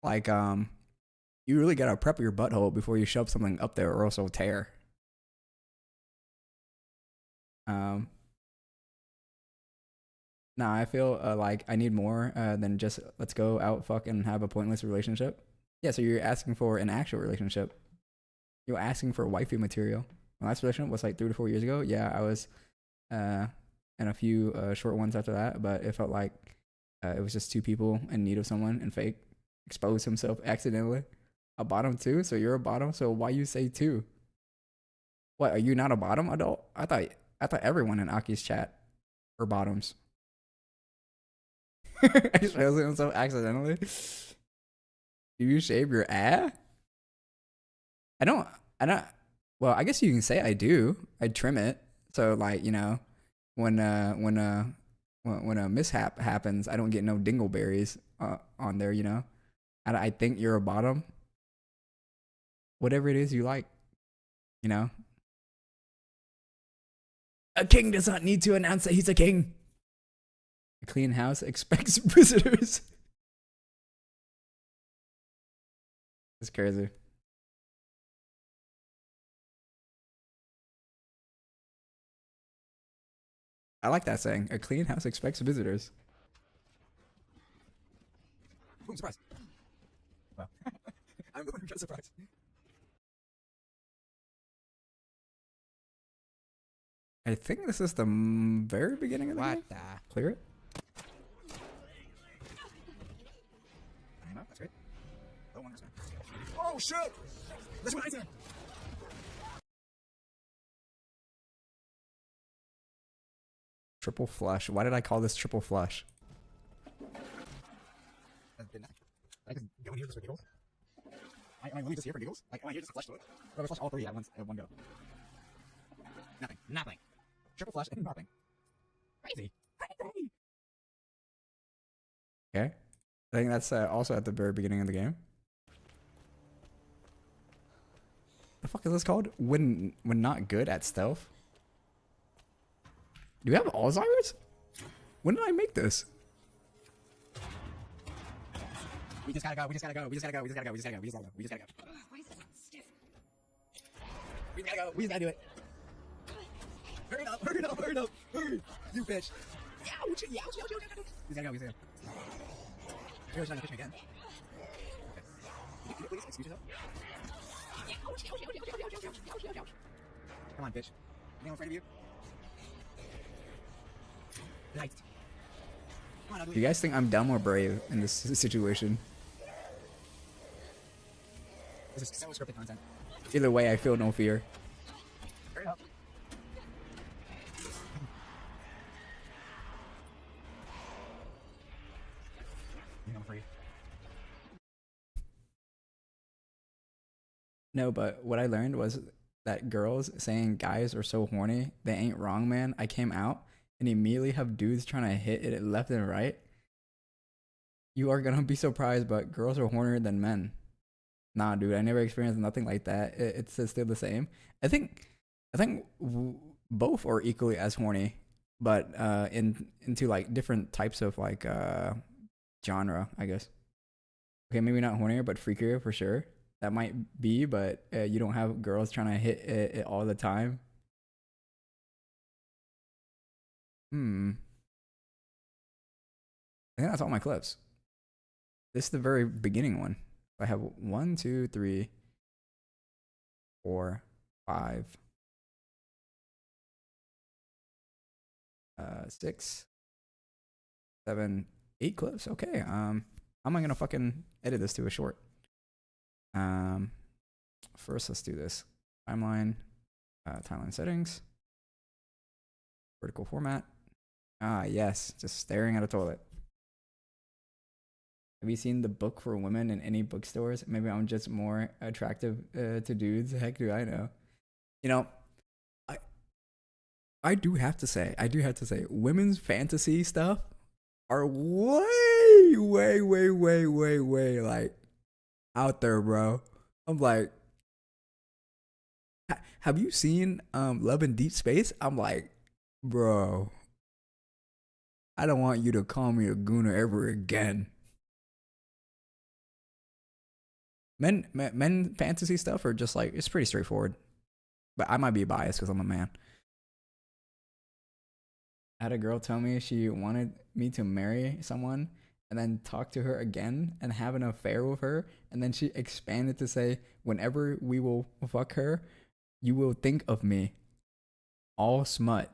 Like you really got to prep your butthole before you shove something up there or else it'll tear. Nah, I feel like I need more than just let's go out, fuck, and have a pointless relationship. Yeah, so you're asking for an actual relationship. You're asking for wifey material. My last relationship was like 3 to 4 years ago. Yeah, I was in a few short ones after that, but it felt like it was just two people in need of someone, and fake exposed himself accidentally. A bottom too? So you're a bottom? So why you say two? What, are you not a bottom adult? I thought everyone in Aki's chat were bottoms. Exposing himself accidentally. Do you shave your ass? I don't. Well, I guess you can say I do. I trim it. So like, you know, when a mishap happens, I don't get no dingleberries on there. You know, I think you're a bottom. Whatever it is you like, you know. A king does not need to announce that he's a king. A clean house expects visitors. It's crazy. I like that saying. A clean house expects visitors. Boom, surprise. Well, I'm the one who got surprised. I think this is the very beginning of the game. Clear it. I know, that's great. Oh shit! That's what I said. Triple flush. Why did I call this triple flush? I can go in here just for giggles. Am I only just here for giggles? Like, am I here just to flush toilet? Or do I flush all three at one go? Nothing. Triple flush and nothing. Crazy. Okay. I think that's also at the very beginning of the game. The fuck is this called? When not good at stealth? Do you have Alzheimer's? When did I make this? We just gotta go. We just gotta go. We just gotta go. We just gotta go. We just gotta go. We just gotta go. We just gotta go. Why is that stiff? We just gotta go. We just gotta do it. Hurry up! Hurry up! Hurry up! Hurry! You bitch! Ouch! Ouch! Ouch! Ouch! Ouch! We just gotta go. We just gotta go. You're trying to fish me again. Okay. Can you please excuse yourself? Ouch! Ouch! Ouch! Ouch! Ouch! Ouch! Ouch! Ouch! Ouch! Ouch! Come on, bitch. You know I'm afraid of you? Nice. You guys think I'm dumb or brave in this situation? This is so scripted content. Either way, I feel no fear. Hurry up. You know I'm afraid. No, but what I learned was that girls saying guys are so horny, they ain't wrong, man. I came out and immediately have dudes trying to hit it left and right. You are gonna be surprised, but girls are hornier than men. Nah, dude, I never experienced nothing like that. It's still the same. I think both are equally as horny, but into like different types of like genre, I guess. Okay, maybe not hornier, but freakier for sure. That might be, but you don't have girls trying to hit it all the time. I think that's all my clips. This is the very beginning one. I have 1, 2, 3, 4, 5, 6, 7, 8 clips. Okay. How am I gonna fucking edit this to a short? First, let's do this. Timeline, timeline settings, vertical format. Ah, yes, just staring at a toilet. Have you seen the book for women in any bookstores? Maybe I'm just more attractive to dudes. Heck do I know. You know, I do have to say, women's fantasy stuff are way like out there, bro. I'm like, have you seen Love in Deep Space? I'm like, bro, I don't want you to call me a gooner ever again. Men fantasy stuff are just like, it's pretty straightforward. But I might be biased because I'm a man. I had a girl tell me she wanted me to marry someone and then talk to her again and have an affair with her. And then she expanded to say, whenever we will fuck her, you will think of me. All smut.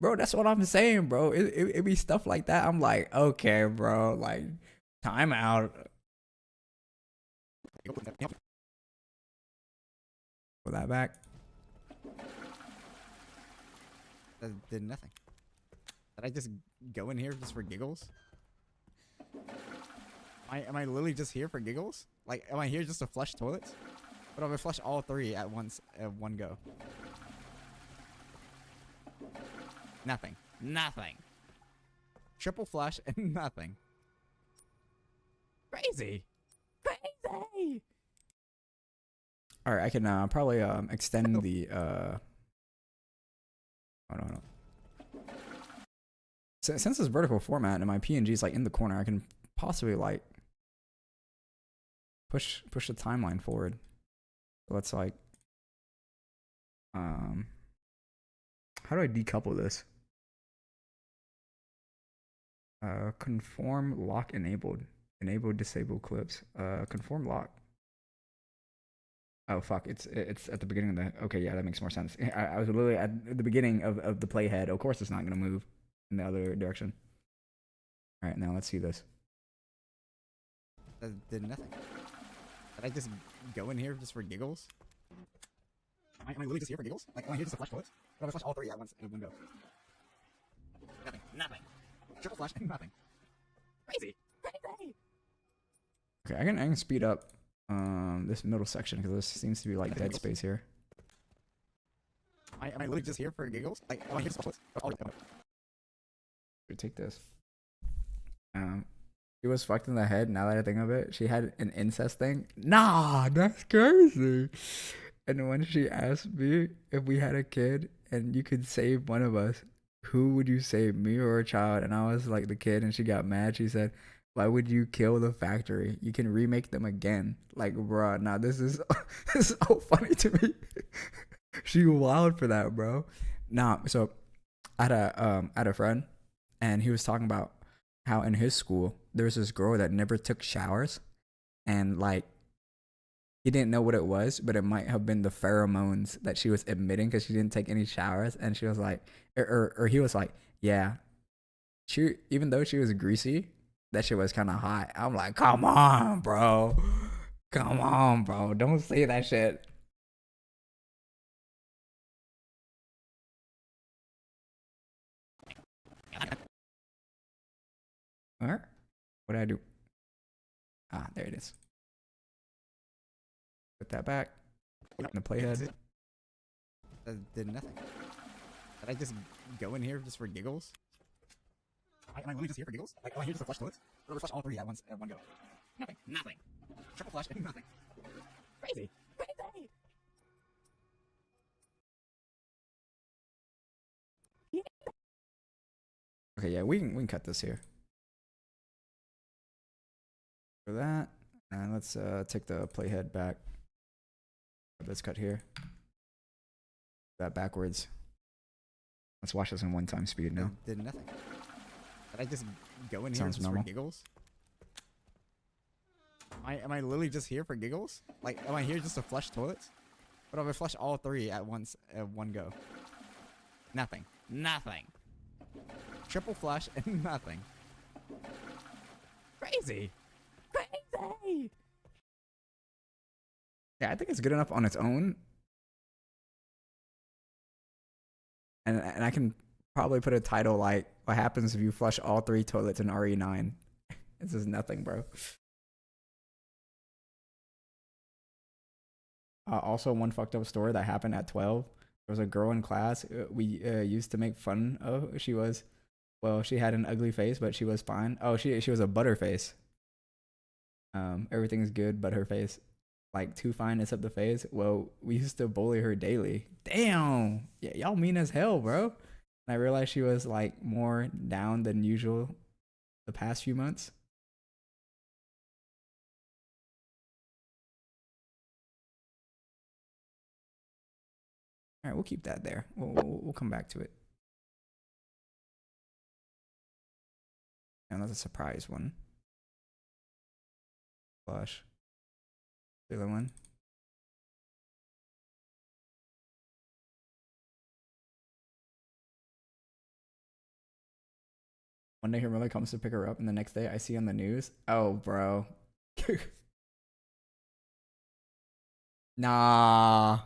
Bro, that's what I'm saying, bro. It be stuff like that. I'm like, okay, bro. Like, time out. Put that back. That did nothing. Did I just go in here just for giggles? Am I literally just here for giggles? Like, am I here just to flush toilets? But I'm gonna flush all three at once, at one go. Nothing. Nothing. Triple flush and nothing. Crazy. Crazy. All right, I can probably extend the Hold on. Since it's vertical format and my PNG is like in the corner, I can possibly like push the timeline forward. So let's like how do I decouple this? Conform lock enabled. Enable disable clips. Conform lock. Oh fuck! It's at the beginning of the. Okay, yeah, that makes more sense. I was literally at the beginning of the playhead. Of course, it's not gonna move in the other direction. All right, now let's see this. That did nothing. Did I just go in here just for giggles? Am I literally just here for giggles? Like, am I here just to flush toilets? But I'm gonna flush all three at once in one go. Nothing. Nothing. Triple flush. Nothing. Crazy. Crazy. Okay, I can speed up this middle section because this seems to be like dead space here. Am I literally just here for giggles? Like, am I here to flush toilets? Take this. She was fucked in the head. Now that I think of it, she had an incest thing. Nah, that's crazy. And when she asked me if we had a kid and you could save one of us, who would you save, me or a child? And I was like the kid, and she got mad. She said, why would you kill the factory? You can remake them again. Like, bruh, nah, this is this is so funny to me. She wild for that, bro. Nah, so I had a friend, and he was talking about how in his school there was this girl that never took showers, and like he didn't know what it was, but it might have been the pheromones that she was emitting because she didn't take any showers. And she was like, or he was like, yeah, she, even though she was greasy, that shit was kind of hot. I'm like, come on, bro. Come on, bro. Don't say that shit. Alright. What did I do? Ah, there it is. Put that back. In the playhead. That did nothing. Did I just go in here just for giggles? Am I literally just here for giggles? Like, am I here just to flush toilets? Or do I flush all three at once at one go? Nothing. Nothing. Triple flush and nothing. Crazy. Crazy. Okay, yeah, we can cut this here. For that, and let's take the playhead back. Let's cut here. That backwards. Let's watch this in 1x speed now. Did nothing. Did I just go in here just for giggles? Am I literally just here for giggles? Like, am I here just to flush toilets? But I'm gonna flush all three at once at one go. Nothing. Nothing. Triple flush and nothing. Crazy. Crazy. Yeah, I think it's good enough on its own. And I can probably put a title like, what happens if you flush all three toilets in RE9? This is nothing, bro. Also, one fucked up story that happened at 12. There was a girl in class we used to make fun of. She had an ugly face, but she was fine. Oh, she was a butterface. Everything's good but her face. Like too fine except the face. Well, we used to bully her daily. Damn. Yeah, y'all mean as hell, bro. And I realized she was like more down than usual the past few months. All right, we'll keep that there. We'll come back to it. And that's a surprise one. Blush. The other one. One day her mother comes to pick her up, and the next day I see on the news. Oh, bro. Nah.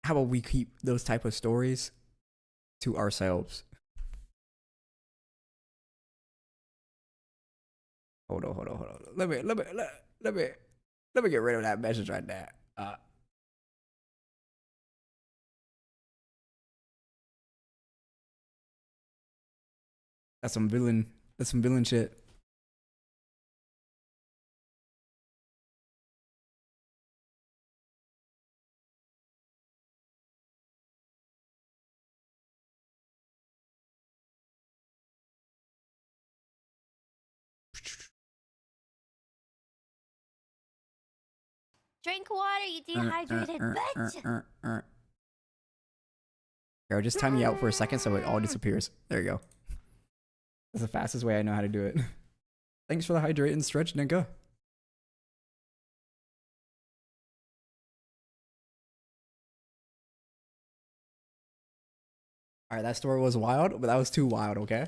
How about we keep those type of stories to ourselves? Hold on. Let me get rid of that message right there. That's some villain shit. Drink water, you dehydrated bitch. Here, just time me out for a second so it all disappears. There you go. That's the fastest way I know how to do it. Thanks for the hydrate and stretch, nigga. Alright, that story was wild, but that was too wild, okay?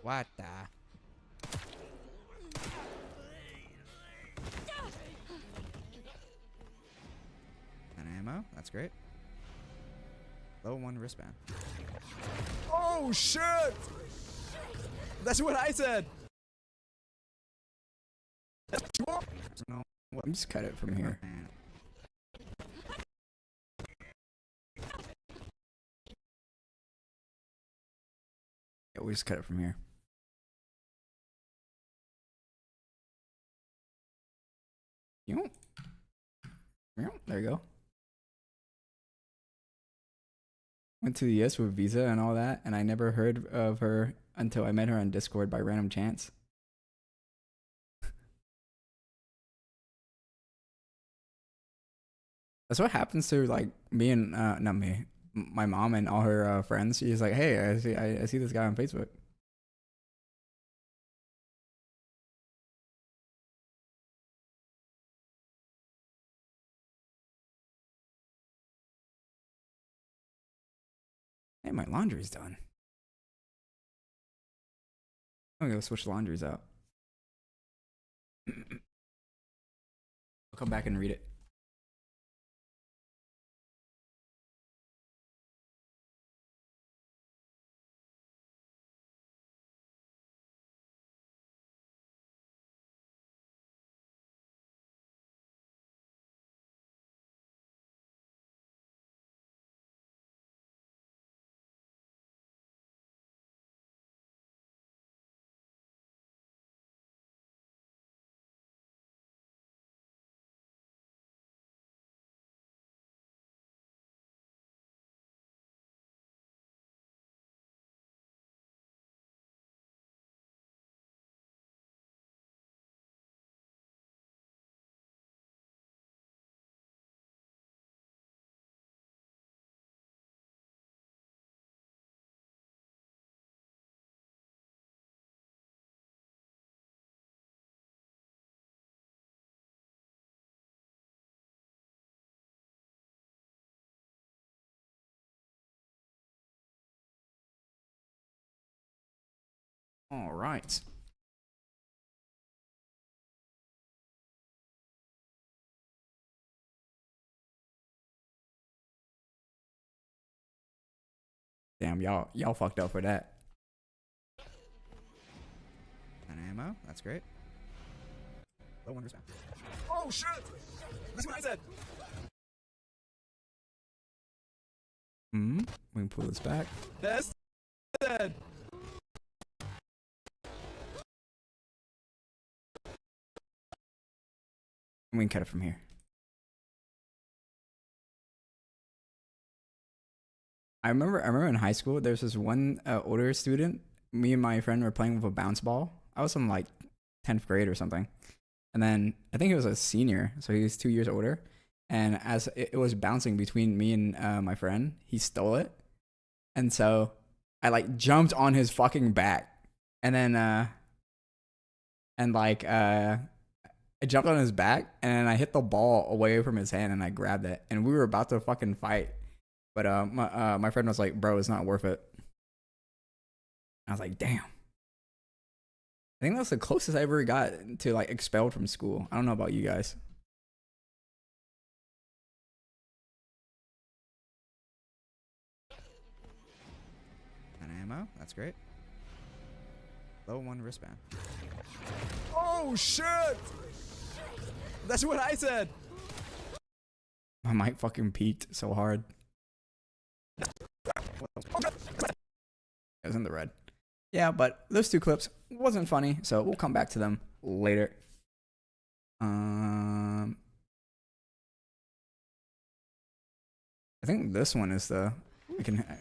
What the? An ammo? That's great. Level 1 wristband. Oh shit! That's what I said! No, let me just cut it from here. Yeah, we just cut it from here. There you go. Went to the US with Visa and all that, and I never heard of her until I met her on Discord by random chance. That's what happens to like me and not me, my mom and all her friends. She's like, "Hey, I see this guy on Facebook." Hey, my laundry's done. I'm gonna go switch laundries out. I'll come back and read it. All right. Damn, y'all fucked up for that. And ammo. That's great. Low one respawn. Oh shit! That's what I said. We can pull this back. That's said. We can cut it from here. I remember in high school, there's this one older student. Me and my friend were playing with a bounce ball. I was in like 10th grade or something. And then I think he was a senior, so he was 2 years older. And as it was bouncing between me and my friend, he stole it. And so I like jumped on his fucking back. And then I jumped on his back and I hit the ball away from his hand and I grabbed it. And we were about to fucking fight. But my friend was like, bro, it's not worth it. I was like, damn. I think that's the closest I ever got to like expelled from school. I don't know about you guys. And ammo. That's great. Low one wristband. Oh shit! That's what I said. My mic fucking peaked so hard. It was in the red. Yeah, but those two clips wasn't funny, so we'll come back to them later. I think this one is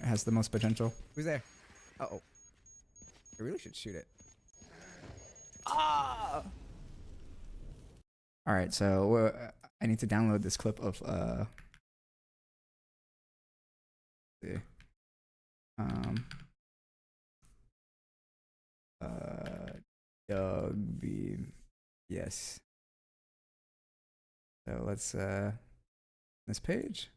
has the most potential. Who's there? Uh-oh. I really should shoot it. Ah! All right, so I need to download this clip of see. Doug Beam. Yes. So let's this page.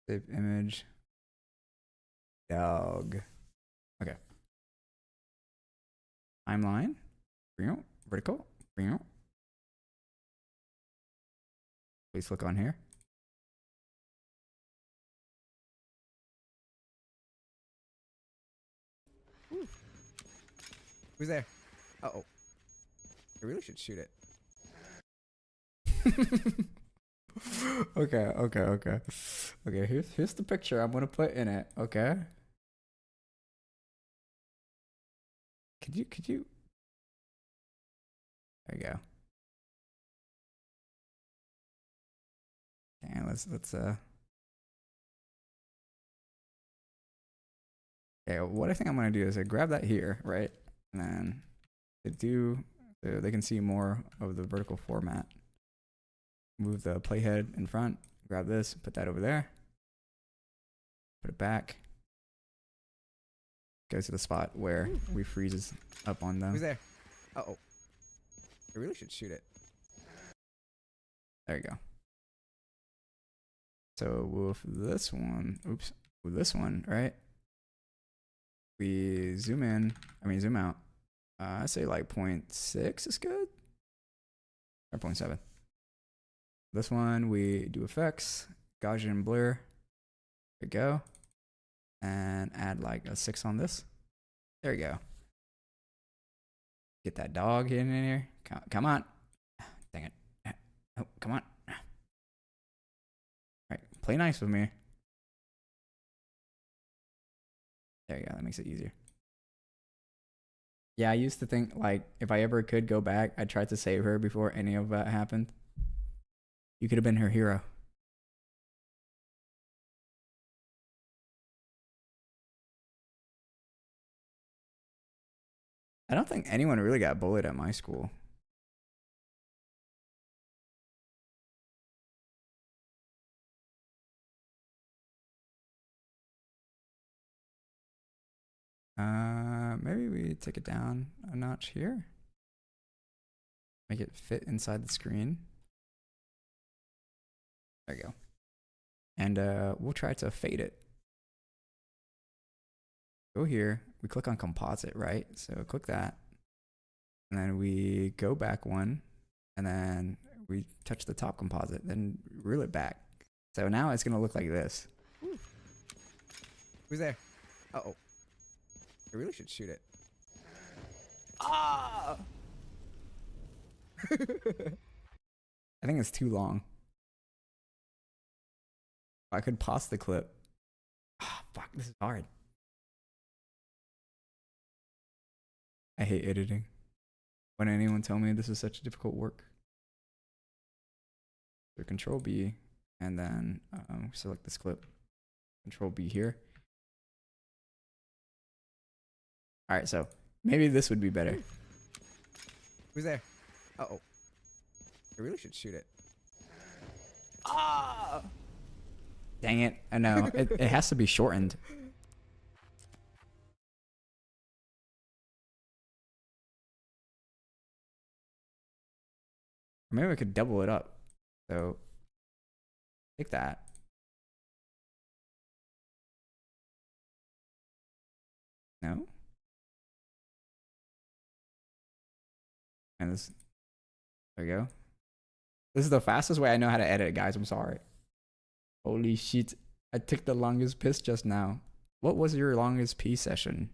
Save image. Dog. Okay. Timeline. Vertical. Please click on here. Who's there? Uh-oh. I really should shoot it. Okay. Here's the picture I'm gonna put in it. Okay. Could you? There you go. Okay, let's Okay, what I think I'm gonna do is I grab that here, right? And then so they can see more of the vertical format. Move the playhead in front, grab this, put that over there, put it back, go to the spot where we freezes up on them. Who's there? Uh-oh. I really should shoot it. There you go. So with this one, with this one, right? We zoom out. I say like 0.6 is good, or 0.7. This one we do effects, Gaussian blur. There we go, and add like a 6 on this. There you go. Get that dog in here. Come on. Dang it. Oh, come on. All right, play nice with me. There you go. That makes it easier. Yeah, I used to think like if I ever could go back, I'd try to save her before any of that happened. You could have been her hero. I don't think anyone really got bullied at my school. Maybe we take it down a notch here. Make it fit inside the screen. There you go. And we'll try to fade it. go here. We click on composite, right? So click that. And then we go back one. And then we touch the top composite. Then reel it back. So now it's going to look like this. Who's there? Uh-oh. I really should shoot it. Ah! I think it's too long. I could pause the clip. Ah, fuck, this is hard. I hate editing. When anyone tell me this is such difficult work. So Control B, and then select this clip. Control B here. All right, so maybe this would be better. Who's there? Uh-oh. I really should shoot it. Ah! Dang it! I know it has to be shortened. Or maybe we could double it up. So take that. No. And this. There we go. This is the fastest way I know how to edit, guys. I'm sorry. Holy shit. I took the longest piss just now. What was your longest pee session?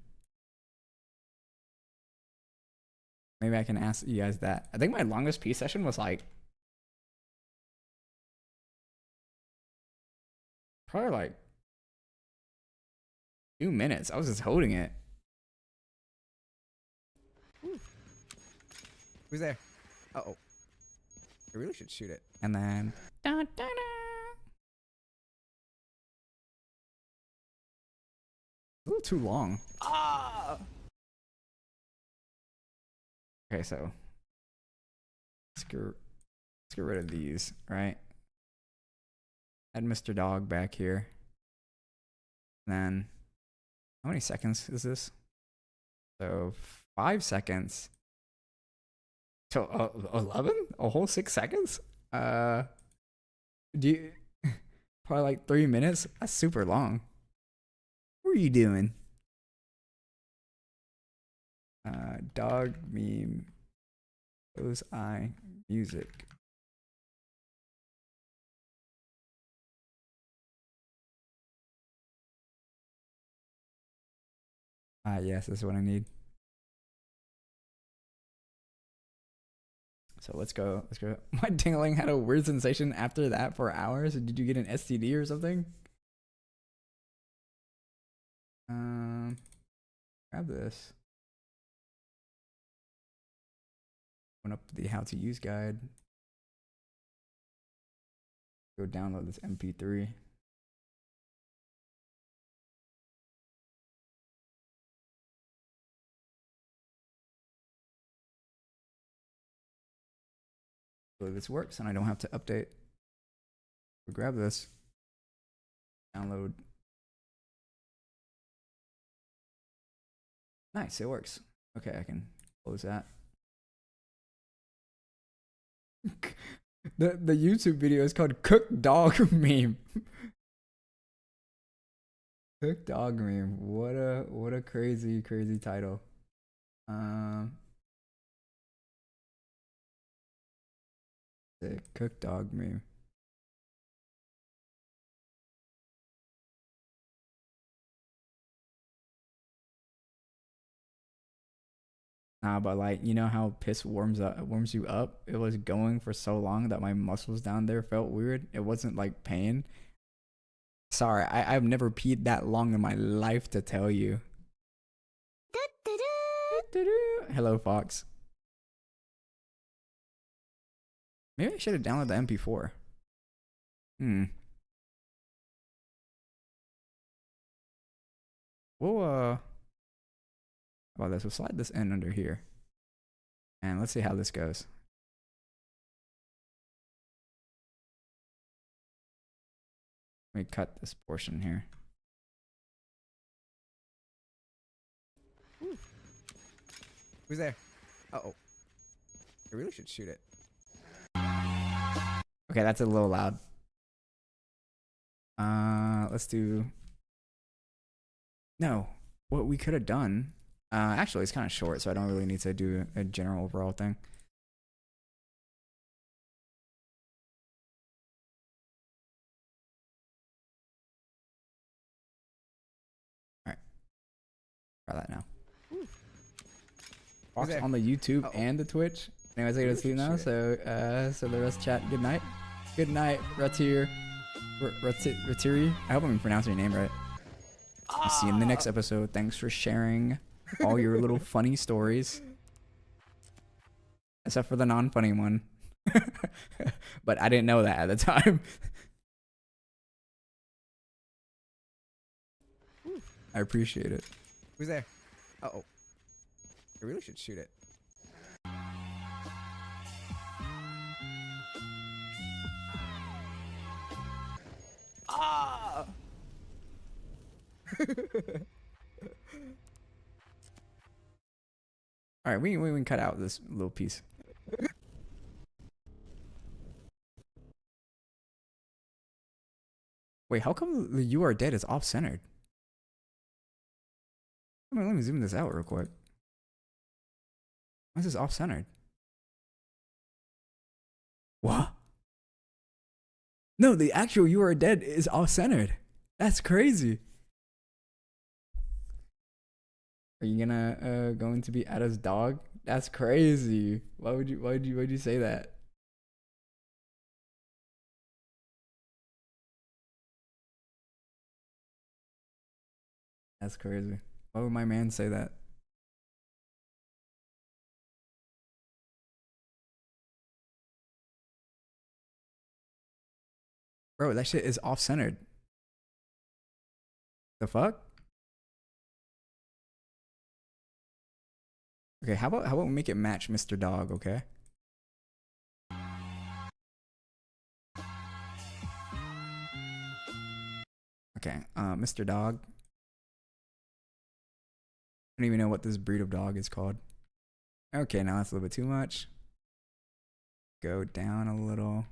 Maybe I can ask you guys that. I think my longest pee session was like probably like 2 minutes. I was just holding it. Who's there? Uh-oh. I really should shoot it. And then a little too long. Ah! Okay, so let's get rid of these, right? Add Mr. Dog back here. And then how many seconds is this? So 5 seconds. So 11? A whole 6 seconds? Do you probably like 3 minutes? That's super long. What are you doing? Dog meme. Close eye music. Yes, this is what I need. So let's go. Let's go. My tingling had a weird sensation after that for hours. Did you get an STD or something? Grab this. Open up the how to use guide. Go download this MP3. So this works and I don't have to update. We'll grab this. Download. Nice, it works. Okay, I can close that. The YouTube video is called Cook Dog Meme. Cook Dog Meme. What a crazy title. The Cook Dog Meme. Nah, but like, you know how piss warms you up? It was going for so long that my muscles down there felt weird. It wasn't like pain. Sorry, I've never peed that long in my life to tell you. Hello, Fox. Maybe I should have downloaded the MP4. We'll how about this? We'll slide this in under here. And let's see how this goes. Let me cut this portion here. Who's there? Uh-oh. I really should shoot it. Okay, that's a little loud. Let's do... No. what we could have done. Actually, it's kind of short, so I don't really need to do a general overall thing. All right, try that now. Watch there? on the YouTube Uh-oh. and the Twitch. Anyways, I gotta sleep now. So, so the rest chat. Good night. Good night, Ratir. Ratiri. I hope I'm pronouncing your name right. I'll see you in the next episode. Thanks for sharing all your little funny stories. Except for the non-funny one. But I didn't know that at the time. I appreciate it. Who's there? Uh-oh. I really should shoot it. Ah! All right, we can cut out this little piece. Wait, how come the "You Are Dead" is off-centered? Let me zoom this out real quick. Why is this off-centered? What? No, the actual "You Are Dead" is off-centered. That's crazy. Are you gonna going to be Ada's dog? That's crazy. Why'd you say that? That's crazy. Why would my man say that? Bro, that shit is off-centered. The fuck? Okay, how about we make it match Mr. Dog, okay? Okay, Mr. Dog. I don't even know what this breed of dog is called. Okay, now that's a little bit too much. Go down a little.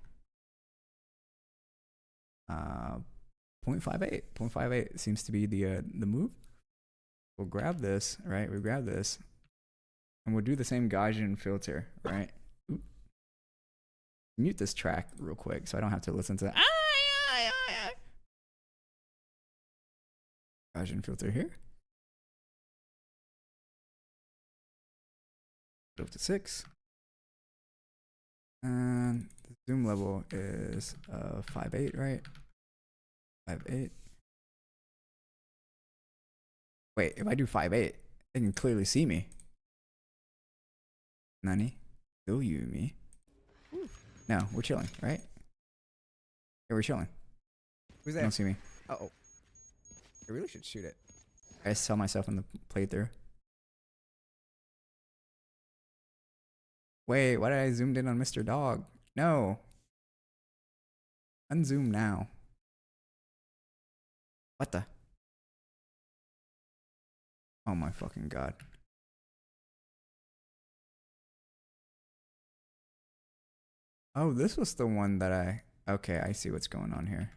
0.58. 0.58 seems to be the move. We'll grab this, right? We grab this. And we'll do the same Gaussian filter, right? Oop. Mute this track real quick so I don't have to listen to that. Gaussian filter here. Go up to 6. And the zoom level is 5.8, right? 5.8. Wait, if I do 5.8, they can clearly see me. Nani? Do you me? No, we're chilling, right? Yeah, we're chilling. Who's They there? don't see me. Uh-oh. I really should shoot it. I saw myself in the playthrough. Wait, why did I zoomed in on Mr. Dog? No. Unzoom now. What the? Oh my fucking god. Oh, this was the one that I... Okay, I see what's going on here.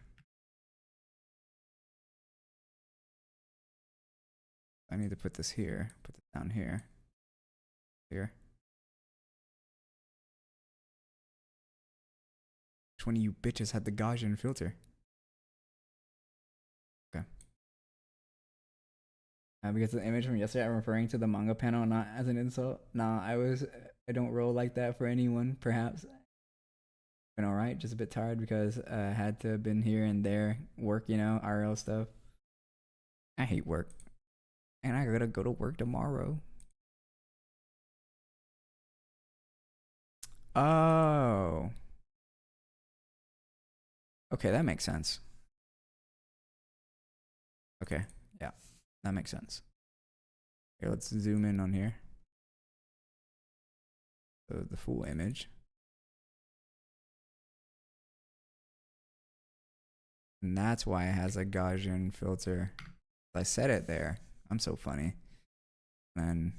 I need to put this here. Put this down here. Here. Which one of you bitches had the Gaussian filter? Okay. Because the image from yesterday, I'm referring to the manga panel, not as an insult. Nah, I don't roll like that for anyone, perhaps. Been alright, just a bit tired because I had to have been here and there, work, you know, RL stuff. I hate work. And I gotta go to work tomorrow. Oh. Okay, that makes sense. Okay, yeah, that makes sense. Here, let's zoom in on here. So the full image. And that's why it has a Gaussian filter. I set it there. I'm so funny. And then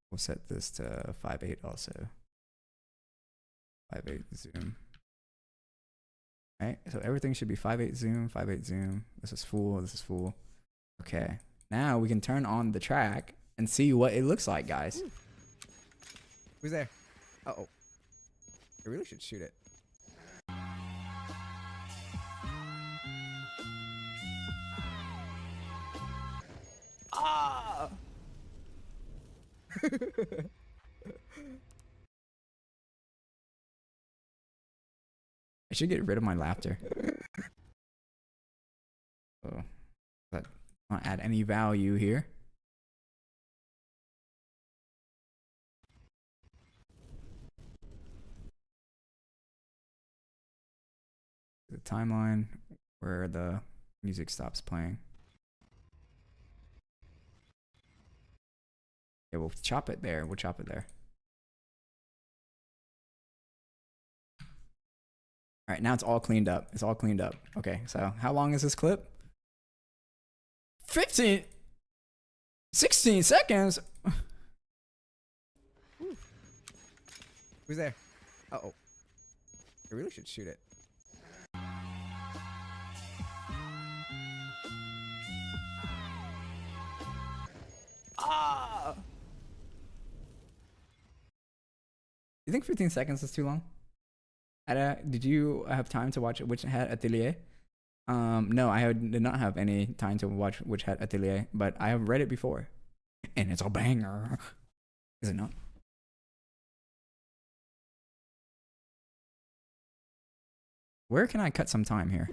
we'll set this to 5.8 also. 5.8 zoom. Right, so everything should be 5.8 zoom, 5.8 zoom. This is full, this is full. Okay, Now we can turn on the track and see what it looks like, guys. Who's there? Uh-oh. I really should shoot it. Ah! I should get rid of my laughter. Oh, that not add any value here. The timeline where the music stops playing. Yeah, we'll chop it there. We'll chop it there. All right, now it's all cleaned up. It's all cleaned up. Okay, so how long is this clip? 16 seconds. Who's there? Uh-oh. I really should shoot it. Ah! You think 15 seconds is too long? Ada, did you have time to watch Witch Hat Atelier? No, did not have any time to watch Witch Hat Atelier, but I have read it before. And it's a banger. Is it not? Where can I cut some time here?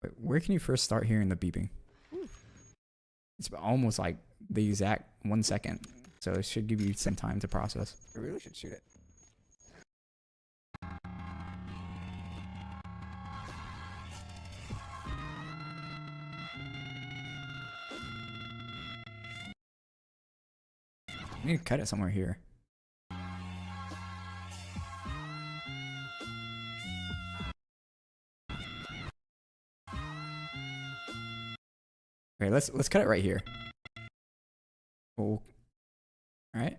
Wait, where can you first start hearing the beeping? It's almost like the exact 1 second, so it should give you some time to process. I really should shoot it. I need to cut it somewhere here. Okay, let's cut it right here. Cool. All right.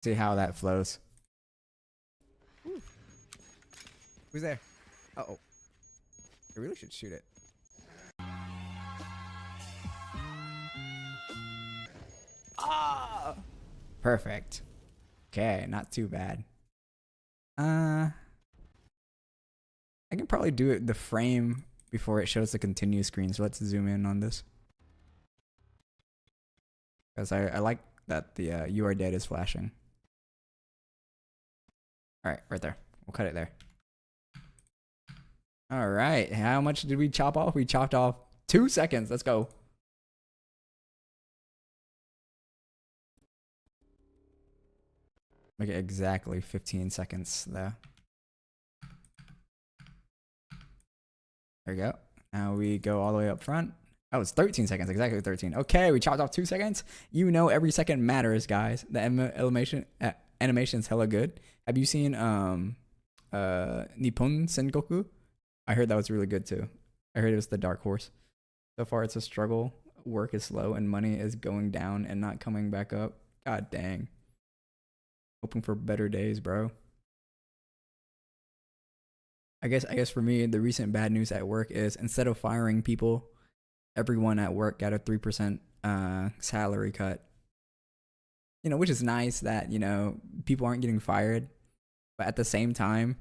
See how that flows. Who's there? Uh-oh. I really should shoot it. Ah! Perfect. Okay, not too bad. I can probably do it the frame before it shows the continue screen, so let's zoom in on this. Because I like that the You Are Dead is flashing. Alright, right there. We'll cut it there. Alright, how much did we chop off? We chopped off 2 seconds. Let's go. Make it exactly 15 seconds there. There we go. Now we go all the way up front. Oh, it's 13 seconds, exactly 13. Okay, we chopped off 2 seconds. You know every second matters, guys. The animation's hella good. Have you seen Nippon Sengoku? I heard that was really good too. I heard it was the dark horse. So far it's a struggle. Work is slow and money is going down and not coming back up. God dang. Hoping for better days, bro. I guess for me, the recent bad news at work is instead of firing people, everyone at work got a 3% salary cut. You know, which is nice that, you know, people aren't getting fired. But at the same time,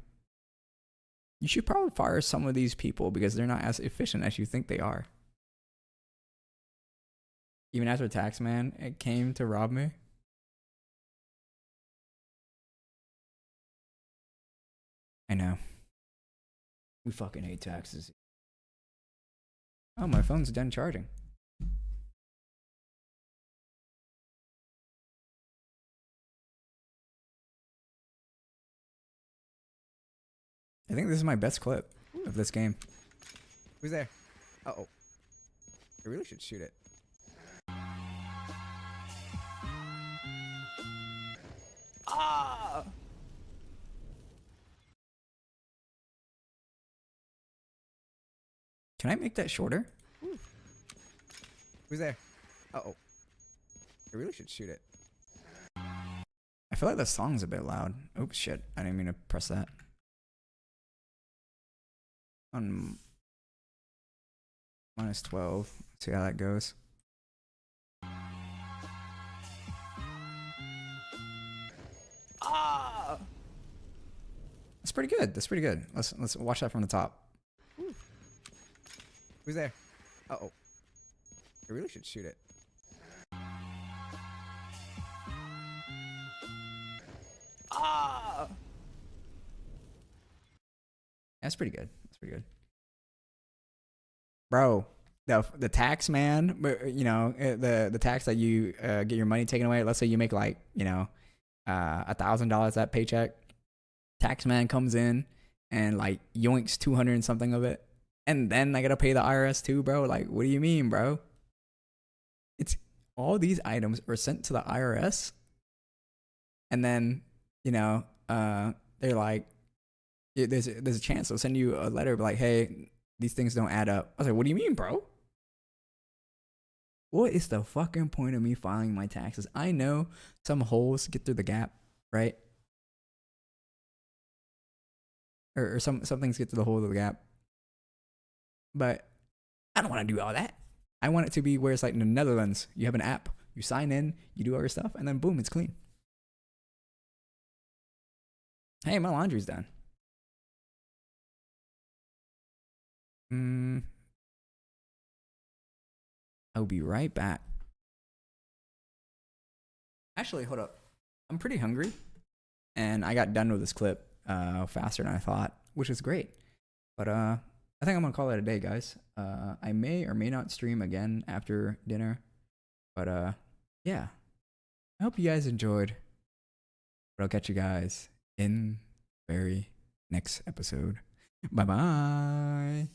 you should probably fire some of these people because they're not as efficient as you think they are. Even after Taxman, it came to rob me. I know. We fucking hate taxes. Oh, my phone's done charging. I think this is my best clip of this game. Who's there? Uh-oh. I really should shoot it. Ah! Can I make that shorter? Who's there? Uh-oh. I really should shoot it. I feel like the song's a bit loud. Oops, shit. I didn't mean to press that. On minus 12. See how that goes. Ah! That's pretty good. That's pretty good. Let's watch that from the top. Who's there? Uh-oh. I really should shoot it. Ah! That's pretty good. That's pretty good. Bro, the tax man, you know, the tax that you get your money taken away. Let's say you make like, you know, $1,000 that paycheck. Tax man comes in and like yoinks 200 and something of it. And then I gotta pay the IRS too, bro. Like, what do you mean, bro? It's all these items are sent to the IRS. And then, you know, they're like, there's a chance they'll send you a letter like, hey, these things don't add up. I was like, what do you mean, bro? What is the fucking point of me filing my taxes? I know some holes get through the gap, right? Or some things get through the hole of the gap. But I don't want to do all that. I want it to be where it's like in the Netherlands. You have an app, you sign in, you do all your stuff, and then boom, it's clean. Hey, my laundry's done. I'll be right back. Actually, hold up. I'm pretty hungry, and I got done with this clip faster than I thought, which is great. But I think I'm gonna call it a day, guys. I may or may not stream again after dinner, but yeah. I hope you guys enjoyed. But I'll catch you guys in the very next episode. Bye bye.